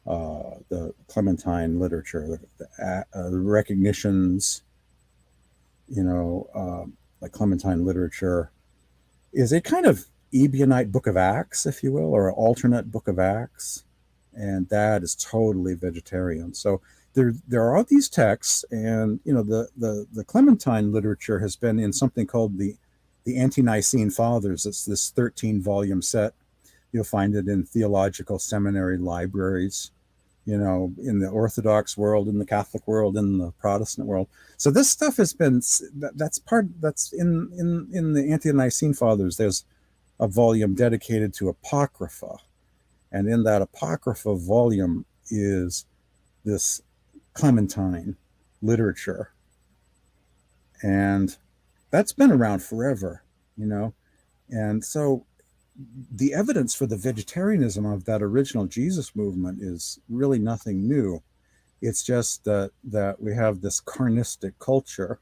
The Clementine literature, the recognitions, like Clementine literature, is a kind of Ebionite Book of Acts, if you will, or an alternate Book of Acts, and that is totally vegetarian. So there are these texts, and the Clementine literature has been in something called the Ante-Nicene Fathers. It's this 13-volume set. You'll find it in theological seminary libraries, in the Orthodox world, in the Catholic world, in the Protestant world. So this stuff has been that's in the Ante-Nicene Fathers. There's a volume dedicated to Apocrypha, and in that Apocrypha volume is this Clementine literature, and that's been around forever, and so the evidence for the vegetarianism of that original Jesus movement is really nothing new. It's just that we have this carnistic culture.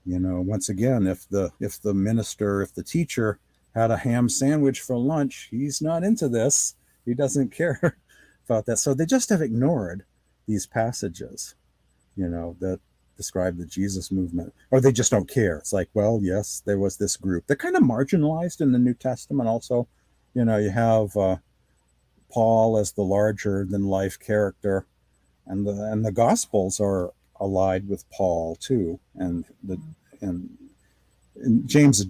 Once again, if the minister, if the teacher had a ham sandwich for lunch, he's not into this. He doesn't care about that. So they just have ignored these passages, that describe the Jesus movement, or they just don't care. It's like, well, yes, there was this group. They're kind of marginalized in the New Testament also. You have Paul as the larger than life character, and the Gospels are allied with Paul too, and James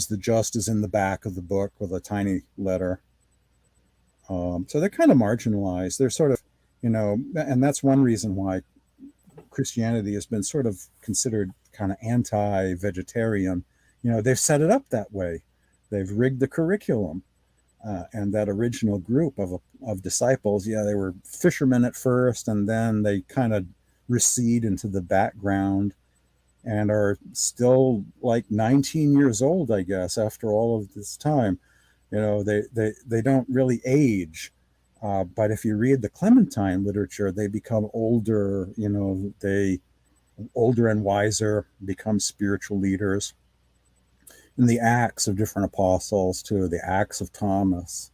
the Just is in the back of the book with a tiny letter. So they're kind of marginalized. They're sort of, and that's one reason why Christianity has been sort of considered kind of anti-vegetarian. They've set it up that way. They've rigged the curriculum. And that original group of disciples, they were fishermen at first, and then they kind of recede into the background and are still like 19 years old, I guess, after all of this time. They don't really age. But if you read the Clementine literature, they become older, they older and wiser, become spiritual leaders. And the Acts of different apostles too, the Acts of Thomas,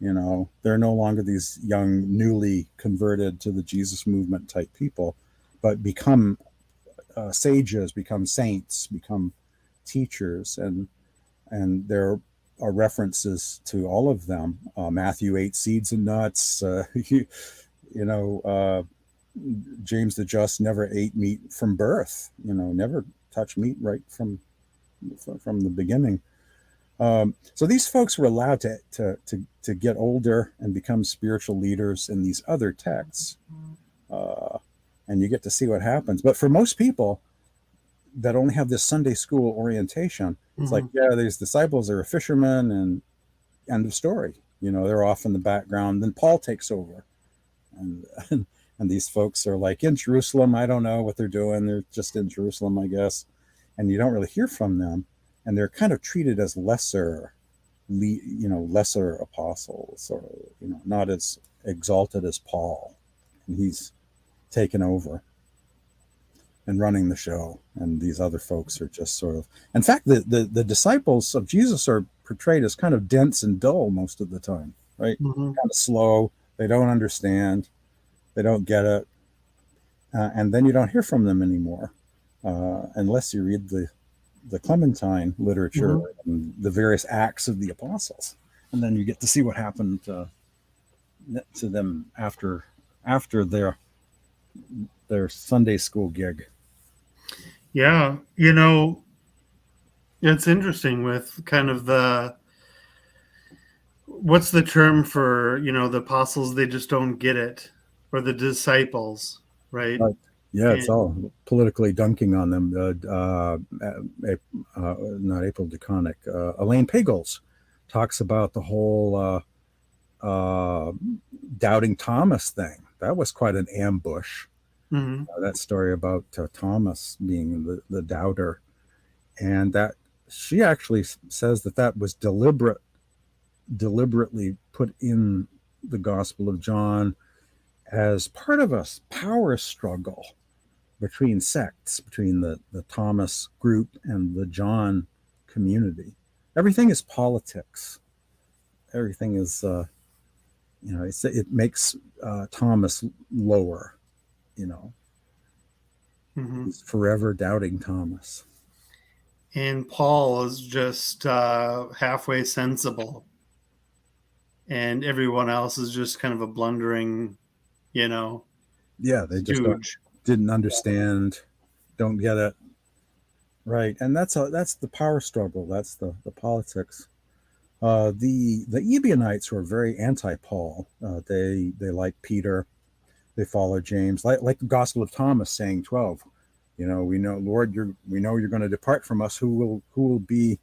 they're no longer these young, newly converted to the Jesus movement type people, but become sages, become saints, become teachers, and there are references to all of them. Matthew ate seeds and nuts. James the Just never ate meat from birth. Never touched meat right from the beginning. So these folks were allowed to get older and become spiritual leaders in these other texts, and you get to see what happens. But for most people that only have this Sunday school orientation, it's like, these disciples are fishermen, and end of story. They're off in the background. Then Paul takes over, and these folks are like in Jerusalem. I don't know what they're doing. They're just in Jerusalem, I guess. And you don't really hear from them, and they're kind of treated as lesser apostles, or not as exalted as Paul, and he's taken over and running the show, and these other folks are just sort of. In fact, the disciples of Jesus are portrayed as kind of dense and dull most of the time, right? Kind of slow. They don't understand. They don't get it, and then you don't hear from them anymore. Unless you read the Clementine literature and the various acts of the apostles, and then you get to see what happened to them after their Sunday school gig. Yeah, it's interesting with kind of what's the term for the apostles? They just don't get it, or the disciples, right? Yeah, it's all politically dunking on them. Not April DeConnick. Elaine Pagels talks about the whole doubting Thomas thing. That was quite an ambush. That story about Thomas being the doubter, and that she actually says that was deliberately put in the Gospel of John as part of a power struggle between sects, between the Thomas group and the John community. Everything is politics. Everything is, it makes Thomas lower, He's forever doubting Thomas. And Paul is just halfway sensible. And everyone else is just kind of a blundering, Yeah, they just stooge. didn't understand, don't get it. Right, and that's the power struggle. That's the politics. The Ebionites were very anti-Paul. They like Peter. They follow James, like the Gospel of Thomas, saying 12. We know, Lord, we know you're going to depart from us. Who will be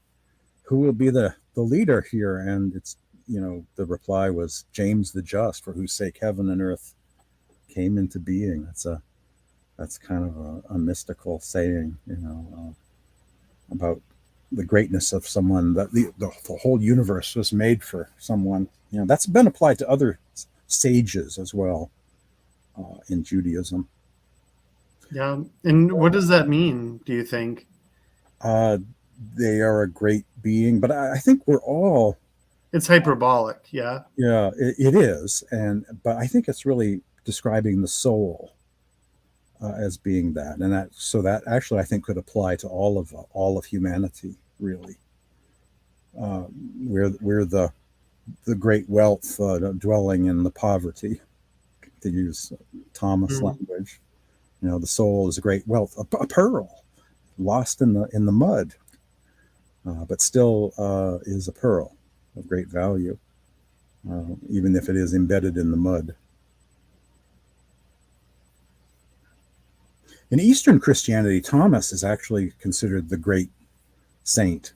the leader here? And it's the reply was James the Just, for whose sake heaven and earth came into being. That's kind of a mystical saying, about the greatness of someone, that the whole universe was made for someone. That's been applied to other sages as well in Judaism. Yeah. And what does that mean, do you think? They are a great being, but I think we're all... It's hyperbolic, yeah? Yeah, it is. But I think it's really describing the soul as being that. And that actually I think could apply to all of humanity, really. We're the great wealth dwelling in the poverty, to use Thomas language. The soul is a great wealth, a pearl lost in the mud, but still is a pearl of great value, even if it is embedded in the mud. In Eastern Christianity, Thomas is actually considered the great saint.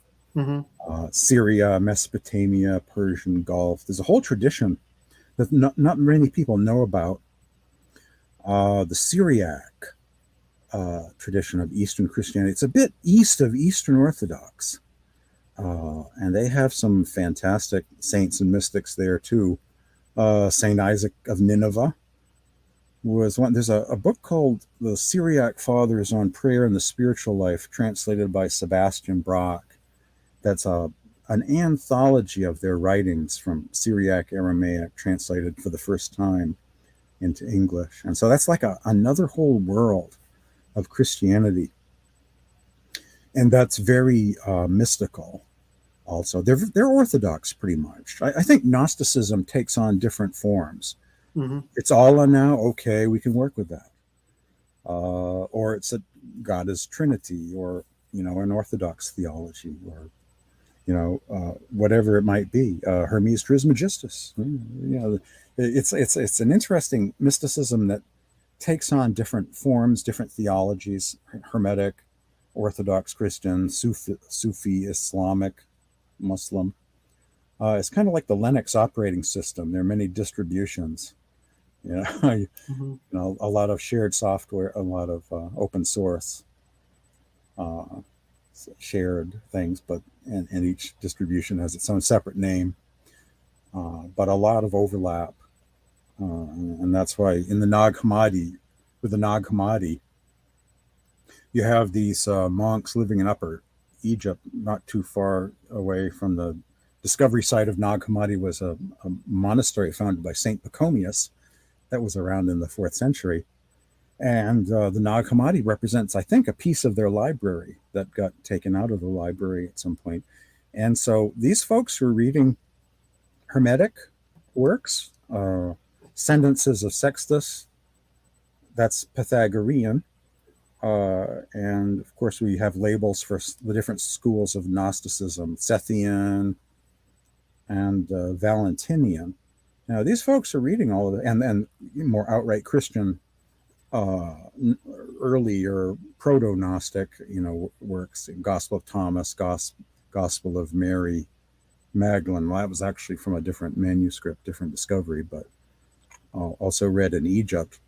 Syria, Mesopotamia, Persian Gulf. There's a whole tradition that not many people know about. The Syriac tradition of Eastern Christianity. It's a bit east of Eastern Orthodox. And they have some fantastic saints and mystics there too. Saint Isaac of Nineveh was one. There's a book called The Syriac Fathers on Prayer and the Spiritual Life, translated by Sebastian Brock. That's an anthology of their writings from Syriac Aramaic, translated for the first time into English. And so that's like another whole world of Christianity. And that's very mystical also. They're Orthodox pretty much. I think Gnosticism takes on different forms. It's Allah now, okay, we can work with that. Or it's a God is Trinity, or an Orthodox theology, or whatever it might be. Hermes Trismegistus. It's an interesting mysticism that takes on different forms, different theologies: Hermetic, Orthodox Christian, Sufi, Islamic, Muslim. It's kind of like the Linux operating system. There are many distributions. A lot of shared software, a lot of open source shared things, and each distribution has its own separate name, but a lot of overlap. And that's why in the Nag Hammadi, you have these monks living in Upper Egypt, not too far away from the discovery site of Nag Hammadi was a monastery founded by Saint Pachomius that was around in the 4th century. And the Nag Hammadi represents, I think, a piece of their library that got taken out of the library at some point. And so these folks were reading Hermetic works, Sentences of Sextus, that's Pythagorean. And of course, we have labels for the different schools of Gnosticism: Sethian and Valentinian. Now, these folks are reading all of it, and then more outright Christian, earlier proto-Gnostic, works: Gospel of Thomas, Gospel of Mary Magdalene. Well, that was actually from a different manuscript, different discovery, but also read in Egypt.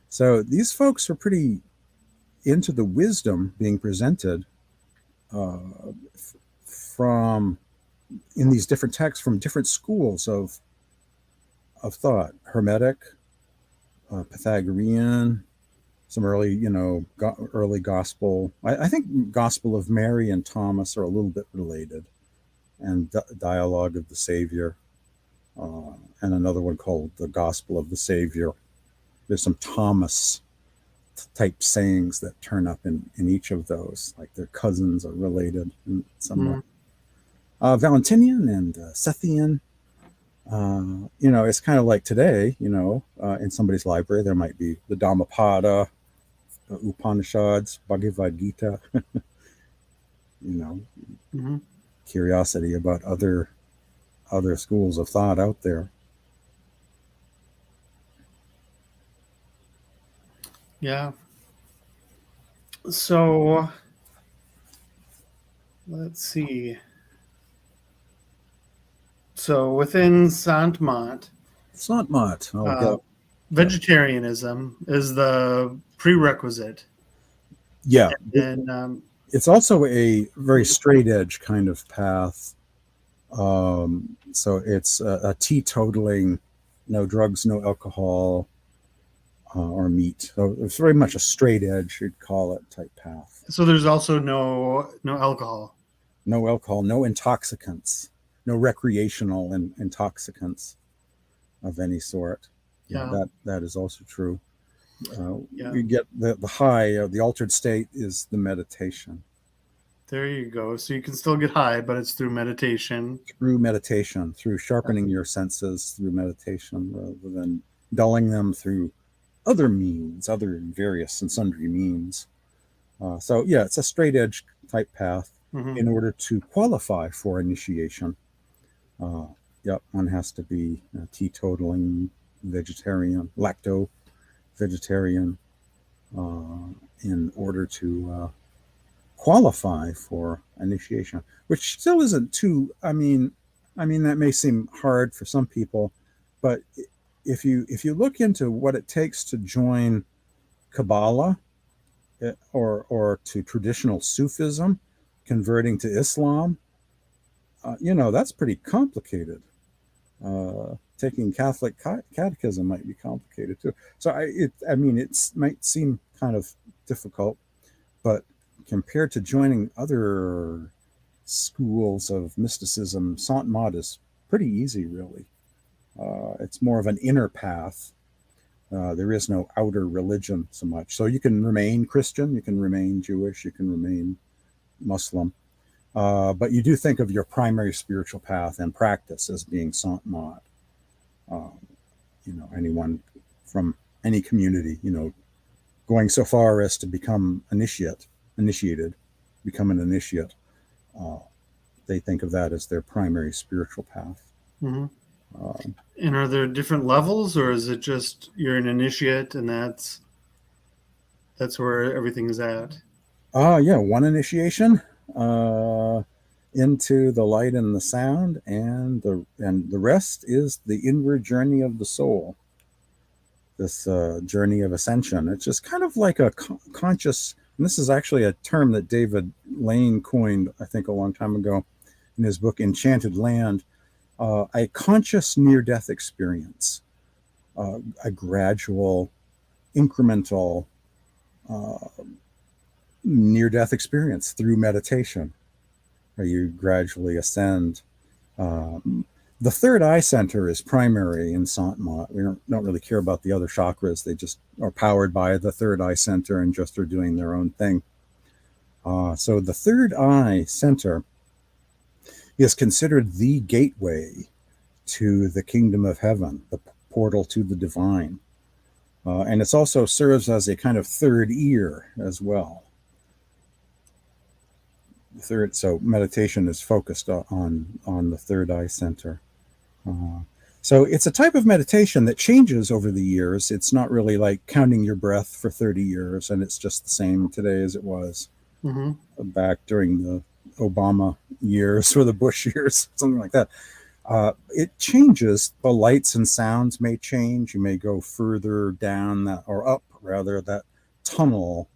So these folks are pretty into the wisdom being presented from in these different texts from different schools of thought: Hermetic, Pythagorean, some early, early gospel. I think Gospel of Mary and Thomas are a little bit related, and Dialogue of the Savior, and another one called the Gospel of the Savior. There's some Thomas type sayings that turn up in each of those, like their cousins are related in some way. Valentinian and Sethian. It's kind of like today, in somebody's library, there might be the Dhammapada, Upanishads, Bhagavad Gita, curiosity about other schools of thought out there. Yeah. So let's see. So within Sant Mat, vegetarianism is the prerequisite. Yeah. And it's also a very straight edge kind of path. So it's a teetotaling, no drugs, no alcohol, or meat. So it's very much a straight edge, you'd call it, type path. So there's also no alcohol. No alcohol, no intoxicants, no recreational intoxicants of any sort. Yeah. That is also true. You get the high, the altered state is the meditation. There you go. So you can still get high, but it's through meditation. Through meditation, through sharpening your senses through meditation, rather than dulling them through other means, other various and sundry means. So it's a straight edge type path. In order to qualify for initiation. One has to be teetotaling, vegetarian, lacto-vegetarian, in order to qualify for initiation, which still isn't too, I mean, that may seem hard for some people, but if you look into what it takes to join Kabbalah or to traditional Sufism, converting to Islam, that's pretty complicated. Taking Catholic catechism might be complicated too. So it might seem kind of difficult, but compared to joining other schools of mysticism, Sant Mat is pretty easy, really. It's more of an inner path. There is no outer religion so much. So you can remain Christian, you can remain Jewish, you can remain Muslim, but you do think of your primary spiritual path and practice as being Sant Mat. Anyone from any community, going so far as to become initiated, become an initiate, they think of that as their primary spiritual path. And are there different levels, or is it just you're an initiate and that's where everything is at? One initiation into the light and the sound, and the rest is the inward journey of the soul. This journey of ascension. It's just kind of like a conscious, and this is actually a term that David Lane coined, I think, a long time ago in his book Enchanted Land, a conscious near-death experience, a gradual, incremental near-death experience through meditation, where you gradually ascend. The third eye center is primary in Sant Mat. We don't really care about the other chakras. They just are powered by the third eye center and just are doing their own thing. So the third eye center is considered the gateway to the kingdom of heaven, the portal to the divine. And it also serves as a kind of third ear as well. So meditation is focused on the third eye center. So it's a type of meditation that changes over the years. It's not really like counting your breath for 30 years and it's just the same today as it was back during the Obama years or the Bush years, something like that. It changes. The lights and sounds may change. You may go further down that, or up rather, that tunnel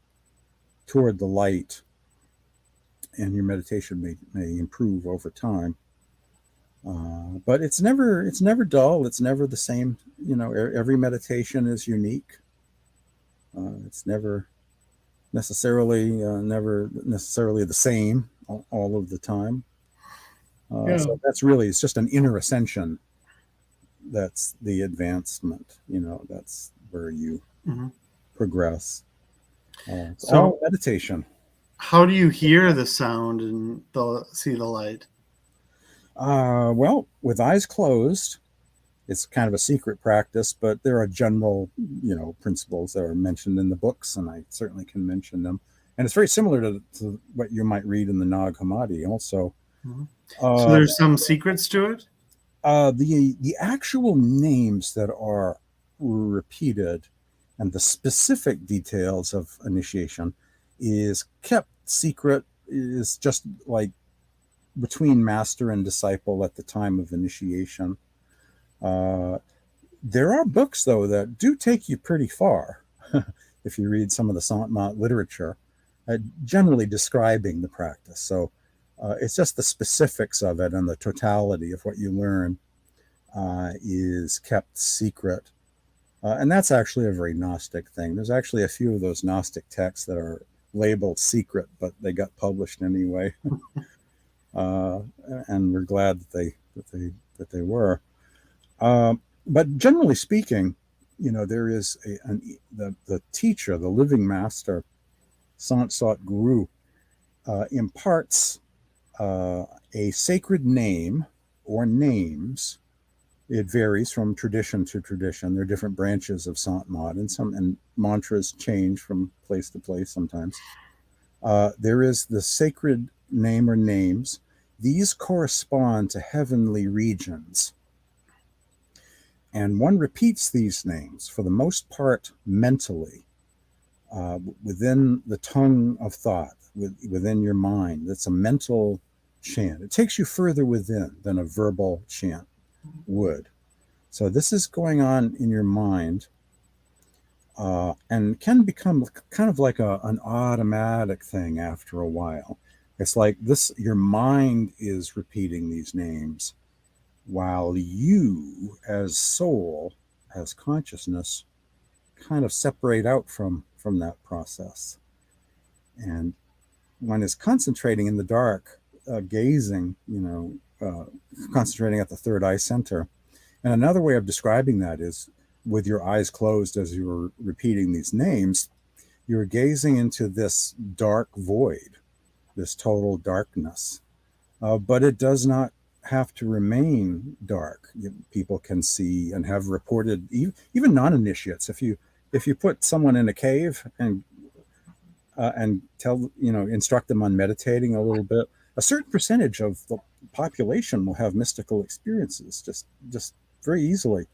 toward the light. and your meditation may improve over time. But it's never dull. It's never the same. Every meditation is unique. It's never necessarily the same all of the time. So it's just an inner ascension. That's the advancement. That's where you progress. It's all meditation. How do you hear the sound and see the light? Well, with eyes closed, it's kind of a secret practice, but there are general, principles that are mentioned in the books, and I certainly can mention them. And it's very similar to what you might read in the Nag Hammadi also. So there's some secrets to it? The actual names that are repeated and the specific details of initiation is kept secret, is just like between master and disciple at the time of initiation. There are books, though, that do take you pretty far if you read some of the Sant Mat literature, generally describing the practice. So it's just the specifics of it and the totality of what you learn is kept secret. And that's actually a very Gnostic thing. There's actually a few of those Gnostic texts that are labeled secret, but they got published anyway. And we're glad that they were. But generally speaking, there is the teacher, the living master, Sant Sat Guru, imparts a sacred name or names. It varies from tradition to tradition. There are different branches of Sant Mat, and mantras change from place to place sometimes. There is the sacred name or names. These correspond to heavenly regions. And one repeats these names, for the most part, mentally, within the tongue of thought, within your mind. That's a mental chant. It takes you further within than a verbal chant would. So this is going on in your mind, and can become kind of like an automatic thing after a while. It's like your mind is repeating these names while you, as soul, as consciousness, kind of separate out from that process. And one is concentrating in the dark, gazing, concentrating at the third eye center. And another way of describing that is with your eyes closed as you were repeating these names, you're gazing into this dark void, this total darkness. But it does not have to remain dark. People can see and have reported, even non-initiates, if you put someone in a cave and instruct them on meditating a little bit, a certain percentage of the population will have mystical experiences just very easily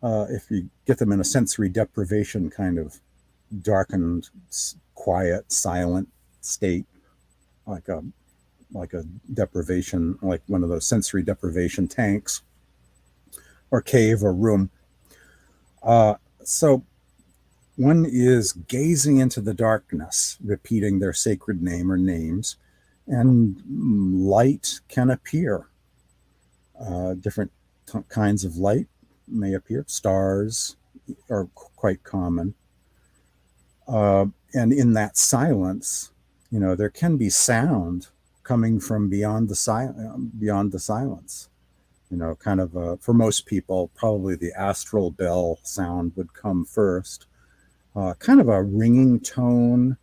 if you get them in a sensory deprivation kind of darkened, quiet, silent state, like a deprivation, like one of those sensory deprivation tanks or cave or room. So one is gazing into the darkness, repeating their sacred name or names, and light can appear. Different kinds of light may appear. Stars are quite common. And in that silence, there can be sound coming from beyond the silence. Kind of for most people, probably the astral bell sound would come first. Kind of a ringing tone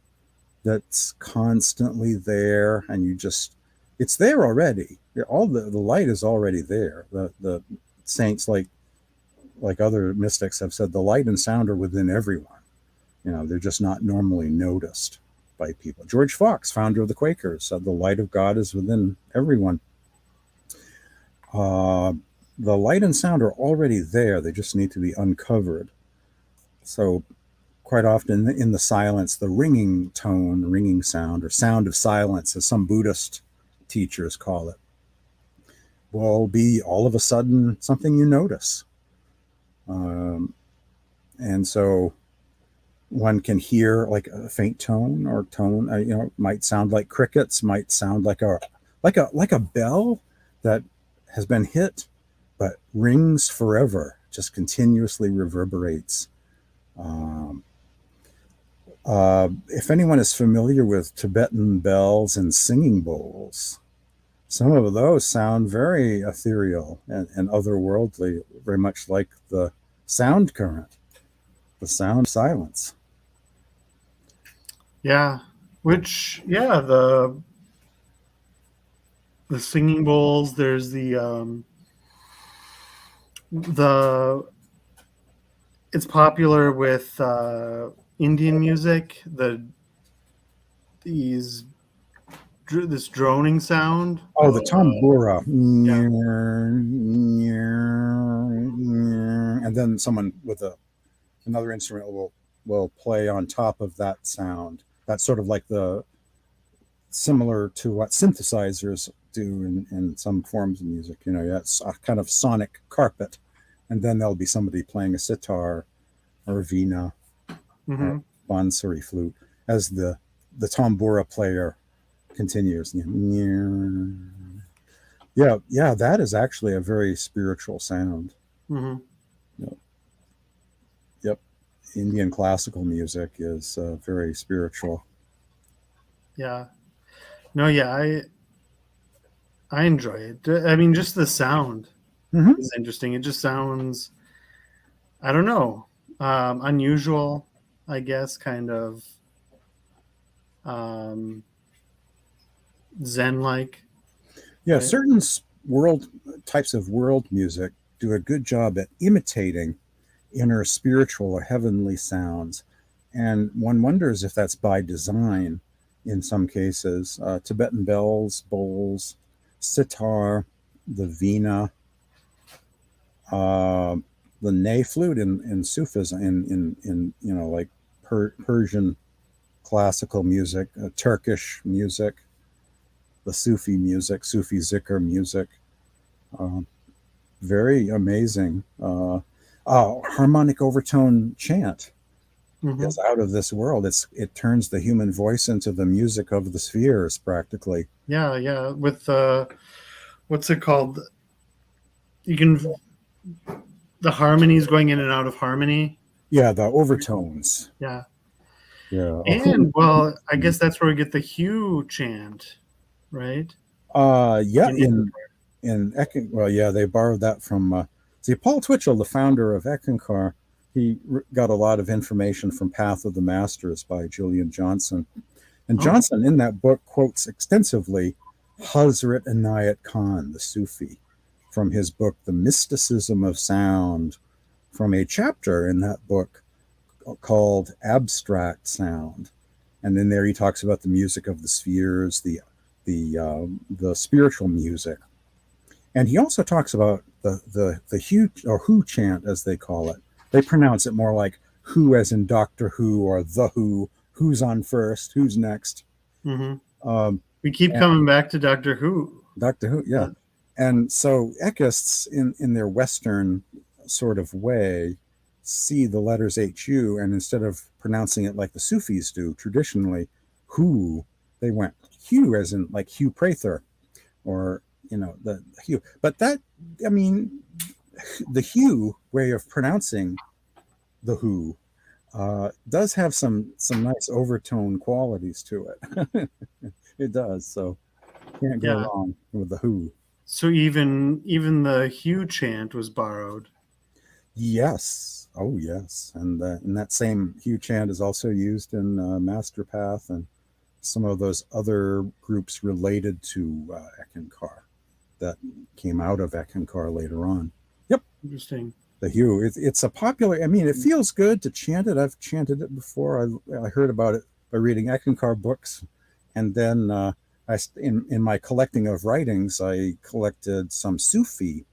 that's constantly there, and it's there already. All the light is already there. The saints, like other mystics, have said, the light and sound are within everyone. They're just not normally noticed by people. George Fox, founder of the Quakers, said the light of God is within everyone. The light and sound are already there. They just need to be uncovered. So quite often in the silence, the ringing tone, ringing sound, or sound of silence, as some Buddhist teachers call it, will be all of a sudden something you notice. And so One can hear like a faint tone or tone, might sound like crickets, might sound like a bell that has been hit, but rings forever, just continuously reverberates. Um, if anyone is familiar with Tibetan bells and singing bowls, some of those sound very ethereal and otherworldly, very much like the sound current, the sound of silence. Yeah. Which, yeah, the singing bowls. There's the it's popular with Indian music. These this droning sound. Oh, the tambura. Yeah. And then someone with another instrument will play on top of that sound. That's sort of like the similar to what synthesizers do in some forms of music. It's a kind of sonic carpet. And then there'll be somebody playing a sitar or a veena or bansuri flute as the tambura player continues. Yeah, that is actually a very spiritual sound. Mm-hmm. Yep. Indian classical music is very spiritual. Yeah. No, yeah, I enjoy it. I mean, just the sound is interesting. It just sounds, I don't know, unusual, I guess, kind of Zen-like. Yeah, Right? certain types of world music do a good job at imitating inner spiritual or heavenly sounds. And one wonders if that's by design in some cases. Tibetan bells, bowls, sitar, the veena, the ney flute in Sufism, in like Persian classical music, Turkish music, the Sufi music, Sufi zikr music. Very amazing. Harmonic overtone chant is out of this world. It turns the human voice into the music of the spheres, practically. Yeah. With what's it called? You can the harmonies going in and out of harmony. Yeah, the overtones. Yeah. Yeah. And well, I guess that's where we get the hue chant, right? Yeah. In Well, yeah, they borrowed that from. See, Paul Twitchell, the founder of Eckankar, he got a lot of information from Path of the Masters by Julian Johnson. And Johnson, in that book, quotes extensively Hazrat Inayat Khan, the Sufi, from his book, The Mysticism of Sound, from a chapter in that book called Abstract Sound. And in there he talks about the music of the spheres, the spiritual music. And he also talks about the hue or who chant, as they call it. They pronounce it more like who, as in Doctor Who, or the Who, who's on first, who's next. We keep coming back to Doctor Who. Doctor Who, yeah. And so Eckists, in their Western sort of way, see the letters HU, and instead of pronouncing it like the Sufis do traditionally, who, they went Hugh, as in like Hugh Prather, or the Hugh. But that, I mean, the Hugh way of pronouncing the Who does have some nice overtone qualities to it. It does. So can't go wrong with the Who. So even the Hugh chant was borrowed. Yes. Oh, yes. And that same Hugh chant is also used in Master Path and some of those other groups related to Eckankar that came out of Eckankar later on. Yep. Interesting. The Hugh. It's a popular, I mean, it feels good to chant it. I've chanted it before. I heard about it by reading Eckankar books. And then in my collecting of writings, I collected some Sufi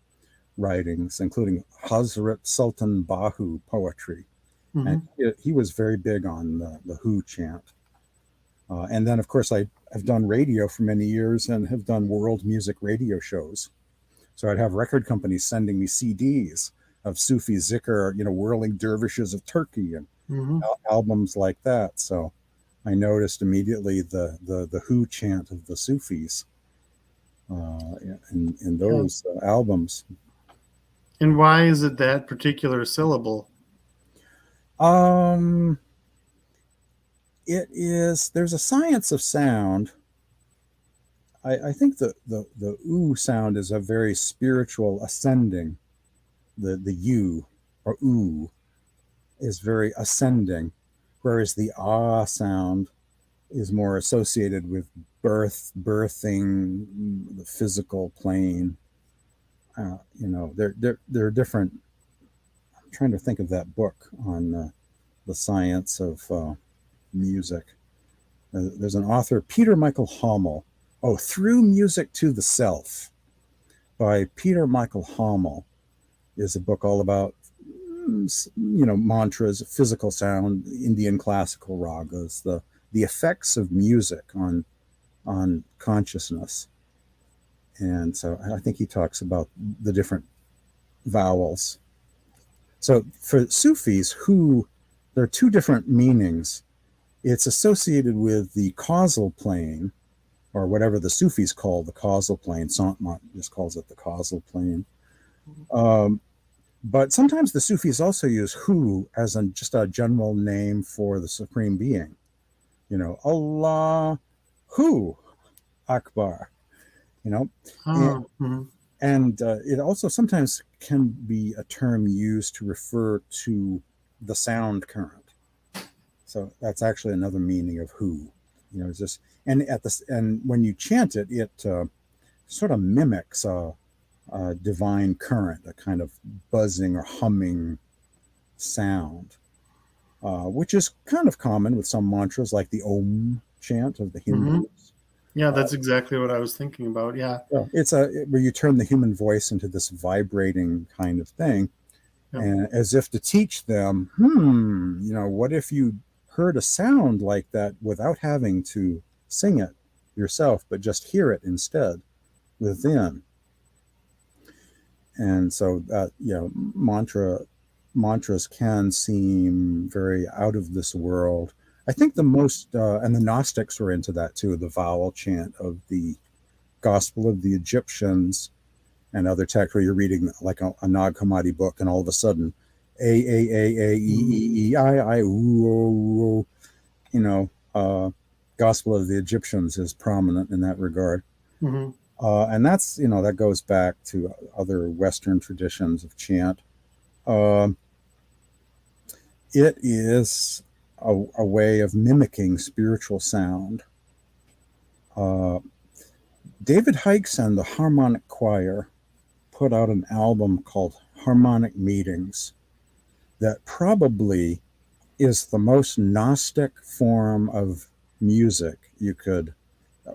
writings, including Hazrat Sultan Bahu poetry. And he was very big on the Who chant. And then, of course, I've done radio for many years and have done world music radio shows. So I'd have record companies sending me CDs of Sufi zikr, whirling dervishes of Turkey and Hmm. albums like that. So I noticed immediately the Who chant of the Sufis in Yeah. those albums. And why is it that particular syllable? Um, there's a science of sound. I think the oo sound is a very spiritual ascending. The u or oo is very ascending, whereas the ah sound is more associated with birthing, the physical plane. They're different. I'm trying to think of that book on the science of music. There's an author, Peter Michael Hommel. Oh, Through Music to the Self by Peter Michael Hommel is a book all about mantras, physical sound, Indian classical ragas, the effects of music on consciousness. And so I think he talks about the different vowels. So for Sufis, who there are two different meanings. It's associated with the causal plane, or whatever the Sufis call the causal plane. Sant Mat just calls it the causal plane. But sometimes the Sufis also use who as just a general name for the supreme being. Allah, who Akbar. You know, and, Oh, mhm. and it also sometimes can be a term used to refer to the sound current. So that's actually another meaning of who. It's just and when you chant it, it sort of mimics a divine current, a kind of buzzing or humming sound, which is kind of common with some mantras like the Om chant of the Mhm. Hindus. Yeah, that's exactly what I was thinking about. Yeah. Yeah, it's where you turn the human voice into this vibrating kind of thing, Yep. and as if to teach them, what if you heard a sound like that without having to sing it yourself, but just hear it instead within. And so mantras can seem very out of this world. I think the most, and the Gnostics were into that too, the vowel chant of the Gospel of the Egyptians and other texts where you're reading like a Nag Hammadi book, and all of a sudden, A, ooh, Gospel of the Egyptians is prominent in that regard. Hmm. And that's, that goes back to other Western traditions of chant. It is a way of mimicking spiritual sound. David Hikes and the Harmonic Choir put out an album called Harmonic Meetings that probably is the most Gnostic form of music you could,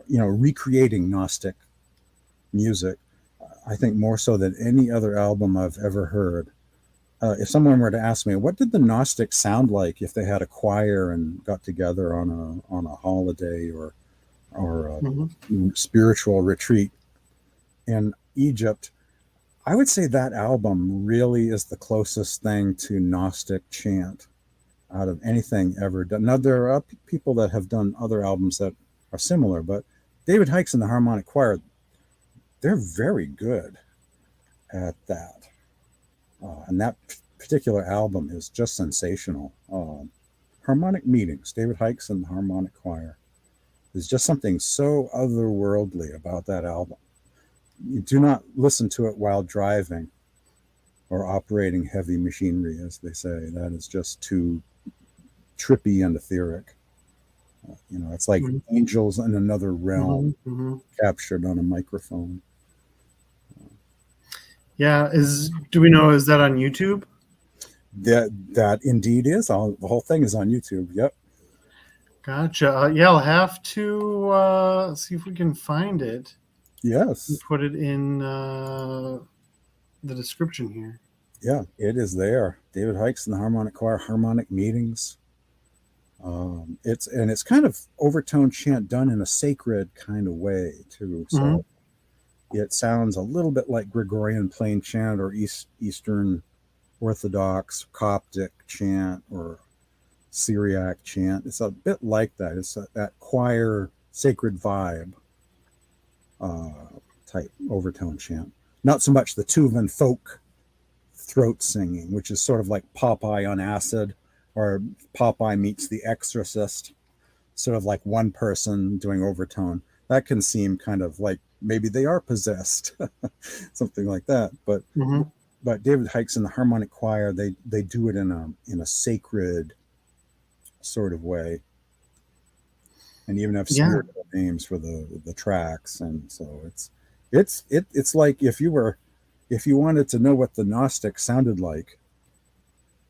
recreating Gnostic music. I think more so than any other album I've ever heard. If someone were to ask me, what did the Gnostics sound like if they had a choir and got together on a holiday or a Hmm. spiritual retreat in Egypt, I would say that album really is the closest thing to Gnostic chant out of anything ever done. Now, there are people that have done other albums that are similar, but David Hikes and the Harmonic Choir, they're very good at that. And that particular album is just sensational. Harmonic Meetings, David Hikes and the Harmonic Choir. There's just something so otherworldly about that album. You do not listen to it while driving or operating heavy machinery, as they say. That is just too trippy and etheric. It's like Hmm. angels in another realm Hmm. Hmm. captured on a microphone. Yeah. Do we know, is that on YouTube? That indeed is. The whole thing is on YouTube. Yep. Gotcha. Yeah, I'll have to see if we can find it and Yes. put it in the description here. Yeah, it is there. David Hikes and the Harmonic Choir, Harmonic Meetings. It's kind of overtone chant done in a sacred kind of way too. Hmm. So it sounds a little bit like Gregorian plain chant or Eastern Orthodox Coptic chant or Syriac chant. It's a bit like that. It's that choir, sacred vibe type overtone chant. Not so much the Tuvan folk throat singing, which is sort of like Popeye on acid, or Popeye meets the Exorcist, sort of like one person doing overtone. That can seem kind of like maybe they are possessed, something like that. But David Hikes in the harmonic choir, they do it in a sacred sort of way, and even have spiritual names for the tracks. And so it's like if you wanted to know what the Gnostic sounded like,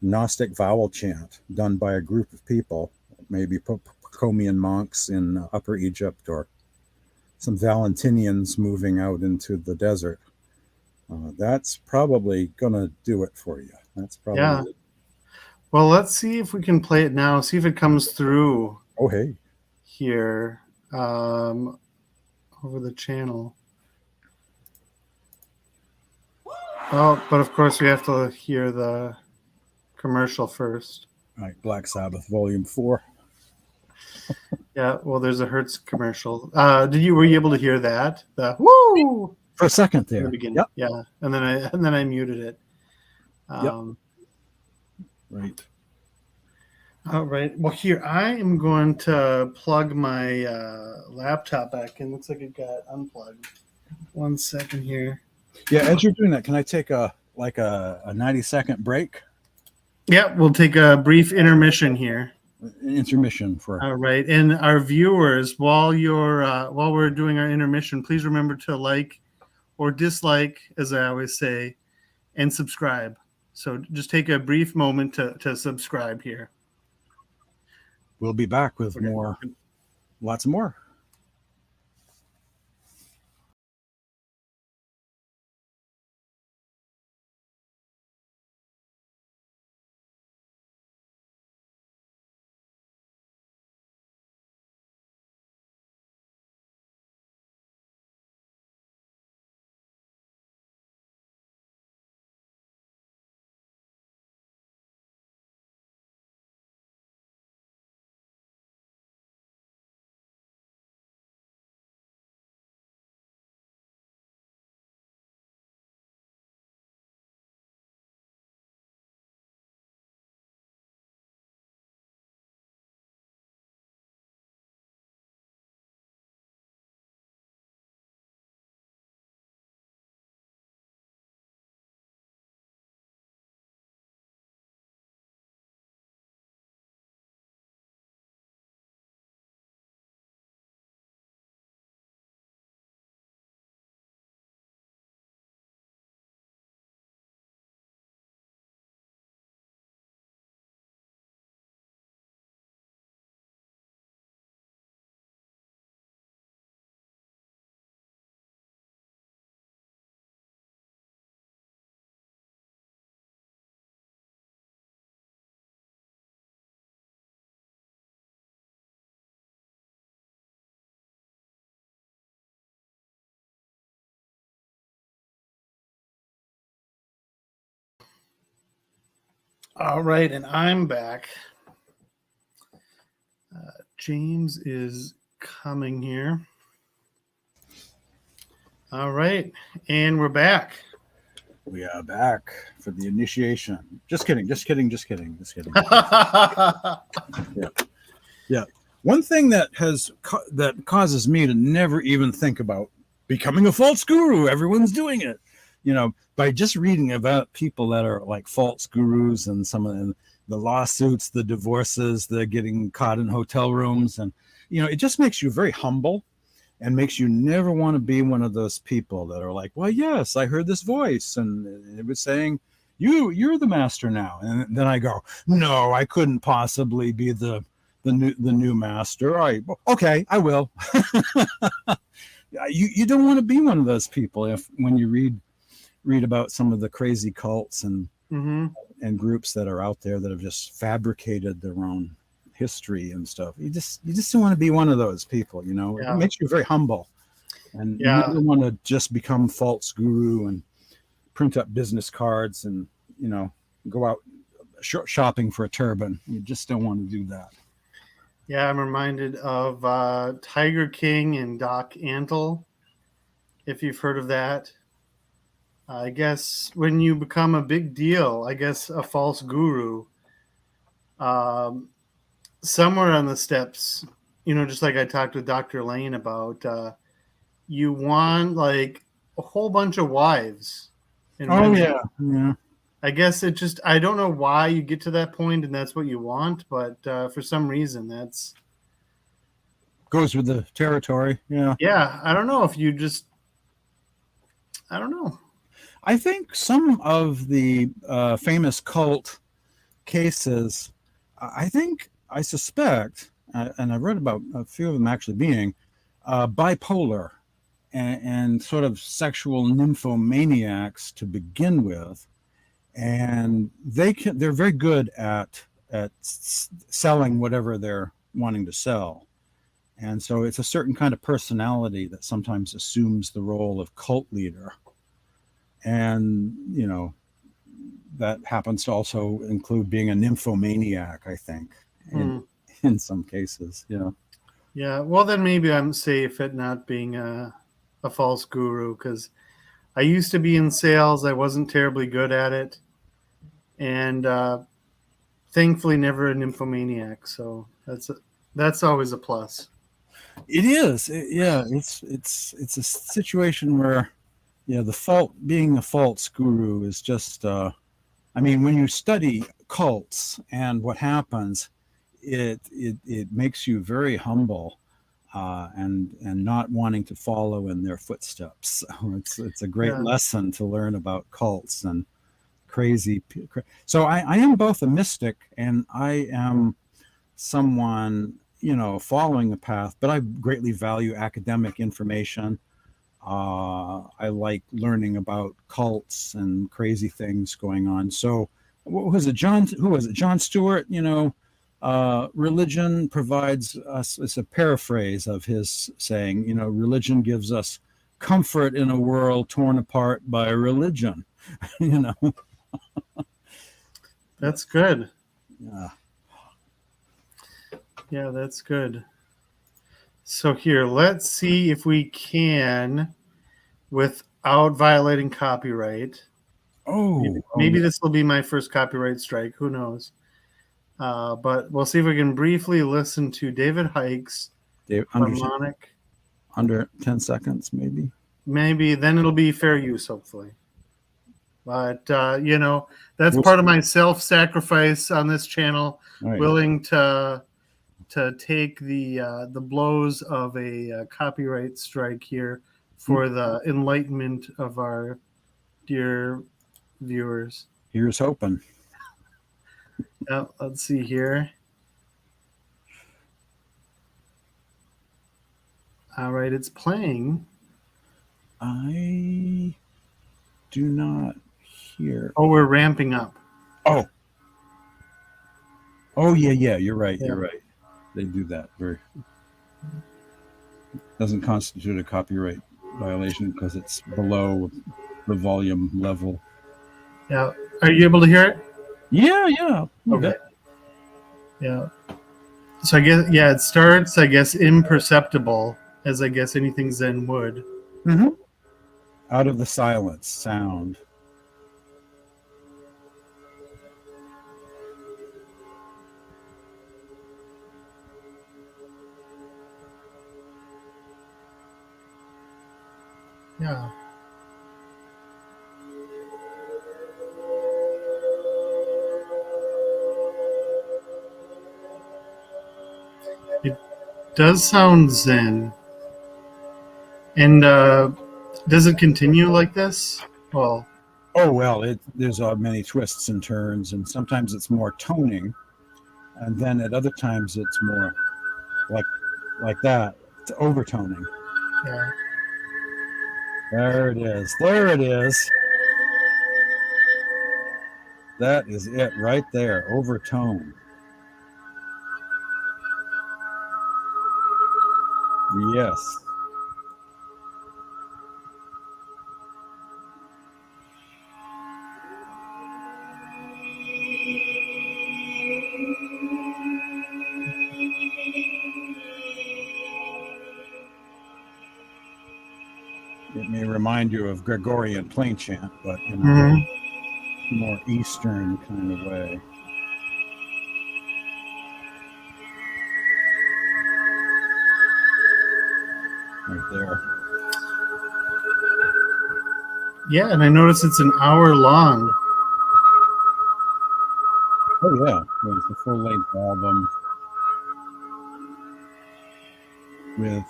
Gnostic vowel chant done by a group of people, maybe Pacomian monks in Upper Egypt, or some Valentinians moving out into the desert. That's probably gonna do it for you. That's probably it. Well, let's see if we can play it now. See if it comes through. Oh, hey. Here, over the channel. Oh, but of course we have to hear the commercial first. All right, Black Sabbath Volume 4. Yeah, well, there's a Hertz commercial. Were you able to hear that? The woo for a second there. The beginning. Yep. Yeah, and then I muted it. Right. All right. Well, here I am going to plug my laptop back in. Looks like it got unplugged. 1 second here. Yeah, as you're doing that, can I take a 90-second break? Yeah, we'll take a brief intermission here. Intermission for. All right, and our viewers, while we're doing our intermission, please remember to like or dislike, as I always say, and subscribe. So just take a brief moment to subscribe here. We'll be back with lots more. All right, and I'm back. James is coming here. All right, and we're back. We are back for the initiation. Just kidding. Yeah. One thing that causes me to never even think about becoming a false guru. Everyone's doing it, by just reading about people that are like false gurus, and some of the lawsuits, the divorces, the getting caught in hotel rooms, and it just makes you very humble. And makes you never want to be one of those people that are like, well, yes, I heard this voice, and it was saying, you're the master now. And then I go, no, I couldn't possibly be the new master. Okay, I will. You don't want to be one of those people when you read about some of the crazy cults and groups that are out there that have just fabricated their own history and stuff. You just don't want to be one of those people. It makes you very humble, and you don't want to just become false guru and print up business cards and go out shopping for a turban. You just don't want to do that. Yeah, I'm reminded of Tiger King and Doc Antle, if you've heard of that. I guess when you become a big deal, I guess a false guru, um, somewhere on the steps, just like I talked with Dr. Lane about, you want like a whole bunch of wives. And Oh yeah, yeah. I guess I don't know why you get to that point and that's what you want, but for some reason that's Goes with the territory. Yeah. Yeah, I don't know if you just, I don't know. I think some of the famous cult cases, I suspect, and I've read about a few of them actually being bipolar and sort of sexual nymphomaniacs to begin with, and they're very good at selling whatever they're wanting to sell. And so it's a certain kind of personality that sometimes assumes the role of cult leader. And, that happens to also include being a nymphomaniac, I think, in some cases. Yeah, well, then maybe I'm safe at not being a false guru because I used to be in sales. I wasn't terribly good at it. And thankfully, never a nymphomaniac. So that's always a plus. It is. Yeah, it's a situation where, being a false guru is just, when you study cults and what happens, it makes you very humble, and not wanting to follow in their footsteps. So it's a great lesson to learn about cults and crazy. So I am both a mystic and I am someone, following a path, but I greatly value academic information. I like learning about cults and crazy things going on. So what was it, John Stewart, religion provides us, it's a paraphrase of his saying, religion gives us comfort in a world torn apart by religion. That's good. Yeah. Yeah, that's good. So here, let's see if we can, without violating copyright. Maybe this will be my first copyright strike. Who knows? But we'll see if we can briefly listen to David Hike's harmonic. Under 10 seconds, maybe. Maybe then it'll be fair use, hopefully. But that's part of my self-sacrifice on this channel. Right. Willing to take the blows of a copyright strike here for the enlightenment of our dear viewers. Here's hoping. Yeah, let's see here. All right, it's playing. I do not hear. Oh, we're ramping up. Oh, yeah, you're right. Yeah. You're right. They do that. Doesn't constitute a copyright violation because it's below the volume level. Yeah. Are you able to hear it? Yeah. Okay. Yeah. So I guess, it starts, imperceptible, as I guess anything Zen would. Mm-hmm. Out of the silence, sound. Yeah. It does sound Zen. And does it continue like this? Well. Oh, well, there's many twists and turns, and sometimes it's more toning, and then at other times it's more like that. It's overtoning. Yeah. There it is. That is it right there. Overtone. Yes. It may remind you of Gregorian plain chant, but in a more Eastern kind of way. Right there. Yeah, and I notice it's an hour long. Oh yeah, it's a full-length album with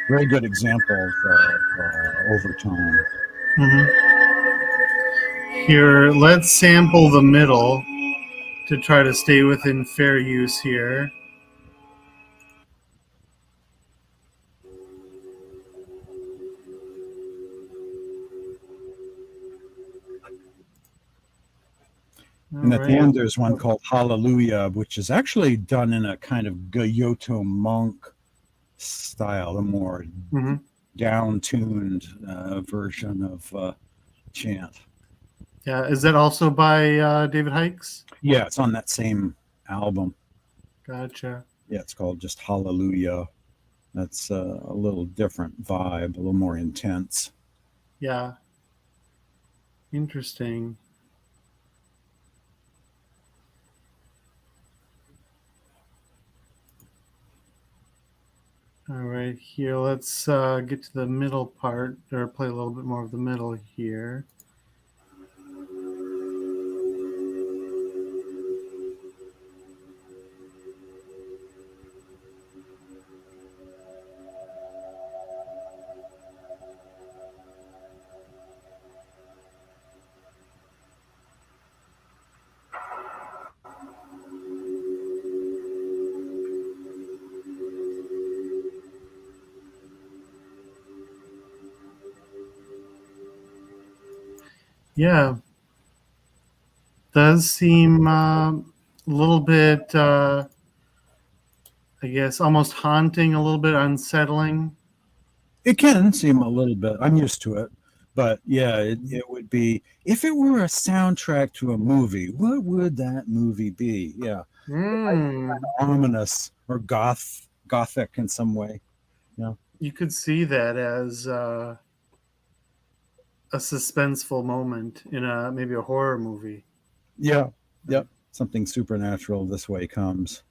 very good examples of overtone. Here, let's sample the middle to try to stay within fair use here. And at the end, there's one called Hallelujah, which is actually done in a kind of Gyoto monk style, a more down-tuned version of chant. Yeah, is that also by David Hikes? Yeah, it's on that same album. Gotcha. Yeah, it's called just Hallelujah. That's a little different vibe, a little more intense. Yeah. Interesting. All right, here, let's get to the middle part, or play a little bit more of the middle here. Yeah, does seem a little bit, I guess, almost haunting, a little bit unsettling. It can seem a little bit, I'm used to it, but yeah, it would be, if it were a soundtrack to a movie, what would that movie be? Yeah. Kind of ominous or gothic in some way. Yeah. You could see that as a suspenseful moment in maybe a horror movie. Yeah. Yep. Something supernatural this way comes.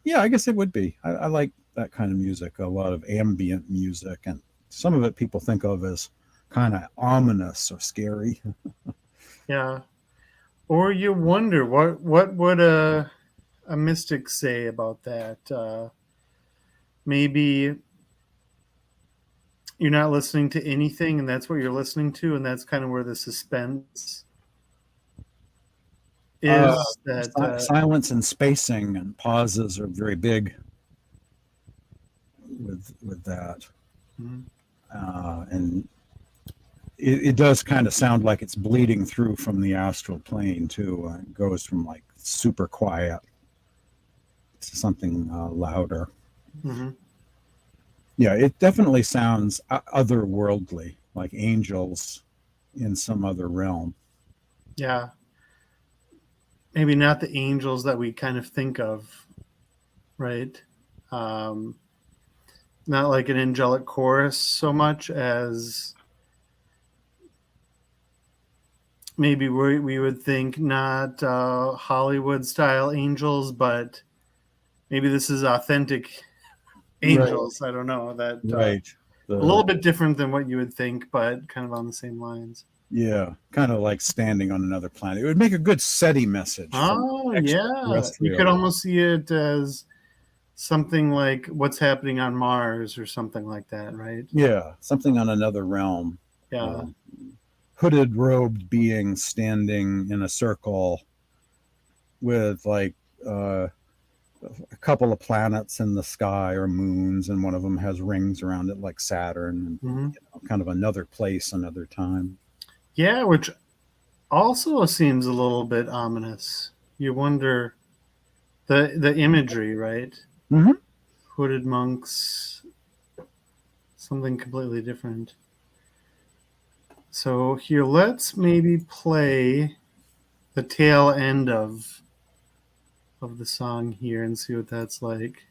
Yeah, I guess it would be. I like that kind of music, a lot of ambient music, and some of it people think of as kind of ominous or scary. Yeah. Or you wonder what would a mystic say about that? Maybe you're not listening to anything, and that's what you're listening to, and that's kind of where the suspense is. That Silence and spacing and pauses are very big with that, and it does kind of sound like it's bleeding through from the astral plane too. It goes from like super quiet to something louder. Yeah, it definitely sounds otherworldly, like angels in some other realm. Yeah. Maybe not the angels that we kind of think of, right? Not like an angelic chorus so much as maybe we would think not Hollywood style angels, but maybe this is authentic angels. Right. I don't know, that right. A little bit different than what you would think, but kind of on the same lines. Yeah, kind of like standing on another planet. It would make a good SETI message. Oh, yeah. You could almost see it as something like what's happening on Mars or something like that, right? Yeah, something on another realm. Yeah. Hooded, robed beings standing in a circle with like a couple of planets in the sky or moons, and one of them has rings around it like Saturn, and kind of another place, another time. Yeah, which also seems a little bit ominous. You wonder the imagery, right? Hooded monks, something completely different. So here, let's maybe play the tail end of the song here and see what that's like.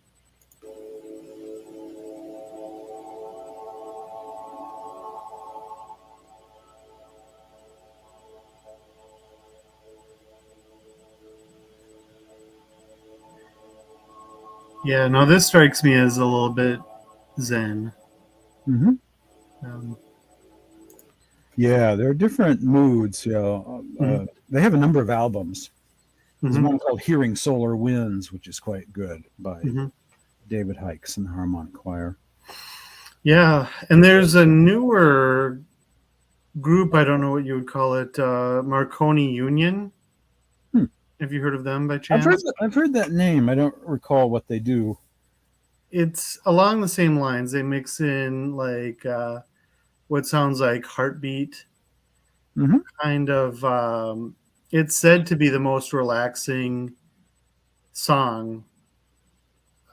Yeah, no, this strikes me as a little bit Zen. Hmm. Um, Yeah, there are different moods. mhm, They have a number of albums. There's mhm, one called Hearing Solar Winds, which is quite good, by mhm. David Hikes and the Harmonic Choir. Yeah, and there's a newer group. I don't know what you would call it. Marconi Union. Hmm. Have you heard of them by chance? I've heard that name. I don't recall what they do. It's along the same lines. They mix in like what sounds like heartbeat, Hmm. kind of. It's said to be the most relaxing song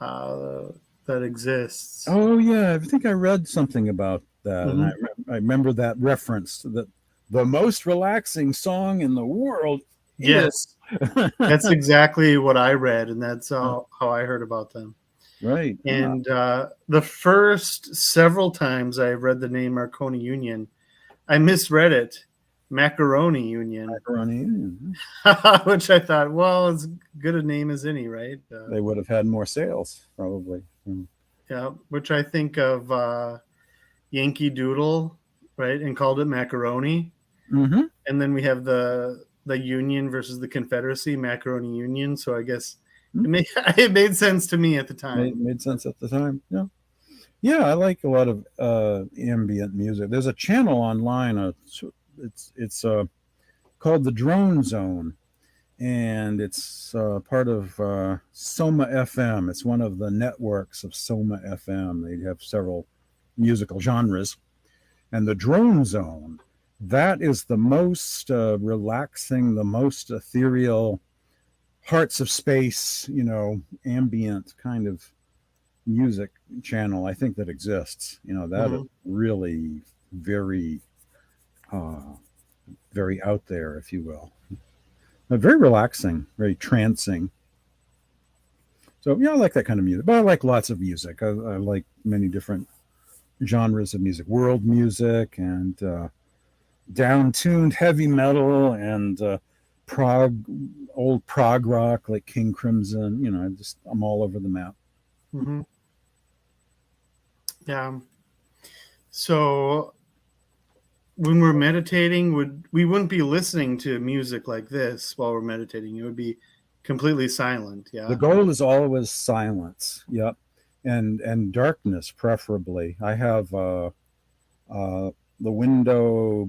uh, that exists. Oh yeah, I think I read something about that, and Hmm. I remember that reference to that the most relaxing song in the world is. Yes, that's exactly what I read, and that's how I heard about them. Right. And the first several times I read the name Marconi Union, I misread it, Macaroni Union, Macaroni. which I thought, well, as good a name as any, right? They would have had more sales, probably. Yeah, which I think of Yankee Doodle, right, and called it macaroni. Mm-hmm. And then we have the Union versus the Confederacy, Macaroni Union. So I guess it made sense to me at the time. Made sense at the time. Yeah. Yeah, I like a lot of ambient music. There's a channel online. It's called the Drone Zone, and it's part of Soma FM. It's one of the networks of Soma FM. They have several musical genres, and the Drone Zone, that is the most relaxing, the most ethereal, hearts of space, ambient kind of music channel I think that exists. That is Mm-hmm. really very, uh, very out there, if you will. But very relaxing, very trancing. So yeah, I like that kind of music. But I like lots of music. I like many different genres of music, world music, and down-tuned heavy metal, and prog, old prog rock like King Crimson. I'm all over the map. Mm-hmm. Yeah. So when we're meditating, we wouldn't be listening to music like this while we're meditating. It would be completely silent. The Yeah. goal is always silence. Yep, and darkness preferably. I have the window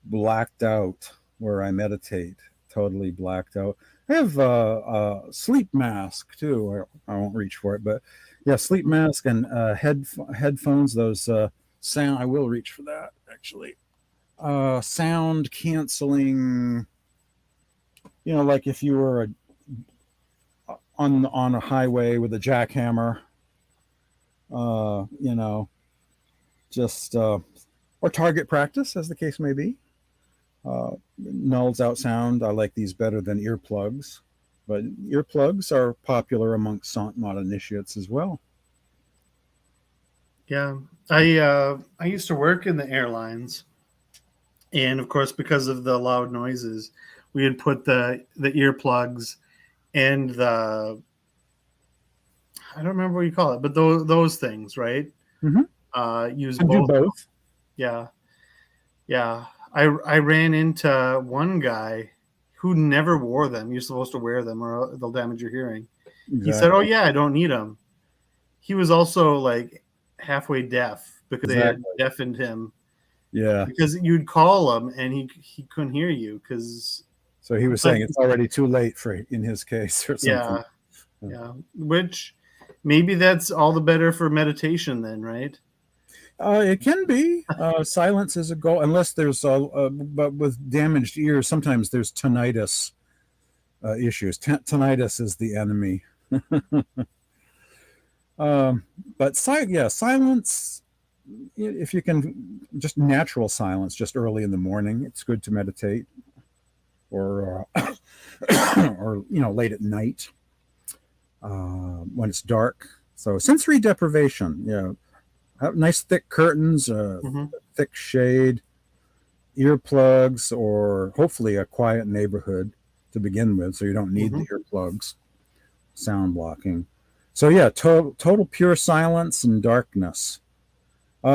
blacked out where I meditate, totally blacked out. I have a sleep mask too. I won't reach for it, but yeah, sleep mask and headphones. Those sound. I will reach for that actually. Sound canceling. Like if you were on a highway with a jackhammer, uh, you know, just or target practice, as the case may be. Nulls out sound. I like these better than earplugs, but earplugs are popular amongst Sant Mat initiates as well. Yeah. I used to work in the airlines, and of course, because of the loud noises, we would put the earplugs and the I don't remember what you call it, but those things, right? Mm-hmm. Use I do both. both. Yeah, yeah. I ran into one guy who never wore them. You're supposed to wear them, or they'll damage your hearing. He said, "Oh Exactly. yeah, I don't need them." He was also like halfway deaf because they had Exactly. deafened him. Yeah. Because you'd call him and he couldn't hear you because So he was saying it's already too late for in his case or something. yeah, yeah. Which maybe that's all the better for meditation then, right? It can be. Silence is a goal, unless there's but with damaged ears, sometimes there's tinnitus issues. Tinnitus is the enemy. But silence. If you can, just natural silence, just early in the morning, it's good to meditate, or or late at night when it's dark. So sensory deprivation. Have nice thick curtains, Mm-hmm. thick shade, earplugs, or hopefully a quiet neighborhood to begin with, so you don't need Mm-hmm. the earplugs, sound blocking. So yeah, total pure silence and darkness.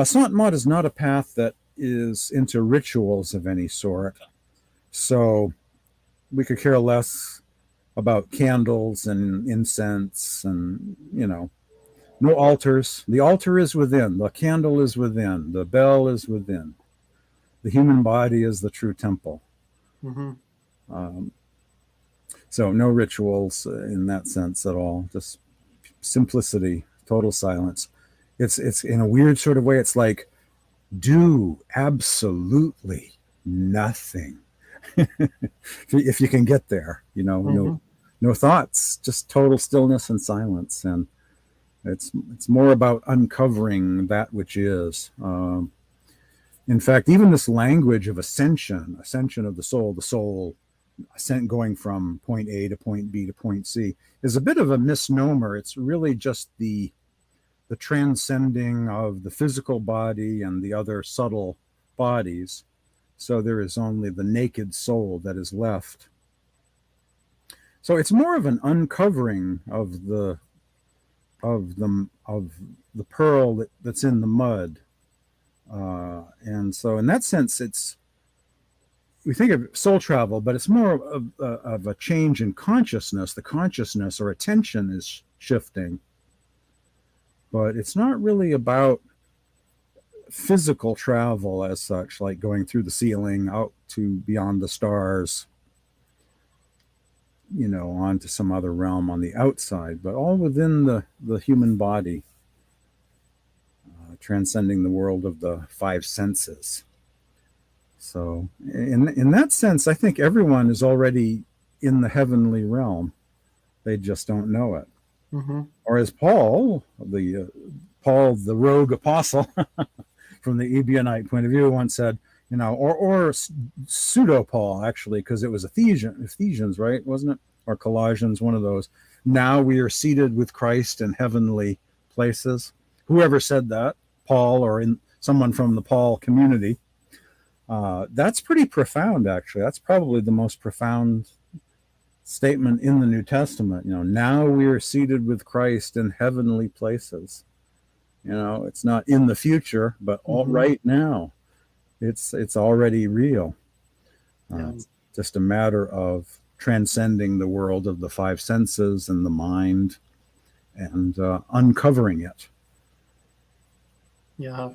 Sant Mat is not a path that is into rituals of any sort. So we could care less about candles and incense and, no altars. The altar is within. The candle is within. The bell is within. The human body is the true temple. Mm-hmm. So no rituals in that sense at all. Just simplicity, total silence. It's in a weird sort of way. It's like do absolutely nothing. If you can get there, Mm-hmm. no thoughts, just total stillness and silence. And it's more about uncovering that which is. In fact, even this language of ascension of the soul going from point A to point B to point C, is a bit of a misnomer. It's really just the transcending of the physical body and the other subtle bodies. So there is only the naked soul that is left. So it's more of an uncovering of the pearl that's in the mud. And so in that sense, we think of soul travel, but it's more of a change in consciousness. The consciousness or attention is shifting. But it's not really about physical travel as such, like going through the ceiling out to beyond the stars, onto some other realm on the outside, but all within the human body, transcending the world of the five senses. So in that sense, I think everyone is already in the heavenly realm. They just don't know it. Mm-hmm. Or as Paul, the rogue apostle, from the Ebionite point of view, once said, or pseudo Paul, actually, because it was Ephesians, right? Wasn't it? Or Colossians, one of those. Now we are seated with Christ in heavenly places. Whoever said that, Paul or someone from the Paul community, that's pretty profound, actually. That's probably the most profound statement in the New Testament. Now we are seated with Christ in heavenly places. It's not in the future, but all right now, it's already real. It's just a matter of transcending the world of the five senses and the mind, and uncovering it. Yeah.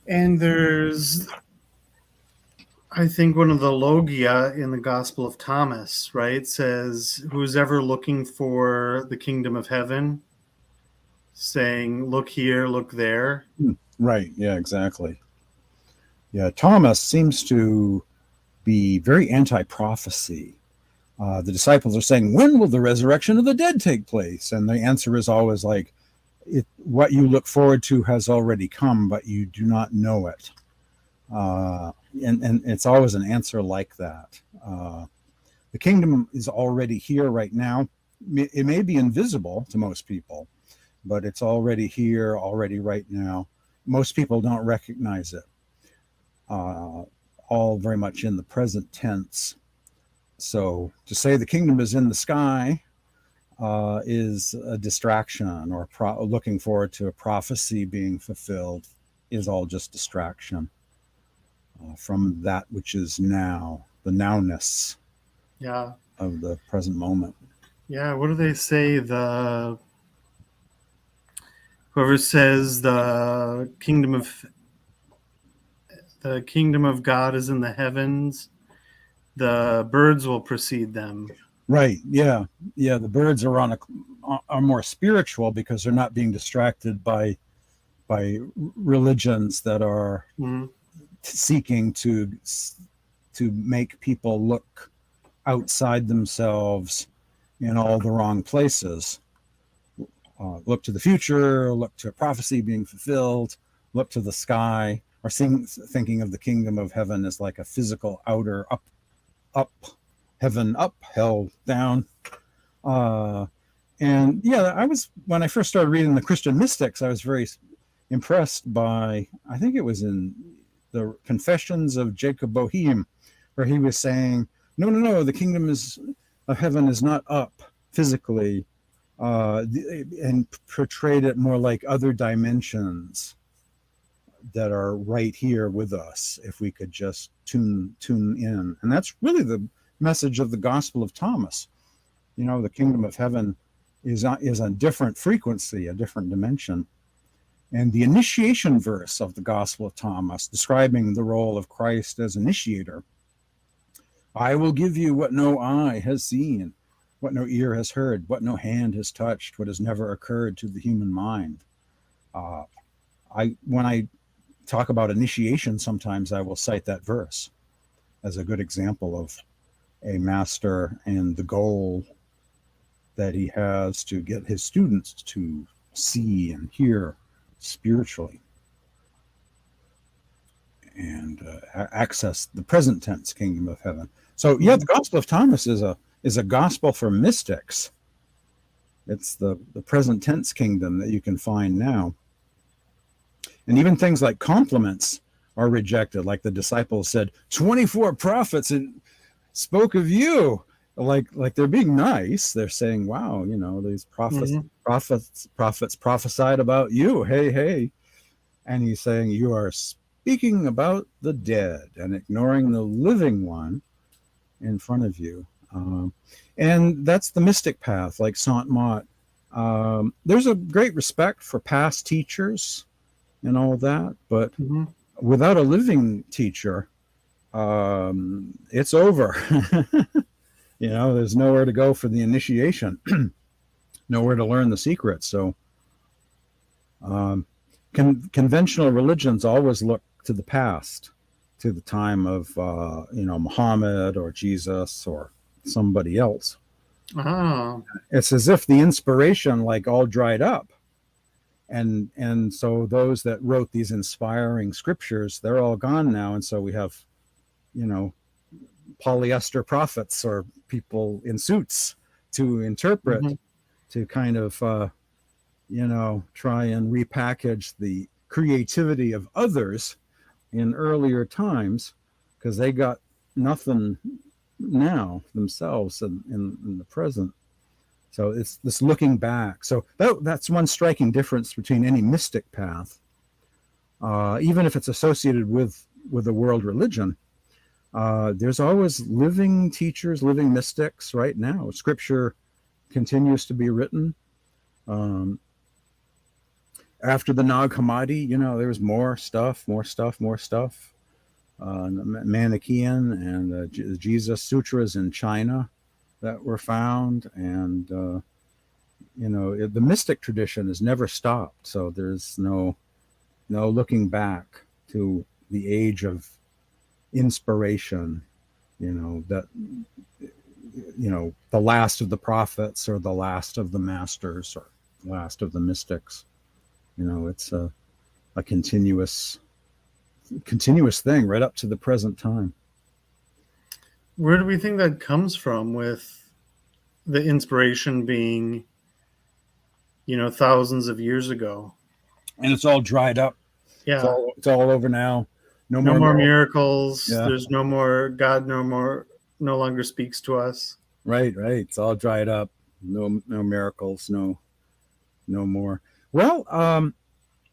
And there's, I think, one of the logia in the Gospel of Thomas, right, says, who's ever looking for the kingdom of heaven, saying, look here, look there. Right. Yeah, exactly. Yeah. Thomas seems to be very anti-prophecy. The disciples are saying, when will the resurrection of the dead take place? And the answer is always like, what you look forward to has already come, but you do not know it. And it's always an answer like that. The kingdom is already here right now. It may be invisible to most people, but it's already here, already right now. Most people don't recognize it. All very much in the present tense. So to say the kingdom is in the sky is a distraction, or looking forward to a prophecy being fulfilled is all just distraction from that which is now, the nowness of the present moment. Yeah, what do they say? Whoever says the kingdom of God is in the heavens, the birds will precede them. Right. Yeah. Yeah. The birds are more spiritual because they're not being distracted by religions that are seeking to make people look outside themselves in all the wrong places. Look to the future, look to a prophecy being fulfilled, look to the sky, or thinking of the kingdom of heaven as like a physical outer up, heaven up, hell down. And yeah, when I first started reading the Christian mystics, I was very impressed by, I think it was in the Confessions of Jacob Boehme, where he was saying, no, the kingdom of heaven is not up physically. and portrayed it more like other dimensions that are right here with us if we could just tune in. And that's really the message of the Gospel of Thomas. You know, the kingdom of heaven is a different frequency, a different dimension. And the initiation verse of the Gospel of Thomas, describing the role of Christ as initiator, I will give you what no eye has seen, what no ear has heard, what no hand has touched, what has never occurred to the human mind. When I talk about initiation, sometimes I will cite that verse as a good example of a master and the goal that he has to get his students to see and hear spiritually and access the present tense kingdom of heaven. So yeah, the Gospel of Thomas is a gospel for mystics. It's the present tense kingdom that you can find now. And even things like compliments are rejected. Like the disciples said, 24 prophets spoke of you. Like they're being nice. They're saying, wow, you know, these prophets prophesied about you. Hey. And he's saying, you are speaking about the dead and ignoring the living one in front of you. And that's the mystic path, like Sant Mat. There's a great respect for past teachers and all that, but without a living teacher, it's over. You know, there's nowhere to go for the initiation, nowhere to learn the secrets. So conventional religions always look to the past, to the time of, Muhammad or Jesus or somebody else. Oh. It's as if the inspiration all dried up. And so those that wrote these inspiring scriptures, they're all gone now. And so we have, polyester prophets or people in suits to interpret, to kind of, try and repackage the creativity of others in earlier times, because they got nothing now themselves in the present. So it's this looking back. So that's one striking difference between any mystic path, even if it's associated with a world religion. There's always living teachers, living mystics right now. Scripture continues to be written. After the Nag Hammadi, there's more stuff. Manichaean and Jesus Sutras in China that were found, and the mystic tradition has never stopped. So there's no looking back to the age of inspiration, the last of the prophets or the last of the masters or last of the mystics. It's a continuous thing right up to the present time. Where do we think that comes from, with the inspiration being, thousands of years ago? And it's all dried up. Yeah. It's all over now. No more miracles. Yeah. There's no more God. No longer speaks to us. Right. It's all dried up. No miracles. No more. Well,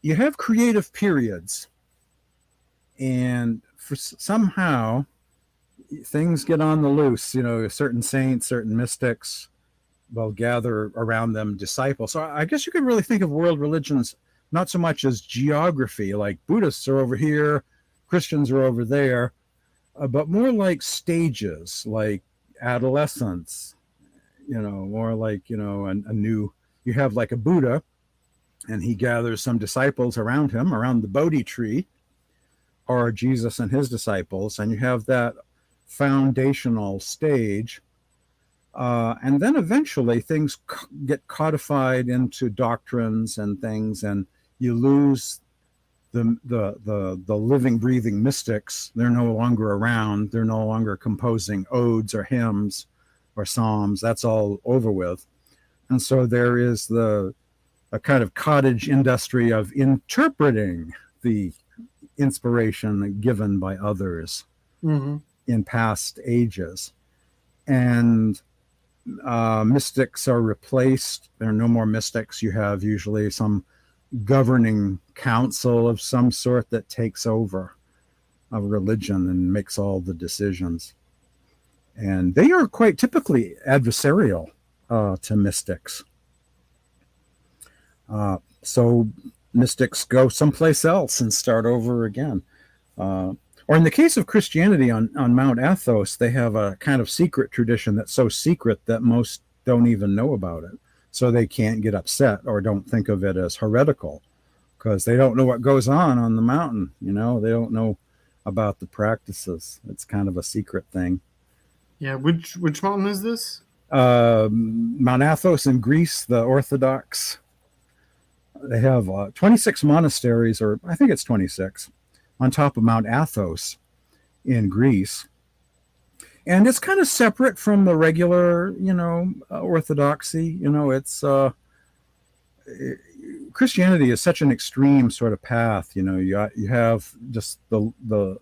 you have creative periods, and somehow things get on the loose. Certain saints, certain mystics will gather around them disciples. So I guess you could really think of world religions not so much as geography, like Buddhists are over here, Christians are over there, but more like stages, like adolescence, more like, you have like a Buddha, and he gathers some disciples around him, around the Bodhi tree, or Jesus and his disciples, and you have that foundational stage. And then eventually things get codified into doctrines and things, and you lose the living, breathing mystics. They're no longer around. They're no longer composing odes or hymns or psalms. That's all over with. And so there is a kind of cottage industry of interpreting the inspiration given by others in past ages. And mystics are replaced. There are no more mystics. You have usually some governing council of some sort that takes over a religion and makes all the decisions. And they are quite typically adversarial to mystics. So mystics go someplace else and start over again. Or in the case of Christianity on Mount Athos, they have a kind of secret tradition that's so secret that most don't even know about it. So they can't get upset or don't think of it as heretical because they don't know what goes on the mountain. You know, they don't know about the practices. It's kind of a secret thing. Yeah, which mountain is this? Mount Athos in Greece, the Orthodox. They have 26 monasteries, or I think it's 26, on top of Mount Athos in Greece. And it's kind of separate from the regular, orthodoxy. It's Christianity is such an extreme sort of path. You have just the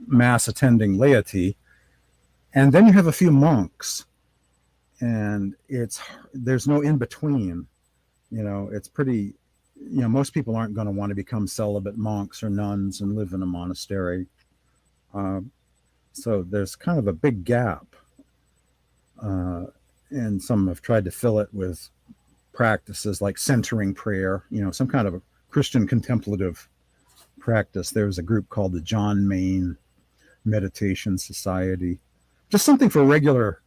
mass attending laity, and then you have a few monks, and there's no in between. It's pretty. Most people aren't going to want to become celibate monks or nuns and live in a monastery. So there's kind of a big gap. And some have tried to fill it with practices like centering prayer, some kind of a Christian contemplative practice. There's a group called the John Main Meditation Society. Just something for regular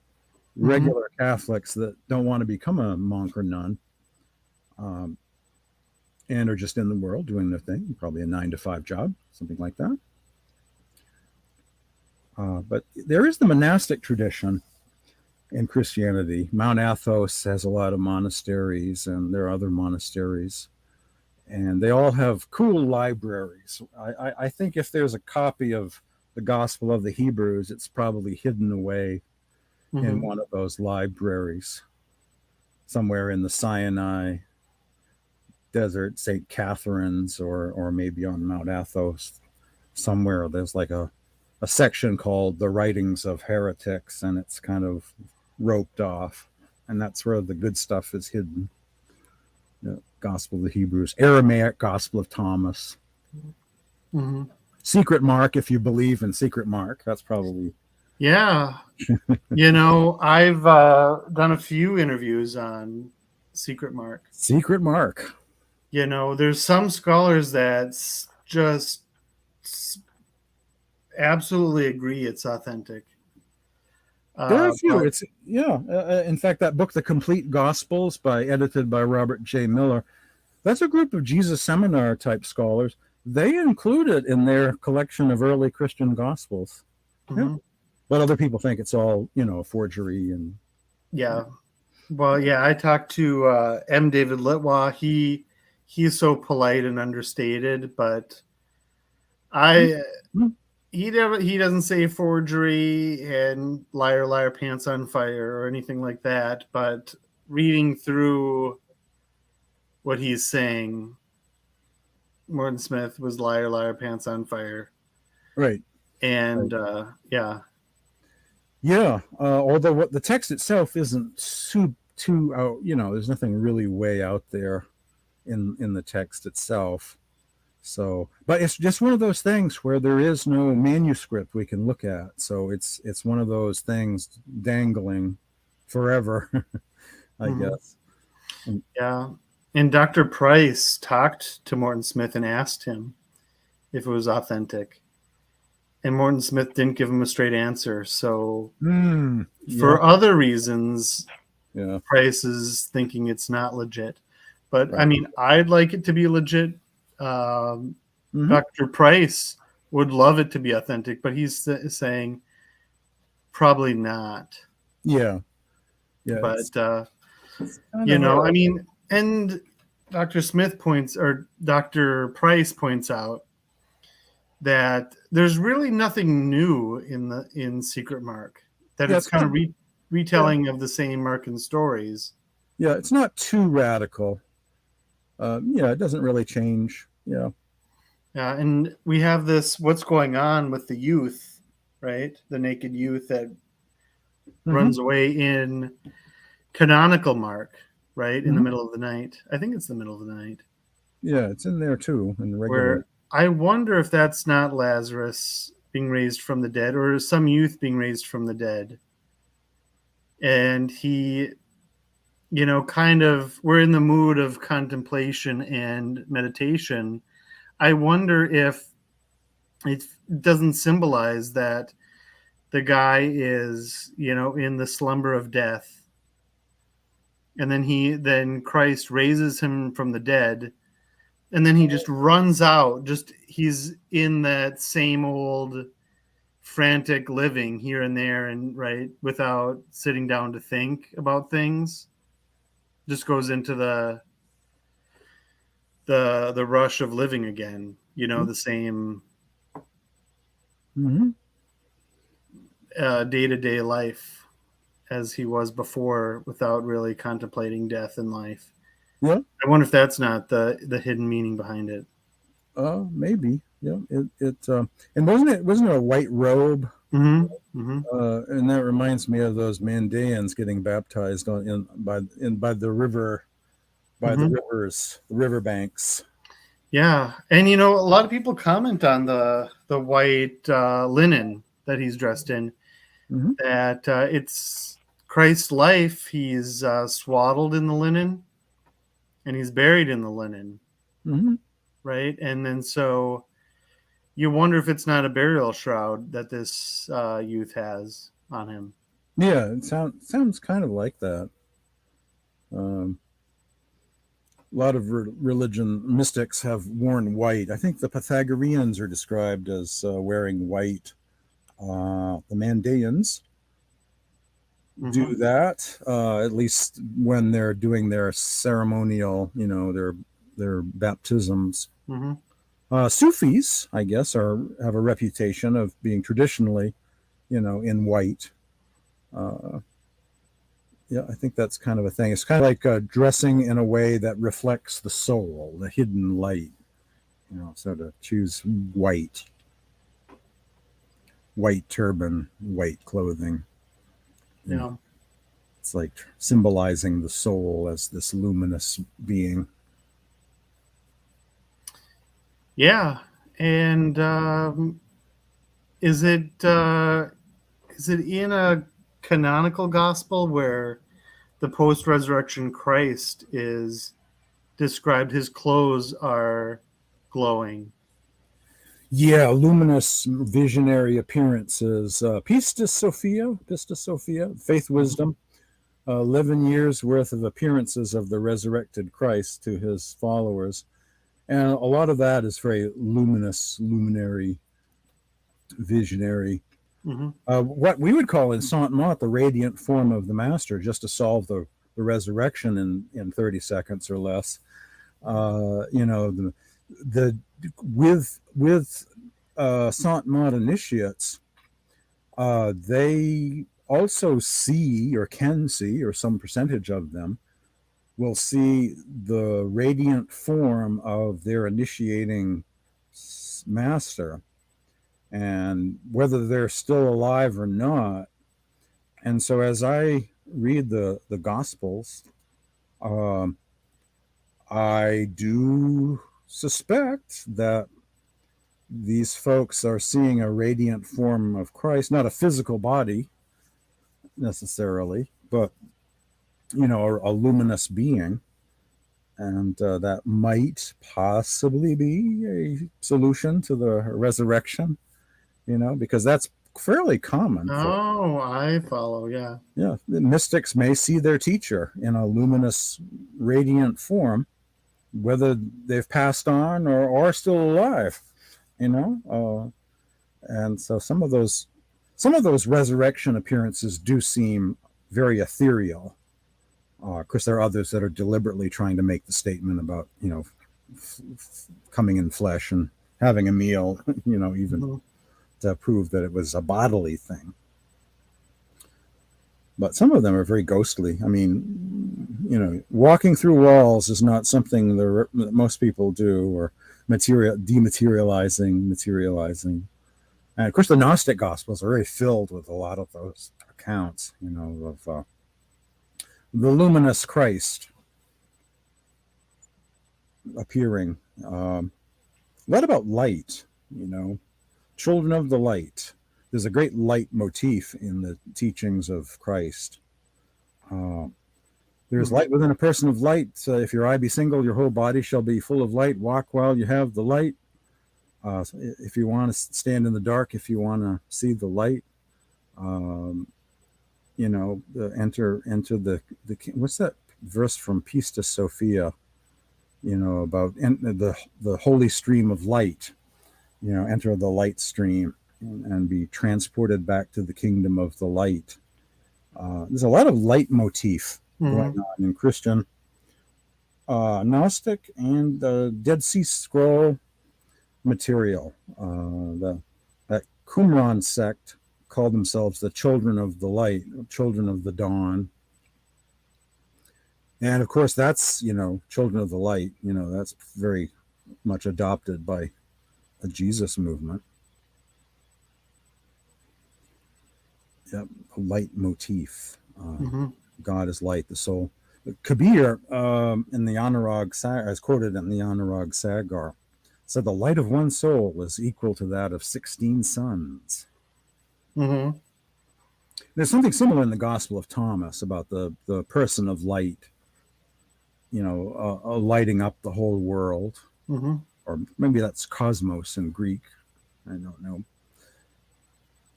Catholics that don't want to become a monk or nun. And are just in the world doing their thing, probably a 9-to-5 job, something like that. But there is the monastic tradition in Christianity. Mount Athos has a lot of monasteries, and there are other monasteries, and they all have cool libraries. I think if there's a copy of the Gospel of the Hebrews, it's probably hidden away in one of those libraries, somewhere in the Sinai Desert, St. Catherine's, or maybe on Mount Athos somewhere. There's like a section called the Writings of Heretics, and it's kind of roped off, and that's where the good stuff is hidden. The Gospel of the Hebrews, Aramaic Gospel of Thomas, Secret Mark, if you believe in Secret Mark. That's probably... Yeah. I've done a few interviews on Secret Mark. Secret Mark. There's some scholars that just absolutely agree it's authentic. There are a few. In fact, that book, The Complete Gospels, edited by Robert J. Miller, that's a group of Jesus Seminar type scholars. They include it in their collection of early Christian Gospels. Yeah. But other people think it's all, forgery. And yeah. Well, yeah, I talked to M. David Litwa. He's so polite and understated, but he doesn't say forgery and liar, liar, pants on fire or anything like that. But reading through what he's saying, Morton Smith was liar, liar, pants on fire. Right. And yeah. Yeah. Although what the text itself isn't too out, there's nothing really way out there in the text itself. So, but it's just one of those things where there is no manuscript we can look at. So it's one of those things dangling forever, I guess. Yeah. And Dr. Price talked to Morton Smith and asked him if it was authentic. And Morton Smith didn't give him a straight answer. So for other reasons, Price is thinking it's not legit. But right. I mean, I'd like it to be legit. Dr. Price would love it to be authentic, but he's saying probably not. Yeah. But I mean, and Dr. Price points out that there's really nothing new in Secret Mark. That it's kind of retelling of the same Markan stories. Yeah, it's not too radical. It doesn't really change. Yeah, and we have this, what's going on with the youth, right? The naked youth that runs away in canonical mark, right, in the Mhm. middle of the night. I think it's the middle of the night. Yeah, it's in there too, in the regular. Where I wonder if that's not Lazarus being raised from the dead, or some youth being raised from the dead. And he, kind of, we're in the mood of contemplation and meditation. I wonder if it doesn't symbolize that the guy is, in the slumber of death. And then Christ raises him from the dead. And then he just runs out. He's in that same old frantic living here and there, and right, without sitting down to think about things. Just goes into the rush of living again, the same Mm-hmm. day-to-day life as he was before, without really contemplating death in life. Yeah. I wonder if that's not the hidden meaning behind it. Maybe. Yeah. And wasn't it a white robe? Mm-hmm. Mm-hmm. And that reminds me of those Mandaeans getting baptized by the river, by the Mm-hmm. rivers, the riverbanks. Yeah, and a lot of people comment on the white linen that he's dressed in. Mm-hmm. That it's Christ's life. He's swaddled in the linen, and he's buried in the linen, Mm-hmm. right? And then so you wonder if it's not a burial shroud that this youth has on him. Yeah, it sounds kind of like that. A lot of religion mystics have worn white. I think the Pythagoreans are described as wearing white. The Mandaeans do that, at least when they're doing their ceremonial, their baptisms. Mm-hmm. Sufis, I guess, have a reputation of being traditionally, in white. Yeah, I think that's kind of a thing. It's kind of like dressing in a way that reflects the soul, the hidden light. So to choose white turban, white clothing. Yeah. It's like symbolizing the soul as this luminous being. Yeah, and is it in a canonical gospel where the post-resurrection Christ is described? His clothes are glowing. Yeah, luminous visionary appearances. Pistis Sophia, faith, wisdom. 11 years worth of appearances of the resurrected Christ to his followers. And a lot of that is very luminous, luminary, visionary. Mm-hmm. What we would call in Sant Mat the radiant form of the Master, just to solve the resurrection in 30 seconds or less. With Sant Mat initiates, they also see, or can see, or some percentage of them will see the radiant form of their initiating master, and whether they're still alive or not. And so as I read the Gospels, I do suspect that these folks are seeing a radiant form of Christ, not a physical body necessarily, but a luminous being. And that might possibly be a solution to the resurrection, because that's fairly common. I follow. Yeah. Yeah, the mystics may see their teacher in a luminous, radiant form, whether they've passed on or are still alive. And so some of those resurrection appearances do seem very ethereal. Of course, there are others that are deliberately trying to make the statement about coming in flesh and having a meal, even to prove that it was a bodily thing. But some of them are very ghostly. I mean, walking through walls is not something that most people do, or dematerializing, materializing. And of course, the Gnostic Gospels are very filled with a lot of those accounts, the luminous Christ appearing. What about light? Children of the light. There's a great light motif in the teachings of Christ. There's light within a person of light. If your eye be single, your whole body shall be full of light. Walk while you have the light. If you want to stand in the dark, if you want to see the light, enter the what's that verse from Pistis Sophia? About the holy stream of light. Enter the light stream and be transported back to the kingdom of the light. There's a lot of light motif going on in Christian, Gnostic, and Dead Sea Scroll material. That Qumran sect called themselves the children of the light, children of the dawn. And of course, that's, children of the light, that's very much adopted by a Jesus movement. Yep, a light motif. God is light, the soul. Kabir, in the Anurag Sagar, as quoted in the Anurag Sagar, said the light of one soul is equal to that of 16 suns. There's something similar in the Gospel of Thomas about the person of light, lighting up the whole world. Or maybe that's cosmos in Greek. I don't know.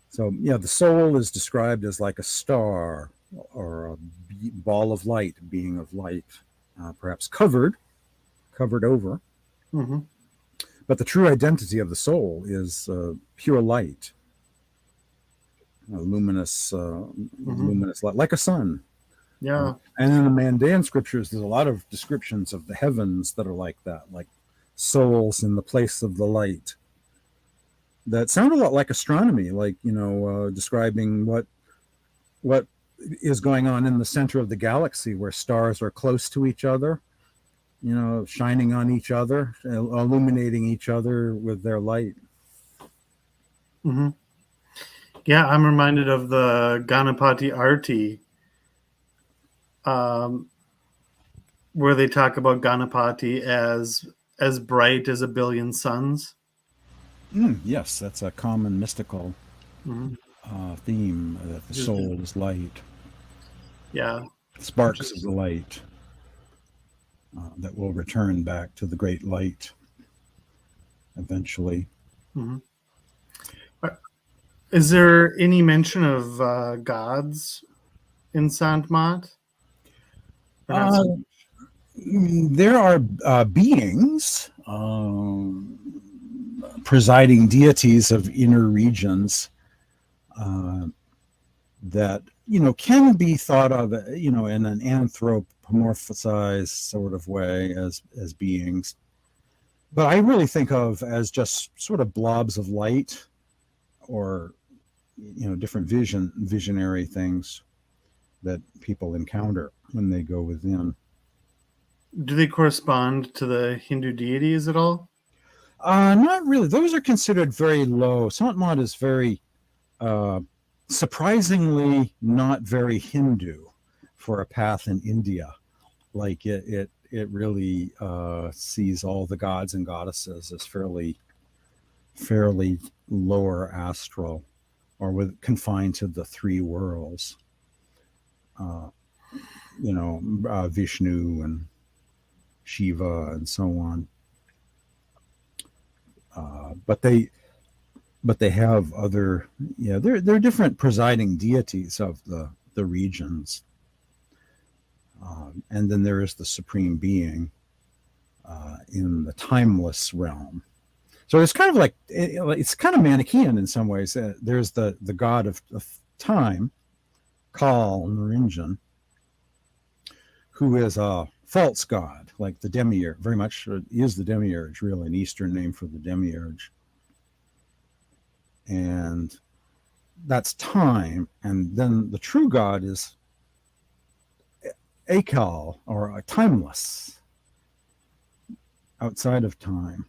So, the soul is described as like a star or a ball of light, being of light, perhaps covered over. But the true identity of the soul is pure light, luminous light, like a sun. Yeah. And in the Mandaean scriptures, there's a lot of descriptions of the heavens that are like that, like souls in the place of the light. That sound a lot like astronomy, like, describing what is going on in the center of the galaxy, where stars are close to each other, shining on each other, illuminating each other with their light. Yeah, I'm reminded of the Ganapati Arti, where they talk about Ganapati as bright as a billion suns. Yes, that's a common mystical theme, that the soul is light. Yeah. Sparks of the light that will return back to the great light eventually. Is there any mention of gods in Sant Mat? There are beings, presiding deities of inner regions that can be thought of in an anthropomorphized sort of way as beings, but I really think of as just sort of blobs of light, or different visionary things that people encounter when they go within. Do they correspond to the Hindu deities at all? Not really. Those are considered very low. Sant Mat is very, surprisingly not very Hindu for a path in India. Like it really sees all the gods and goddesses as fairly lower astral, or confined to the three worlds. Vishnu and Shiva and so on. But they have other, they're different presiding deities of the regions. And then there is the supreme being in the timeless realm. So it's kind of like, it's kind of Manichaean in some ways. There's the god of time, Kal Niranjan, who is a false god, like the demiurge, very much is the demiurge, really, an Eastern name for the demiurge. And that's time. And then the true god is Akal, or timeless, outside of time.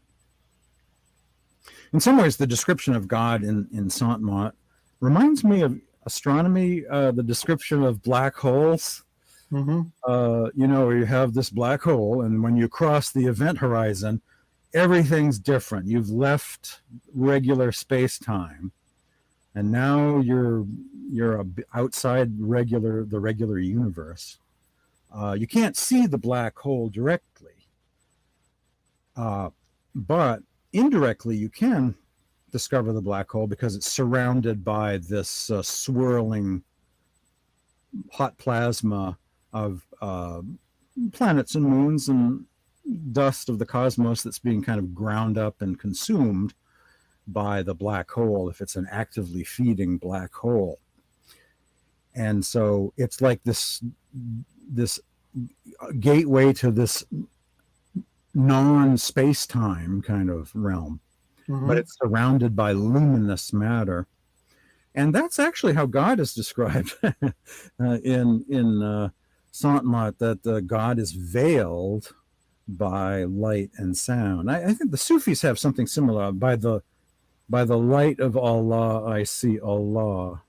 In some ways, the description of God in Sant Mat reminds me of astronomy, the description of black holes. Mm-hmm. Where you have this black hole, and when you cross the event horizon, everything's different. You've left regular space-time, and now you're outside the regular universe. You can't see the black hole directly, but indirectly you can discover the black hole because it's surrounded by this swirling hot plasma of planets and moons and dust of the cosmos that's being kind of ground up and consumed by the black hole if it's an actively feeding black hole. And so it's like this gateway to this non-space-time kind of realm, but it's surrounded by luminous matter. And that's actually how God is described in Sant Mat, that God is veiled by light and sound. I think the Sufis have something similar. By the light of Allah, I see Allah.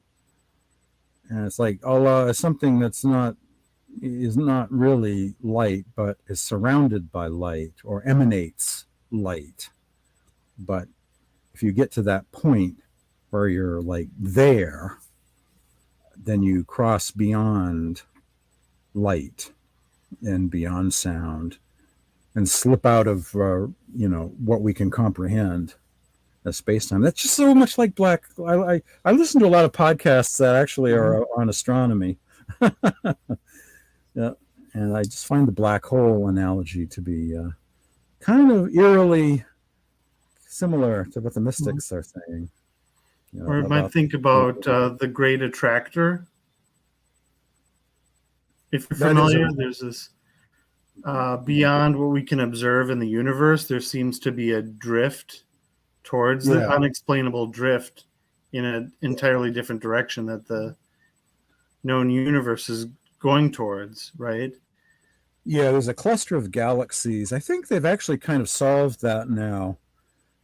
And it's like Allah is something is not really light, but is surrounded by light or emanates light. But if you get to that point where you're like there, then you cross beyond light and beyond sound and slip out of what we can comprehend as space-time. That's just so much like black. I listen to a lot of podcasts that actually are on astronomy. Yeah, and I just find the black hole analogy to be kind of eerily similar to what the mystics are saying. Or it might think about the Great Attractor. If you're familiar, there's this beyond what we can observe in the universe, there seems to be a drift towards the unexplainable drift in an entirely different direction that the known universe is going towards, right? Yeah, there's a cluster of galaxies. I think they've actually kind of solved that now.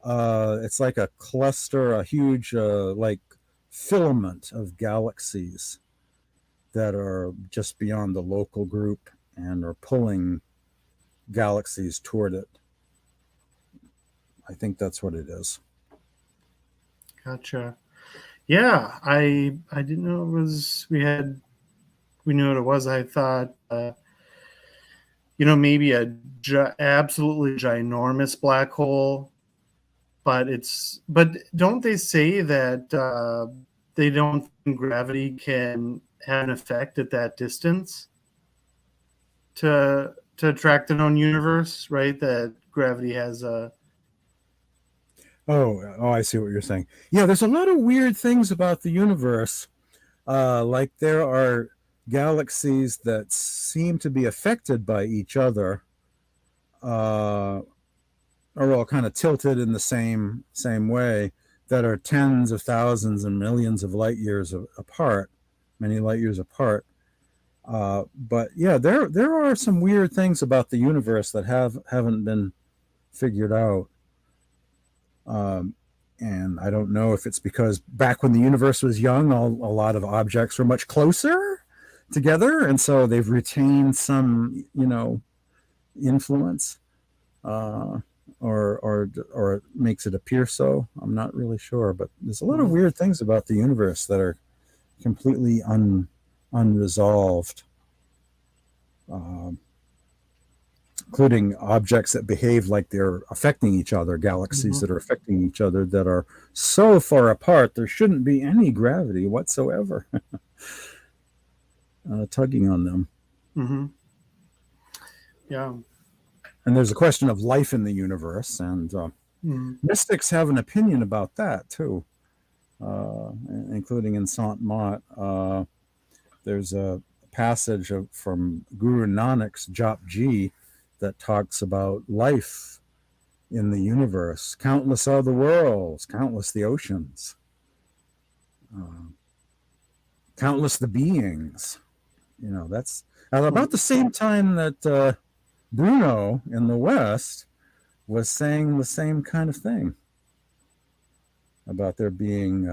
It's like a cluster, a huge like filament of galaxies that are just beyond the local group and are pulling galaxies toward it. I think that's what it is. Gotcha. Yeah, I didn't know it was. We knew what it was. I thought, maybe a absolutely ginormous black hole, but don't they say that they don't think gravity can have an effect at that distance to attract the known universe, right? That gravity has a. Oh, I see what you're saying. Yeah, there's a lot of weird things about the universe. Like there are galaxies that seem to be affected by each other, are all kind of tilted in the same way, that are tens of thousands and millions of light years apart, many light years apart. But yeah, there are some weird things about the universe that haven't been figured out. And I don't know if it's because back when the universe was young, a lot of objects were much closer together, and so they've retained some, influence, or it makes it appear so. I'm not really sure, but there's a lot of weird things about the universe that are completely unresolved. Including objects that behave like they're affecting each other, galaxies that are affecting each other that are so far apart there shouldn't be any gravity whatsoever tugging on them. Mm-hmm. Yeah. And there's a question of life in the universe, and mystics have an opinion about that too, including in Sant Mat. There's a passage from Guru Nanak's Jap Ji that talks about life in the universe. Countless are the worlds, countless the oceans, countless the beings. That's at about the same time that Bruno in the West was saying the same kind of thing about there being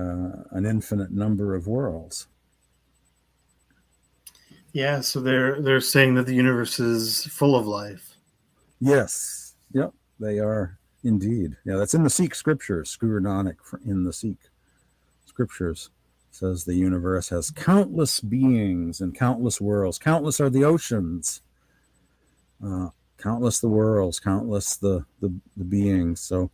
an infinite number of worlds. Yeah, so they're saying that the universe is full of life. Yes. Yep. They are indeed. Yeah, that's in the Sikh scriptures. Guru Nanak in the Sikh scriptures says the universe has countless beings and countless worlds. Countless are the oceans. Countless the worlds. Countless the beings. So,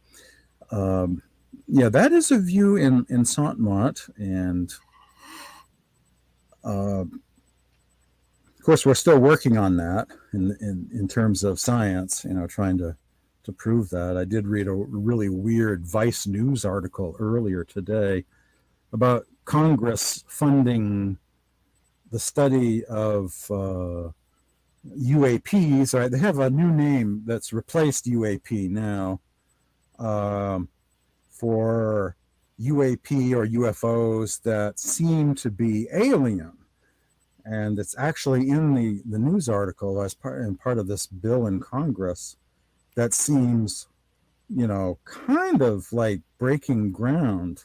yeah, that is a view in Sant Mat, and of course we're still working on that in terms of science. Trying to prove that. I did read a really weird Vice News article earlier today about Congress funding the study of UAPs. Right, they have a new name that's replaced UAP now, for UAP or UFOs that seem to be alien. And it's actually in the news article as part of this bill in Congress that seems, kind of like breaking ground.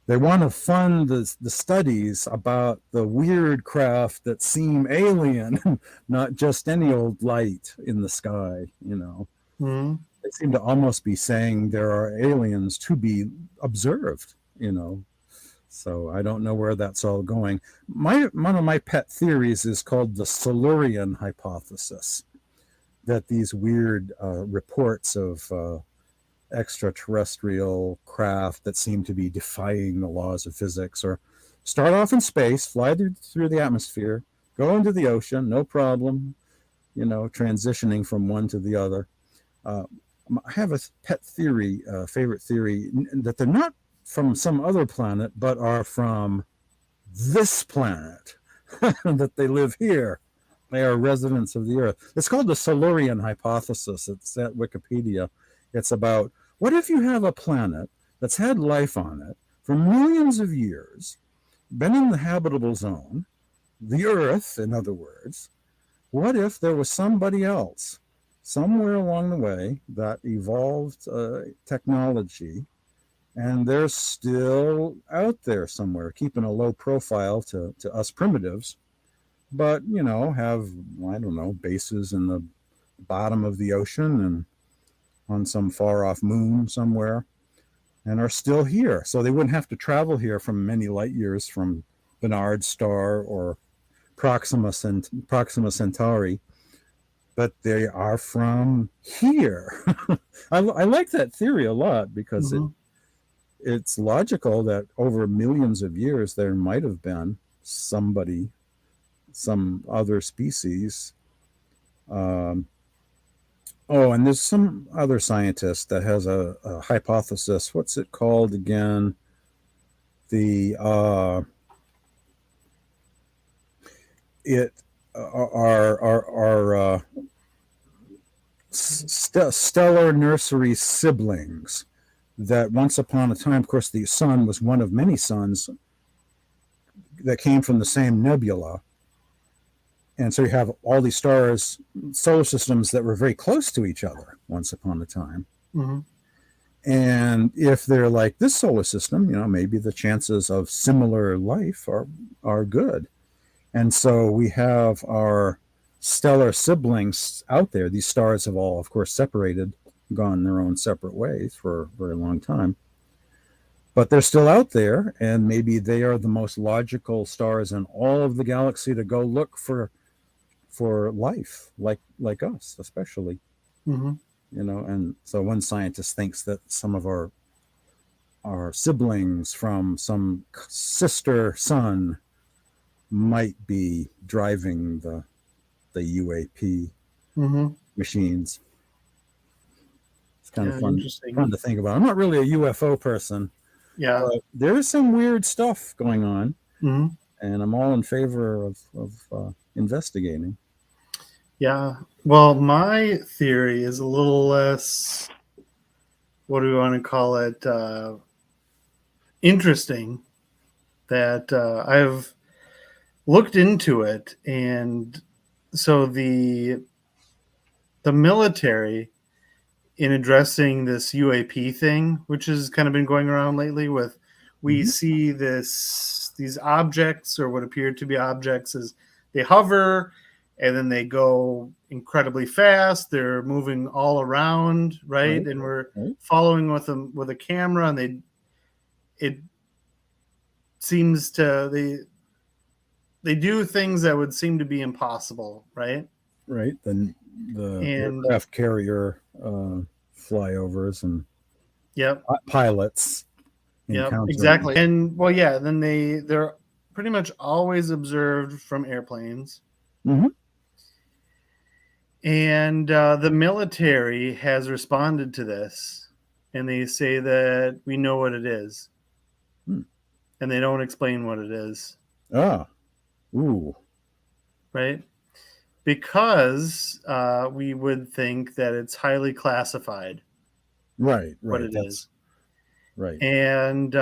They want to fund the studies about the weird craft that seem alien, not just any old light in the sky. Mm-hmm. They seem to almost be saying there are aliens to be observed. So I don't know where that's all going. One of my pet theories is called the Silurian hypothesis, that these weird reports of extraterrestrial craft that seem to be defying the laws of physics or start off in space, fly through the atmosphere, go into the ocean, no problem, transitioning from one to the other. I have a pet theory, favorite theory, that they're not from some other planet, but are from this planet, that they live here. They are residents of the Earth. It's called the Silurian hypothesis. It's at Wikipedia. It's about, what if you have a planet that's had life on it for millions of years, been in the habitable zone, the Earth, in other words. What if there was somebody else somewhere along the way that evolved technology, and they're still out there somewhere, keeping a low profile to us primitives, but, have, I don't know, bases in the bottom of the ocean and on some far off moon somewhere, and are still here. So they wouldn't have to travel here from many light years from Barnard's star or Proxima Centauri, but they are from here. I like that theory a lot because Mm-hmm. it's logical that over millions of years there might have been somebody, some other species. And there's some other scientist that has a hypothesis. What's it called again? The stellar nursery siblings that once upon a time, of course, the sun was one of many suns that came from the same nebula. And so you have all these stars, solar systems that were very close to each other once upon a time. Mm-hmm. And if they're like this solar system, maybe the chances of similar life are good. And so we have our stellar siblings out there. These stars have all, of course, separated, gone their own separate ways for a very long time. But they're still out there, and maybe they are the most logical stars in all of the galaxy to go look for life, like us, especially. Mm-hmm. And so one scientist thinks that some of our siblings from some sister sun might be driving the UAP Mm-hmm. machines. It's kind of fun to think about. I'm not really a UFO person. Yeah. But there is some weird stuff going on. Mm-hmm. And I'm all in favor of investigating. Yeah. Well, my theory is a little less, what do we want to call it, interesting, that I've looked into it. And so the military, in addressing this UAP thing, which has kind of been going around lately, with we see this these objects, or what appear to be objects, as they hover, and then they go incredibly fast. They're moving all around, right? And we're following with them with a camera, and it seems to they do things that would seem to be impossible, right? Right. The aircraft carrier flyovers and pilots. Yep, exactly. And well, yeah, then they're pretty much always observed from airplanes. Mm-hmm. And the military has responded to this, and they say that we know what it is. And they don't explain what it is. Ooh. Right? Because we would think that it's highly classified. Right. What it is. Right. And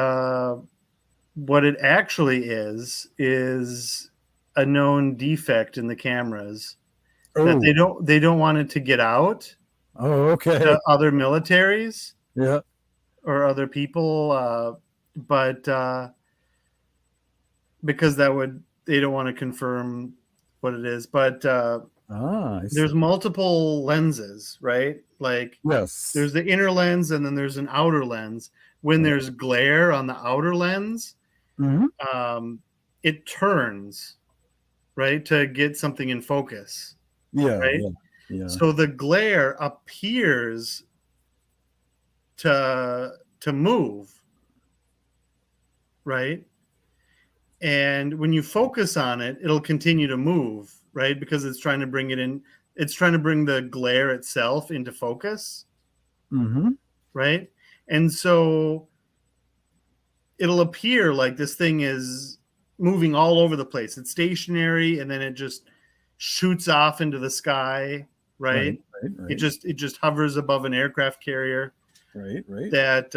what it actually is a known defect in the cameras that they don't want it to get out. To other militaries. Yeah. Or other people, but because they don't want to confirm what it is. But there's multiple lenses, right? Like, there's the inner lens, and then there's an outer lens. When there's glare on the outer lens, it turns, right, to get something in focus. Yeah. Right. Yeah. So the glare appears to move, right? And when you focus on it, it'll continue to move, right? Because it's trying to bring it in. It's trying to bring the glare itself into focus, right? And so it'll appear like this thing is moving all over the place. It's stationary, and then it just shoots off into the sky, right? It just hovers above an aircraft carrier. Right. That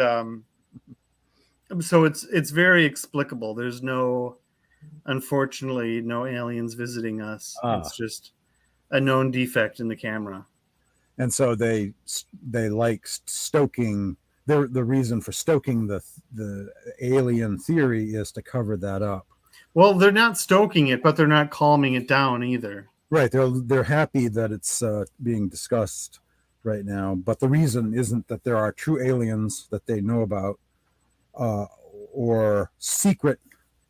so it's very explicable. There's unfortunately no aliens visiting us. It's just a known defect in the camera. And so they like stoking. The reason for stoking the alien theory is to cover that up. Well, they're not stoking it, but they're not calming it down either. Right. They're happy that it's being discussed right now, but the reason isn't that there are true aliens that they know about, or secret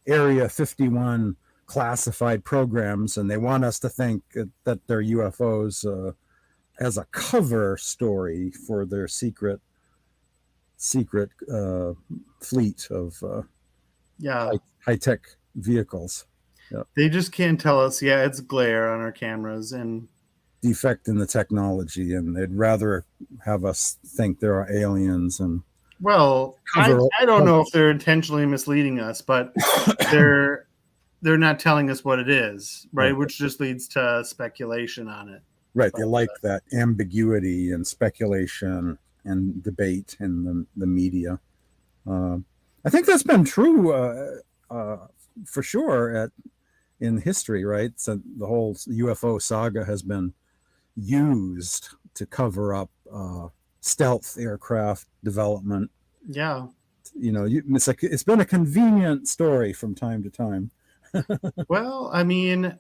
Area 51 classified programs, and they want us to think that they're UFOs as a cover story for their secret fleet of high-tech vehicles. They just can't tell us, it's glare on our cameras and defect in the technology, and they'd rather have us think there are aliens. And I don't know if they're intentionally misleading us, but they're not telling us what it is, right? Which just leads to speculation on it. Right. They like that ambiguity and speculation and debate in the media. I think that's been true for sure in history, right? So the whole UFO saga has been used to cover up stealth aircraft development. Yeah. It's been a convenient story from time to time. Well, I mean,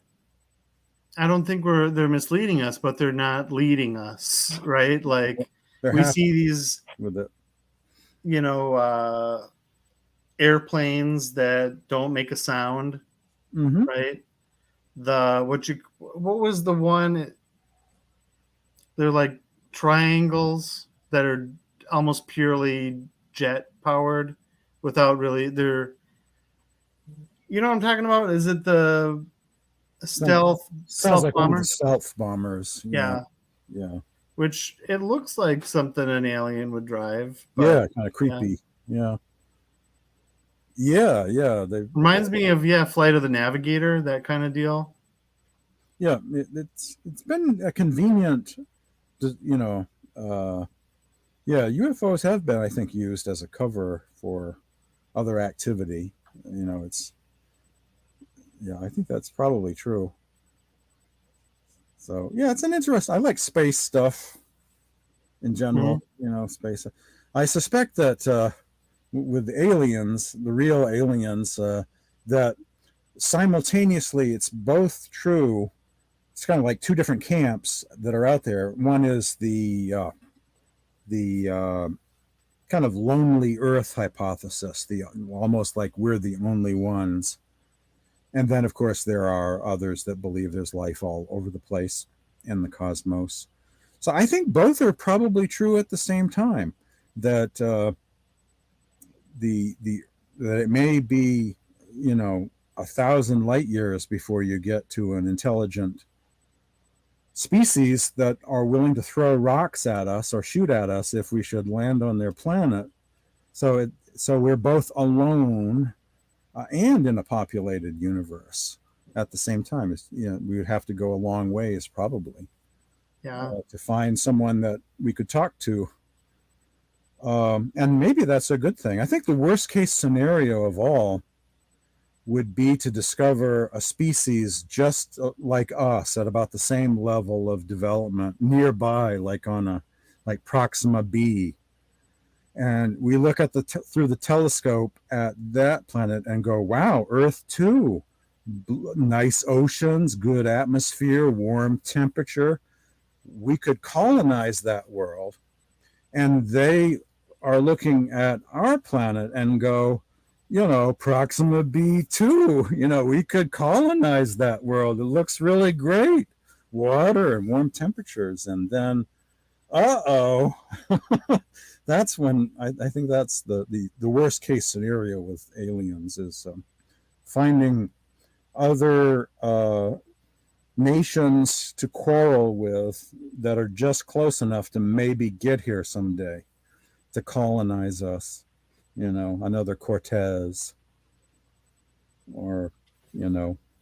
I don't think they're misleading us, but they're not leading us, right? Like, we see these with it, airplanes that don't make a sound, right? What was the one? They're like triangles that are almost purely jet powered, without really. They're, you know what I'm talking about? Is it the stealth bomber? Stealth bombers. Yeah. Which it looks like something an alien would drive. Kind of creepy. Yeah. They reminds me of Flight of the Navigator, that kind of deal. Yeah, it's been a convenient, UFOs have been, I think, used as a cover for other activity. I think that's probably true. So it's an interesting. I like space stuff in general. Space. I suspect that with aliens, the real aliens, that simultaneously it's both true. It's kind of like two different camps that are out there. One is the kind of lonely Earth hypothesis, the almost like we're the only ones. And then, of course, there are others that believe there's life all over the place in the cosmos. So I think both are probably true at the same time. That that it may be, 1,000 light years before you get to an intelligent species that are willing to throw rocks at us or shoot at us if we should land on their planet. So we're both alone and in a populated universe at the same time. We would have to go a long ways probably to find someone that we could talk to. And maybe that's a good thing. I think the worst case scenario of all would be to discover a species just like us at about the same level of development nearby, like Proxima b. And we look at through the telescope at that planet and go, wow, Earth too. Nice oceans, good atmosphere, warm temperature. We could colonize that world. And they are looking at our planet and go, Proxima b too. We could colonize that world. It looks really great. Water and warm temperatures. And then, that's when I think that's the worst case scenario with aliens is finding other nations to quarrel with that are just close enough to maybe get here someday to colonize us. Another Cortez or,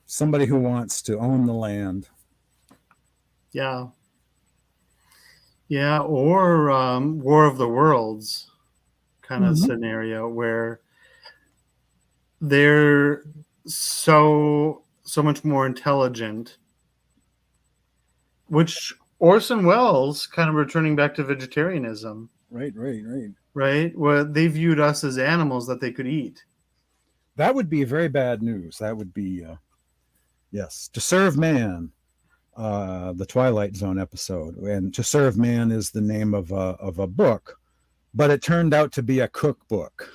somebody who wants to own the land. Yeah. Yeah, or War of the Worlds kind of scenario where they're so much more intelligent, which Orson Welles kind of returning back to vegetarianism. Right? Well, they viewed us as animals that they could eat. That would be very bad news. That would be, yes, To Serve Man, the Twilight Zone episode. And To Serve Man is the name of a book, but it turned out to be a cookbook.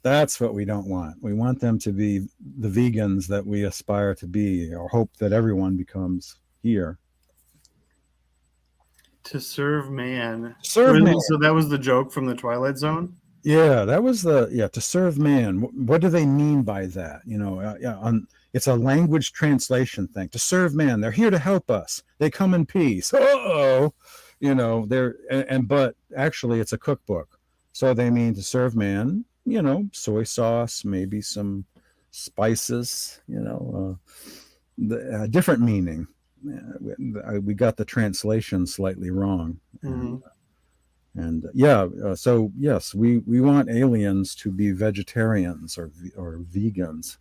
That's what we don't want. We want them to be the vegans that we aspire to be, or hope that everyone becomes here. To serve man. Serve man. So that was the joke from the Twilight Zone? Yeah, that was to serve man. What do they mean by that? It's a language translation thing. To serve man. They're here to help us. They come in peace. But actually it's a cookbook. So they mean to serve man, soy sauce, maybe some spices, different meaning. We got the translation slightly wrong. Mm-hmm. So yes, we want aliens to be vegetarians or vegans,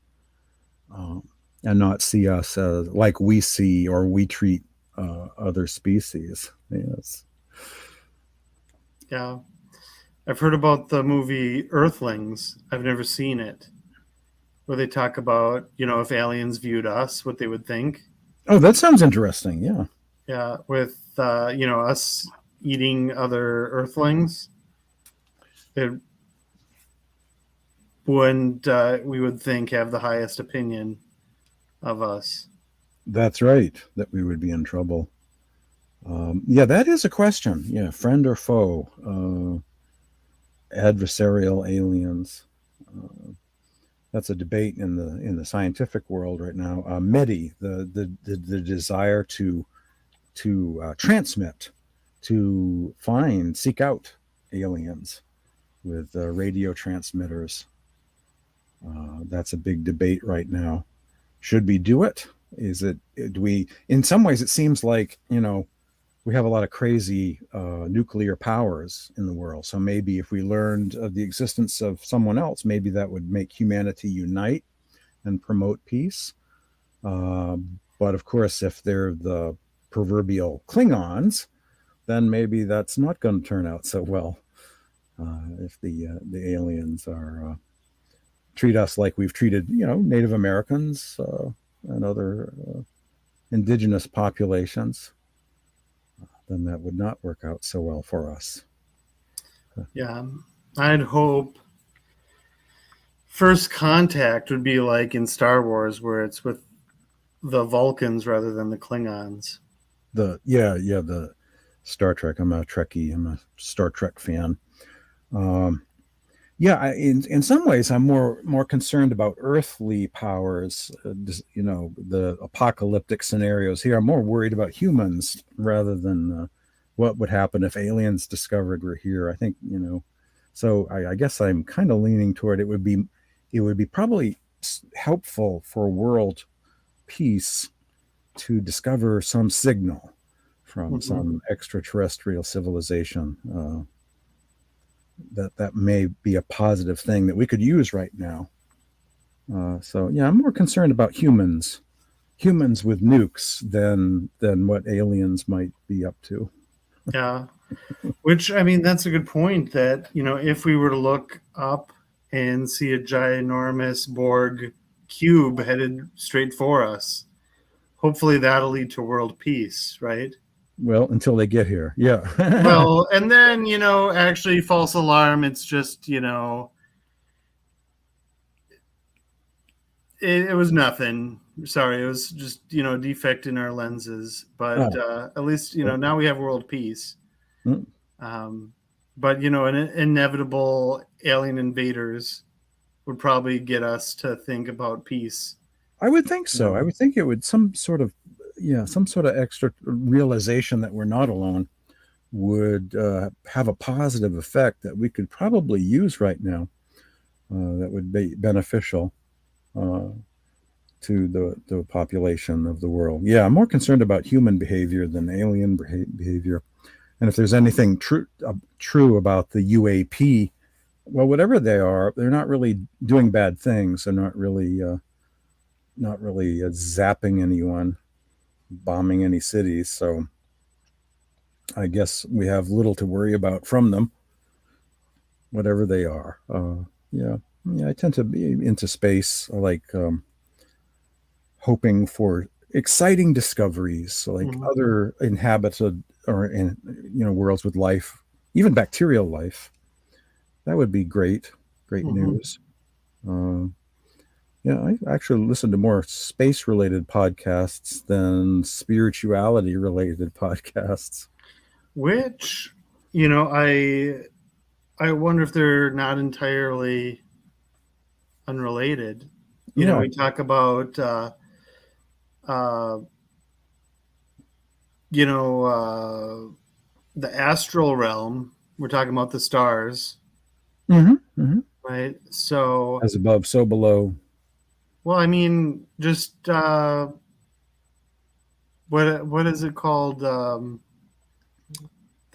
and not see us as like we see or we treat other species. Yes. Yeah, I've heard about the movie Earthlings. I've never seen it, where they talk about if aliens viewed us, what they would think. Oh, that sounds interesting. Yeah. Yeah, with us eating other Earthlings, it wouldn't we would think have the highest opinion of us. That's right. That we would be in trouble. That is a question. Yeah, friend or foe, adversarial aliens. That's a debate in the scientific world right now. MEDI, the desire to transmit, to seek out aliens with radio transmitters. That's a big debate right now. Should we do it? Do we? In some ways, it seems like we have a lot of crazy nuclear powers in the world. So maybe if we learned of the existence of someone else, maybe that would make humanity unite and promote peace. But of course, if they're the proverbial Klingons, then maybe that's not going to turn out so well. If the aliens are treat us like we've treated, Native Americans and other indigenous populations, then that would not work out so well for us. Yeah, I'd hope first contact would be like in Star Wars, where it's with the Vulcans rather than the Klingons. The Star Trek. I'm a Trekkie. I'm a Star Trek fan. In some ways, I'm more concerned about earthly powers. The apocalyptic scenarios here. I'm more worried about humans rather than what would happen if aliens discovered we're here. I think So I guess I'm kind of leaning toward it would be probably helpful for world peace to discover some signal from some extraterrestrial civilization. That may be a positive thing that we could use right now. I'm more concerned about humans with nukes than what aliens might be up to. Yeah, which, I mean, that's a good point, that if we were to look up and see a ginormous Borg cube headed straight for us, hopefully that'll lead to world peace, right? Well, until they get here. Yeah. Well, and then, actually, false alarm, it's just, it was nothing. Sorry, it was just, a defect in our lenses. But at least, now we have world peace. But, an inevitable alien invaders would probably get us to think about peace. I would think so. I would think it would some sort of extra realization that we're not alone would have a positive effect that we could probably use right now. That would be beneficial to the population of the world. Yeah, I'm more concerned about human behavior than alien behavior. And if there's anything true about the UAP, well, whatever they are, they're not really doing bad things. They're not really zapping anyone, bombing any cities. So I guess we have little to worry about from them, whatever they are. I tend to be into space. I like hoping for exciting discoveries, like other inhabited or in worlds with life, even bacterial life. That would be great news. I actually listen to more space-related podcasts than spirituality-related podcasts. Which, I wonder if they're not entirely unrelated. We talk about, the astral realm. We're talking about the stars. Right? So, as above, so below. Well, I mean, just what is it called? The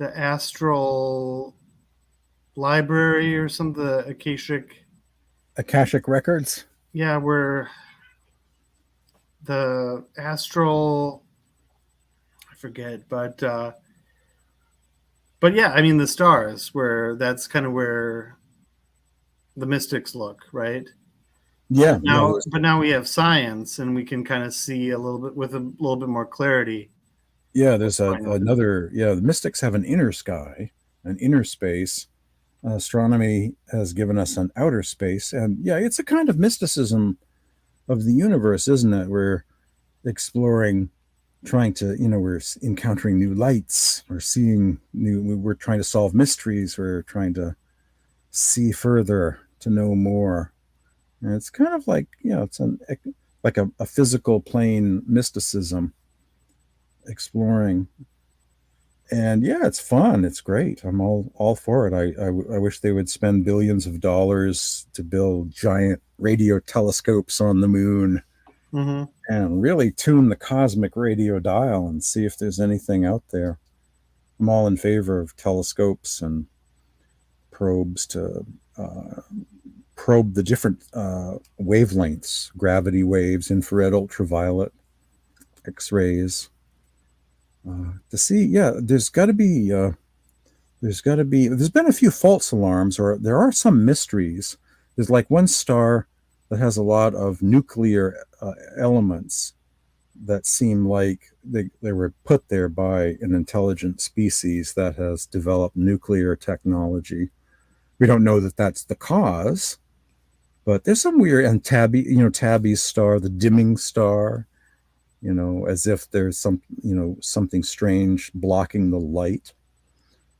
astral library or something? The Akashic records. Yeah, where the astral, I forget, but yeah, I mean the stars, where that's kind of where the mystics look, right? Yeah. But now we have science, and we can kind of see a little bit with a little bit more clarity. Yeah, there's another. Yeah, the mystics have an inner sky, an inner space. Astronomy has given us an outer space, and yeah, it's a kind of mysticism of the universe, isn't it? We're exploring, trying to, we're encountering new lights, we're seeing we're trying to solve mysteries, we're trying to see further, to know more. And it's kind of like, it's like a physical plane mysticism, exploring. And yeah, it's fun. It's great. I'm all for it. I wish they would spend billions of dollars to build giant radio telescopes on the moon and really tune the cosmic radio dial and see if there's anything out there. I'm all in favor of telescopes and probes to probe the different wavelengths, gravity waves, infrared, ultraviolet, X-rays. To see, there's been a few false alarms, or there are some mysteries. There's like one star that has a lot of nuclear elements that seem like they were put there by an intelligent species that has developed nuclear technology. We don't know that that's the cause, but there's some weird, and Tabby's star, the dimming star, as if there's something strange blocking the light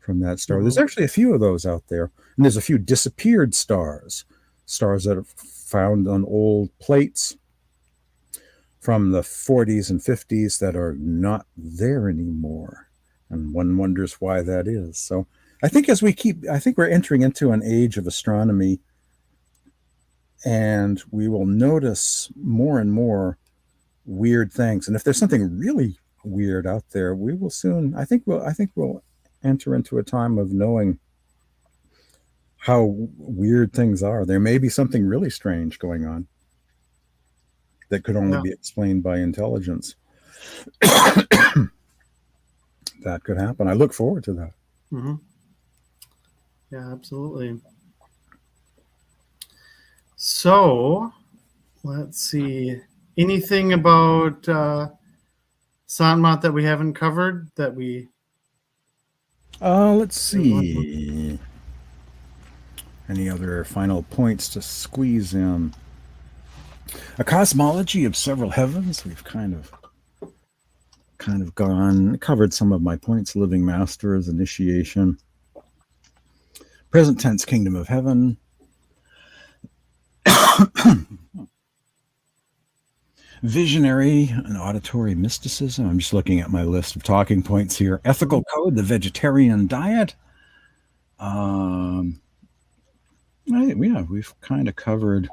from that star. There's actually a few of those out there, and there's a few disappeared stars that are found on old plates from the 40s and 50s that are not there anymore, and one wonders why that is. So I think we're entering into an age of astronomy, and we will notice more and more weird things. And if there's something really weird out there, we will soon. I think we'll enter into a time of knowing how weird things are. There may be something really strange going on that could only be explained by intelligence. That could happen. I look forward to that. Mm-hmm. Yeah, absolutely. So, let's see. Anything about Sant Mat that we haven't covered that we... Let's see. Any other final points to squeeze in? A cosmology of several heavens. We've kind of covered some of my points. Living masters, initiation, present tense kingdom of heaven. Visionary and auditory mysticism. I'm just looking at my list of talking points here. Ethical code, the vegetarian diet. We've kind of covered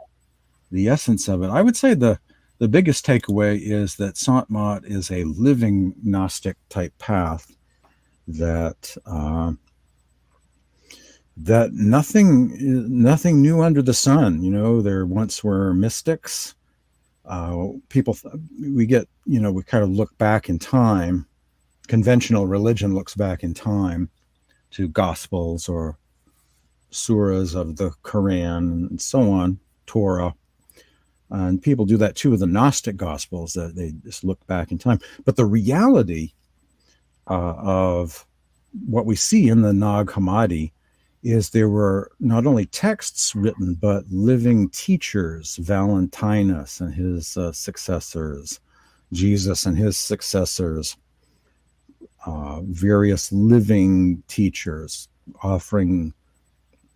the essence of it. I would say the biggest takeaway is that Sant Mat is a living Gnostic type path, that nothing new under the sun. There once were mystics. We kind of look back in time. Conventional religion looks back in time to Gospels or surahs of the Quran and so on, Torah. And people do that too with the Gnostic Gospels, that they just look back in time. But the reality of what we see in the Nag Hammadi is there were not only texts written, but living teachers, Valentinus and his successors, Jesus and his successors, various living teachers offering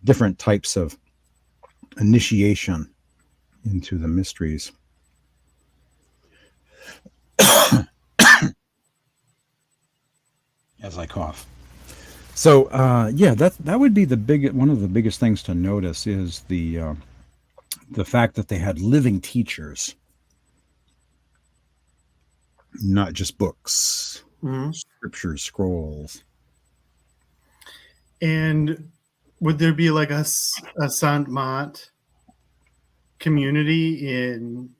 different types of initiation into the mysteries. As I cough. So that would be one of the biggest things to notice is the fact that they had living teachers, not just books, scriptures, scrolls. And would there be like a Sant Mat community in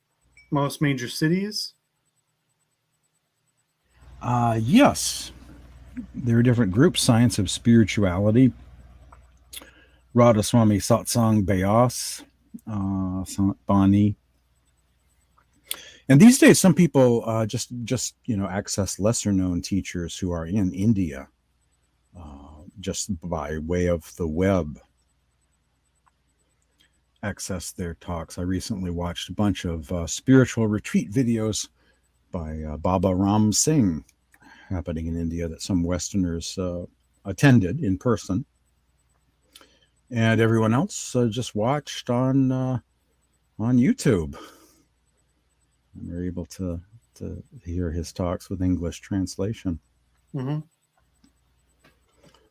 most major cities? Yes. There are different groups. Science of Spirituality, Radhaswami Satsang Bayas, Sant Bani. And these days, some people just access lesser known teachers who are in India, just by way of the web. Access their talks. I recently watched a bunch of spiritual retreat videos by Baba Ram Singh, happening in India, that some Westerners attended in person, and everyone else just watched on YouTube. And we're able to hear his talks with English translation. Mm-hmm.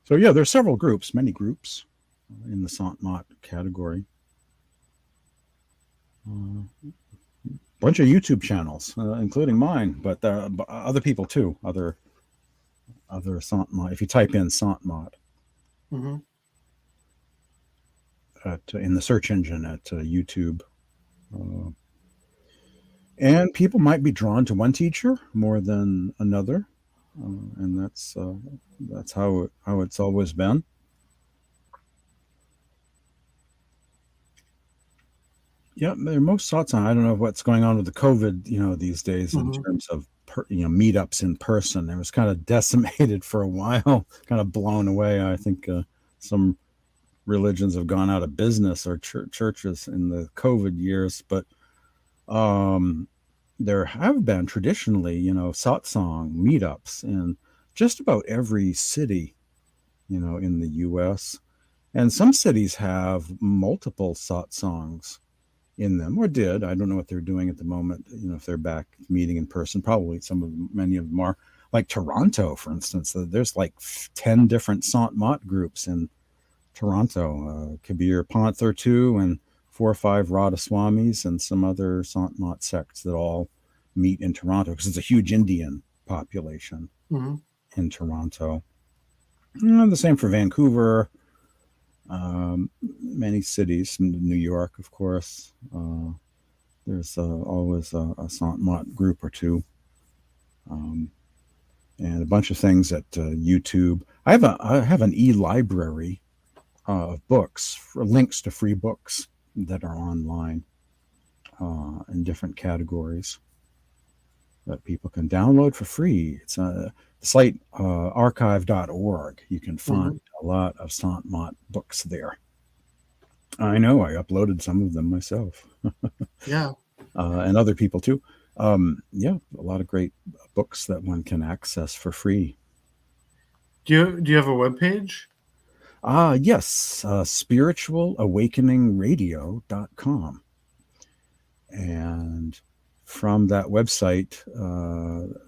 So yeah, there are several groups, many groups in the Sant Mat category. Bunch of YouTube channels, including mine, but other people too. Other Sant Mat. If you type in Sant Mat in the search engine at YouTube, and people might be drawn to one teacher more than another, and that's how it's always been. Yeah, most thoughts on. I don't know what's going on with the COVID, these days in Hmm. terms of meetups in person. It was kind of decimated for a while, kind of blown away. I think some religions have gone out of business or churches in the COVID years, but um, there have been traditionally, satsang meetups in just about every city, in the U.S. And some cities have multiple satsangs in them, or did. I don't know what they're doing at the moment. If they're back meeting in person, probably many of them are. Like Toronto, for instance, there's like 10 different Sant Mat groups in Toronto. Kabir Pant or two, and 4 or 5 Radhaswamis, and some other Sant Mat sects that all meet in Toronto because it's a huge Indian population Hmm. in Toronto. The same for Vancouver, many cities, New York, of course. There's always a Sant Mat group or two, and a bunch of things at YouTube. I have an e-library of books, for links to free books that are online in different categories that people can download for free. It's the site archive.org. You can Hmm. find a lot of Sant Mat books there. I know I uploaded some of them myself, Yeah. and other people too. Yeah, a lot of great books that one can access for free. Do you have a web page? Yes, spiritualawakeningradio.com. And from that website,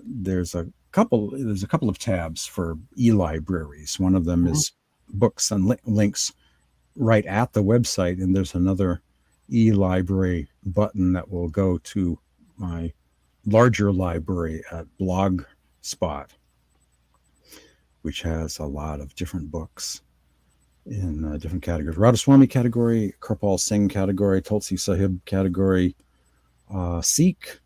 there's a couple of tabs for e-libraries. One of them Hmm. is books and links right at the website, and there's another e-library button that will go to my larger library at Blogspot, which has a lot of different books in different categories. Radhaswami category, Kirpal Singh category, Tulsi Sahib category, Sikh,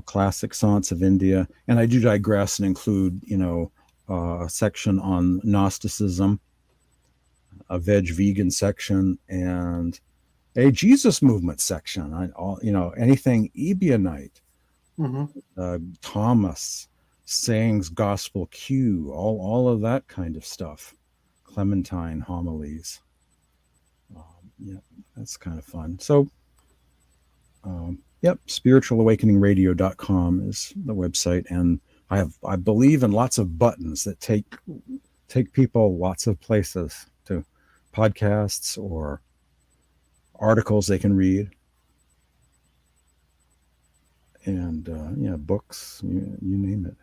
classic saints of India. And I do digress and include, a section on Gnosticism, a vegan section, and a Jesus movement section. Anything Ebionite, Hmm. Thomas, sayings, gospel Q, all of that kind of stuff. Clementine homilies. Yeah, that's kind of fun. So, yep, spiritualawakeningradio.com is the website, and I believe in lots of buttons that take people lots of places, to podcasts or articles they can read, and books, you name it.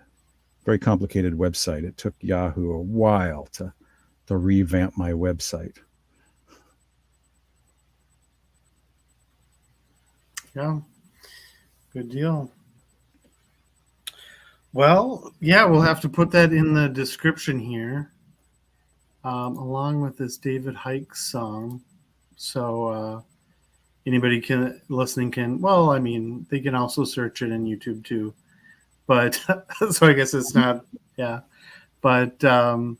Very complicated website. It took Yahoo a while to revamp my website. Yeah. Good deal. Well, yeah, we'll have to put that in the description here, along with this David Hikes song. So anybody listening can. Well, I mean, they can also search it in YouTube too. But so I guess it's not. Yeah. But yeah,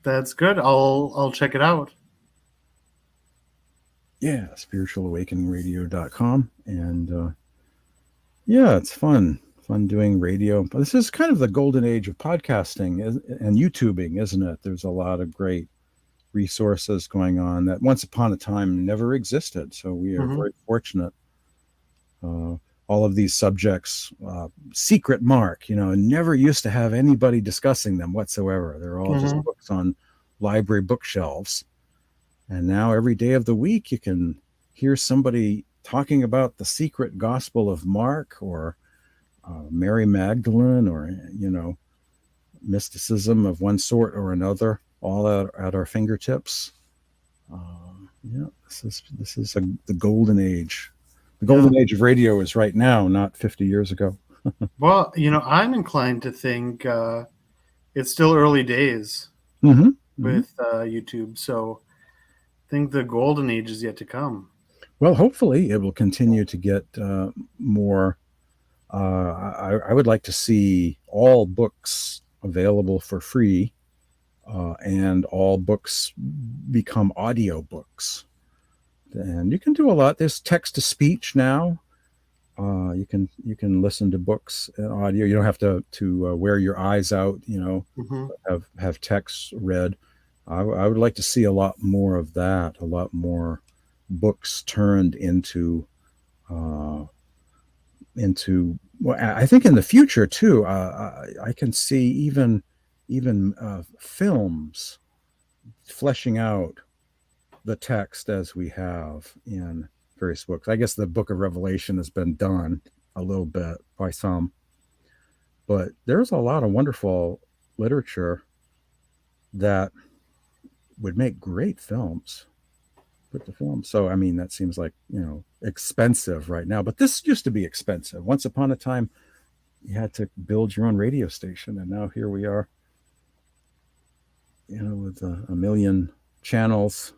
that's good. I'll check it out. Yeah, spiritualawakeningradio.com. And yeah, it's fun doing radio. But this is kind of the golden age of podcasting and YouTubing, isn't it? There's a lot of great resources going on that once upon a time never existed. So we are Hmm. very fortunate. All of these subjects, secret mark, never used to have anybody discussing them whatsoever. They're all just Hmm. books on library bookshelves. And now every day of the week, you can hear somebody talking about the secret gospel of Mark, or Mary Magdalene, or, mysticism of one sort or another, all at our fingertips. Yeah, this is the golden age. The Yeah. golden age of radio is right now, not 50 years ago. Well, I'm inclined to think it's still early days Mm-hmm. Mm-hmm. with YouTube. So I think the golden age is yet to come. Well, hopefully it will continue to get more. I would like to see all books available for free, and all books become audio books, And you can do a lot. There's text to speech now. You can listen to books and audio. You don't have to wear your eyes out. Mm-hmm. Have text read. I would like to see a lot more of that. A lot more books turned into well, I think in the future too. I can see even films fleshing out the text as we have in various books. I guess the Book of Revelation has been done a little bit by some, but there's a lot of wonderful literature that would make great films. Put the film. So I mean, that seems like expensive right now, but this used to be expensive. Once upon a time, you had to build your own radio station, and now here we are, with a million channels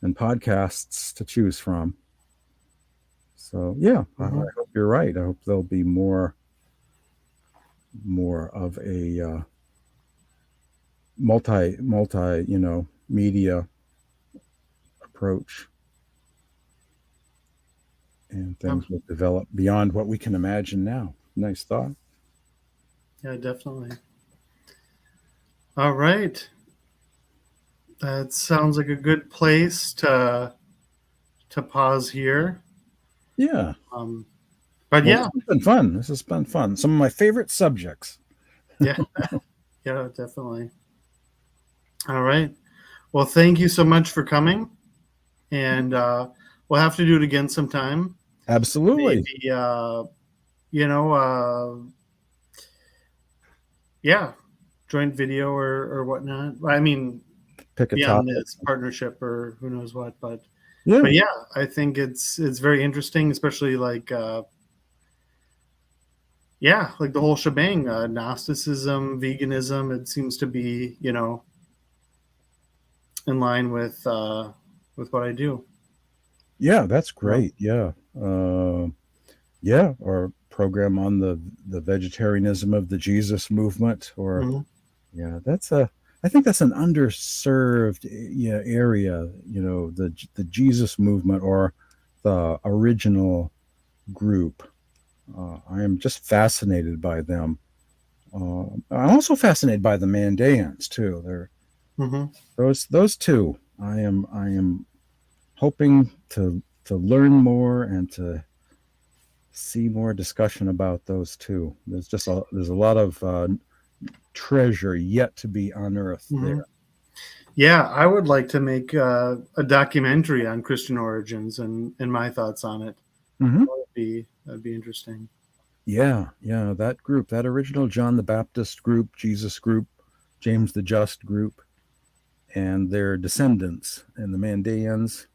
and podcasts to choose from. So yeah, Mm-hmm. I hope you're right. I hope there'll be more of a multi media approach, and things will develop beyond what we can imagine now. Nice thought. Yeah, definitely. All right. That sounds like a good place to pause here. Yeah. But yeah. This has been fun. This has been fun. Some of my favorite subjects. Yeah. Yeah, definitely. All right. Well, thank you so much for coming. And we'll have to do it again sometime. Absolutely. Maybe, yeah, joint video or whatnot. I mean, Pick a beyond topic. this partnership or who knows what. But Yeah. I think it's very interesting, especially like like the whole shebang, Gnosticism, veganism. It seems to be in line with what I do. Yeah, that's great. Yeah. Yeah, or program on the vegetarianism of the Jesus movement, or yeah, I think that's an underserved area, the Jesus movement, or the original group. I am just fascinated by them. I'm also fascinated by the Mandaeans too. They're those two. I am hoping to learn more and to see more discussion about those two. There's a lot of treasure yet to be unearthed there. Yeah, I would like to make a documentary on Christian origins and my thoughts on it. Mm-hmm. That'd be interesting. Yeah, that group, that original John the Baptist group, Jesus group, James the Just group, and their descendants and the Mandaeans.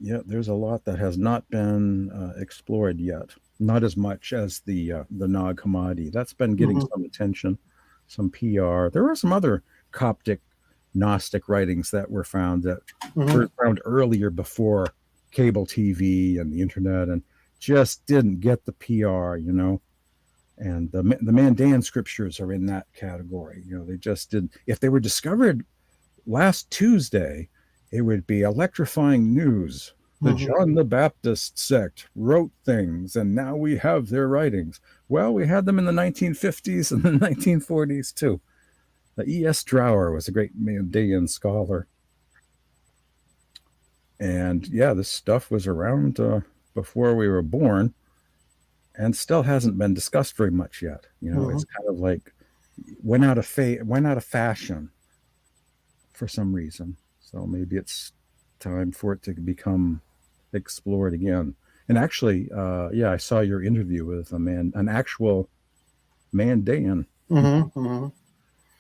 Yeah, there's a lot that has not been explored yet. Not as much as the Nag Hammadi. That's been getting some attention, some PR. There were some other Coptic Gnostic writings that were found were found earlier, before cable TV and the internet, and just didn't get the PR, And the Mandaean scriptures are in that category. They just did. If they were discovered last Tuesday, it would be electrifying news. The John the Baptist sect wrote things, and now we have their writings. Well, we had them in the 1950s and the 1940s too. The E.S. Drower was a great Mandaean scholar. And yeah, this stuff was around before we were born, and still hasn't been discussed very much yet. It's kind of like went out of fashion for some reason. So maybe it's time for it to become explored again. And actually, I saw your interview with an actual Mandaean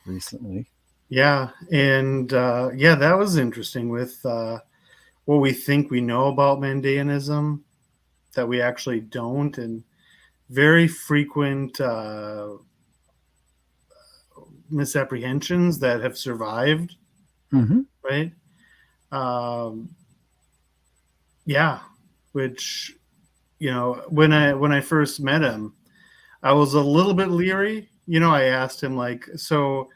recently. Yeah, and that was interesting with what we think we know about Mandaeanism that we actually don't, and very frequent misapprehensions that have survived. Right? Which when I first met him, I was a little bit leery. I asked him like, so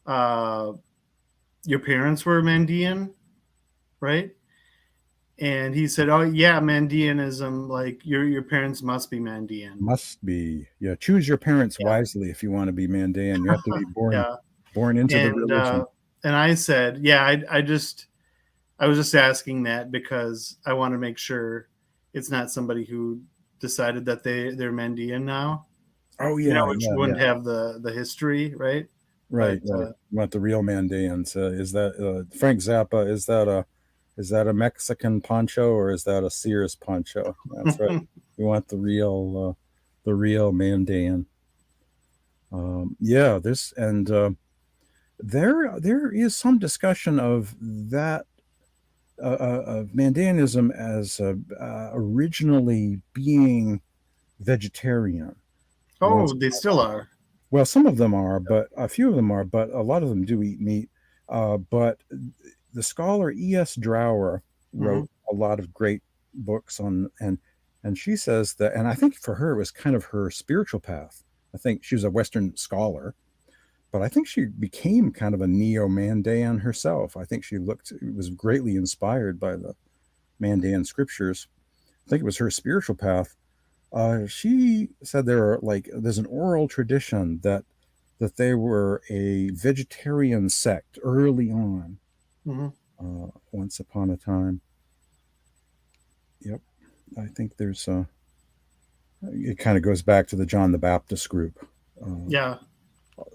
your parents were Mandaean, right? And he said, "Oh yeah, Mandeanism. Like your parents must be Mandean." Must be. Yeah. Choose your parents Yeah, wisely if you want to be Mandaean. You have to be born yeah. into the And religion. I said, "Yeah, I was just asking that because I want to make sure it's not somebody who decided that they're Mandean now, Oh you know, yeah, which yeah, wouldn't yeah. have the history, right?" Right, But right. You want the real Mandaeans. Is that Frank Zappa? Is that a Mexican poncho or is that a Sears poncho? That's right. You want the real Mandaean. Yeah, this and there is some discussion of that of Mandaeanism as originally being vegetarian once oh, they still are. Well, some of them are, but a few of them are, but a lot of them do eat meat. But the scholar E.S. Drower Hmm. wrote a lot of great books on, and she says that, and I think for her it was kind of her spiritual path. I think she was a Western scholar, but I think she became kind of a neo-Mandaean herself. I think she was greatly inspired by the Mandaean scriptures. I think it was her spiritual path. She said there's an oral tradition that they were a vegetarian sect early on, Hmm. once upon a time. Yep, I think there's it kind of goes back to the John the Baptist group Yeah.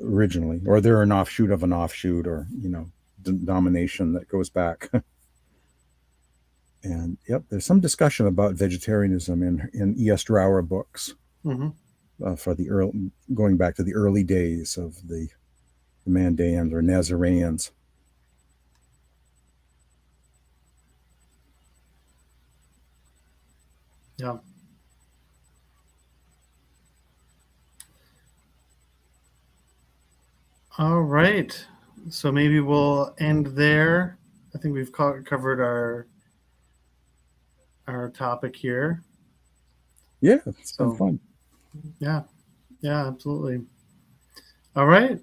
originally, or they're an offshoot of an offshoot, or denomination that goes back. And yep, there's some discussion about vegetarianism in E.S. Drower books. Hmm. For the early, going back to the early days of the Mandaeans or Nazarenes. Yeah. All right. So maybe we'll end there. I think we've covered our topic here. Yeah, it's been So fun. yeah, yeah, absolutely. All right.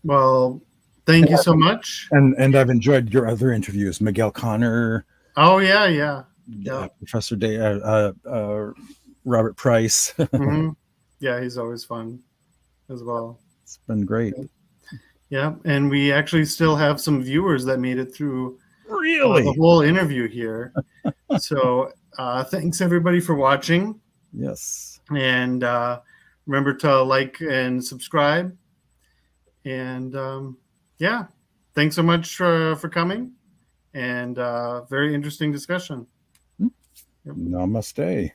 Well, thank you so much. And I've enjoyed your other interviews, Miguel Connor, Oh yeah, yeah, yeah. Professor Day, Robert Price. Hmm. Yeah, he's always fun as well. It's been great. Yeah, and we actually still have some viewers that made it through the Really? whole interview here. So thanks everybody for watching, Yes. and remember to like and subscribe. And yeah, thanks so much for coming, and very interesting discussion. Yep. Namaste.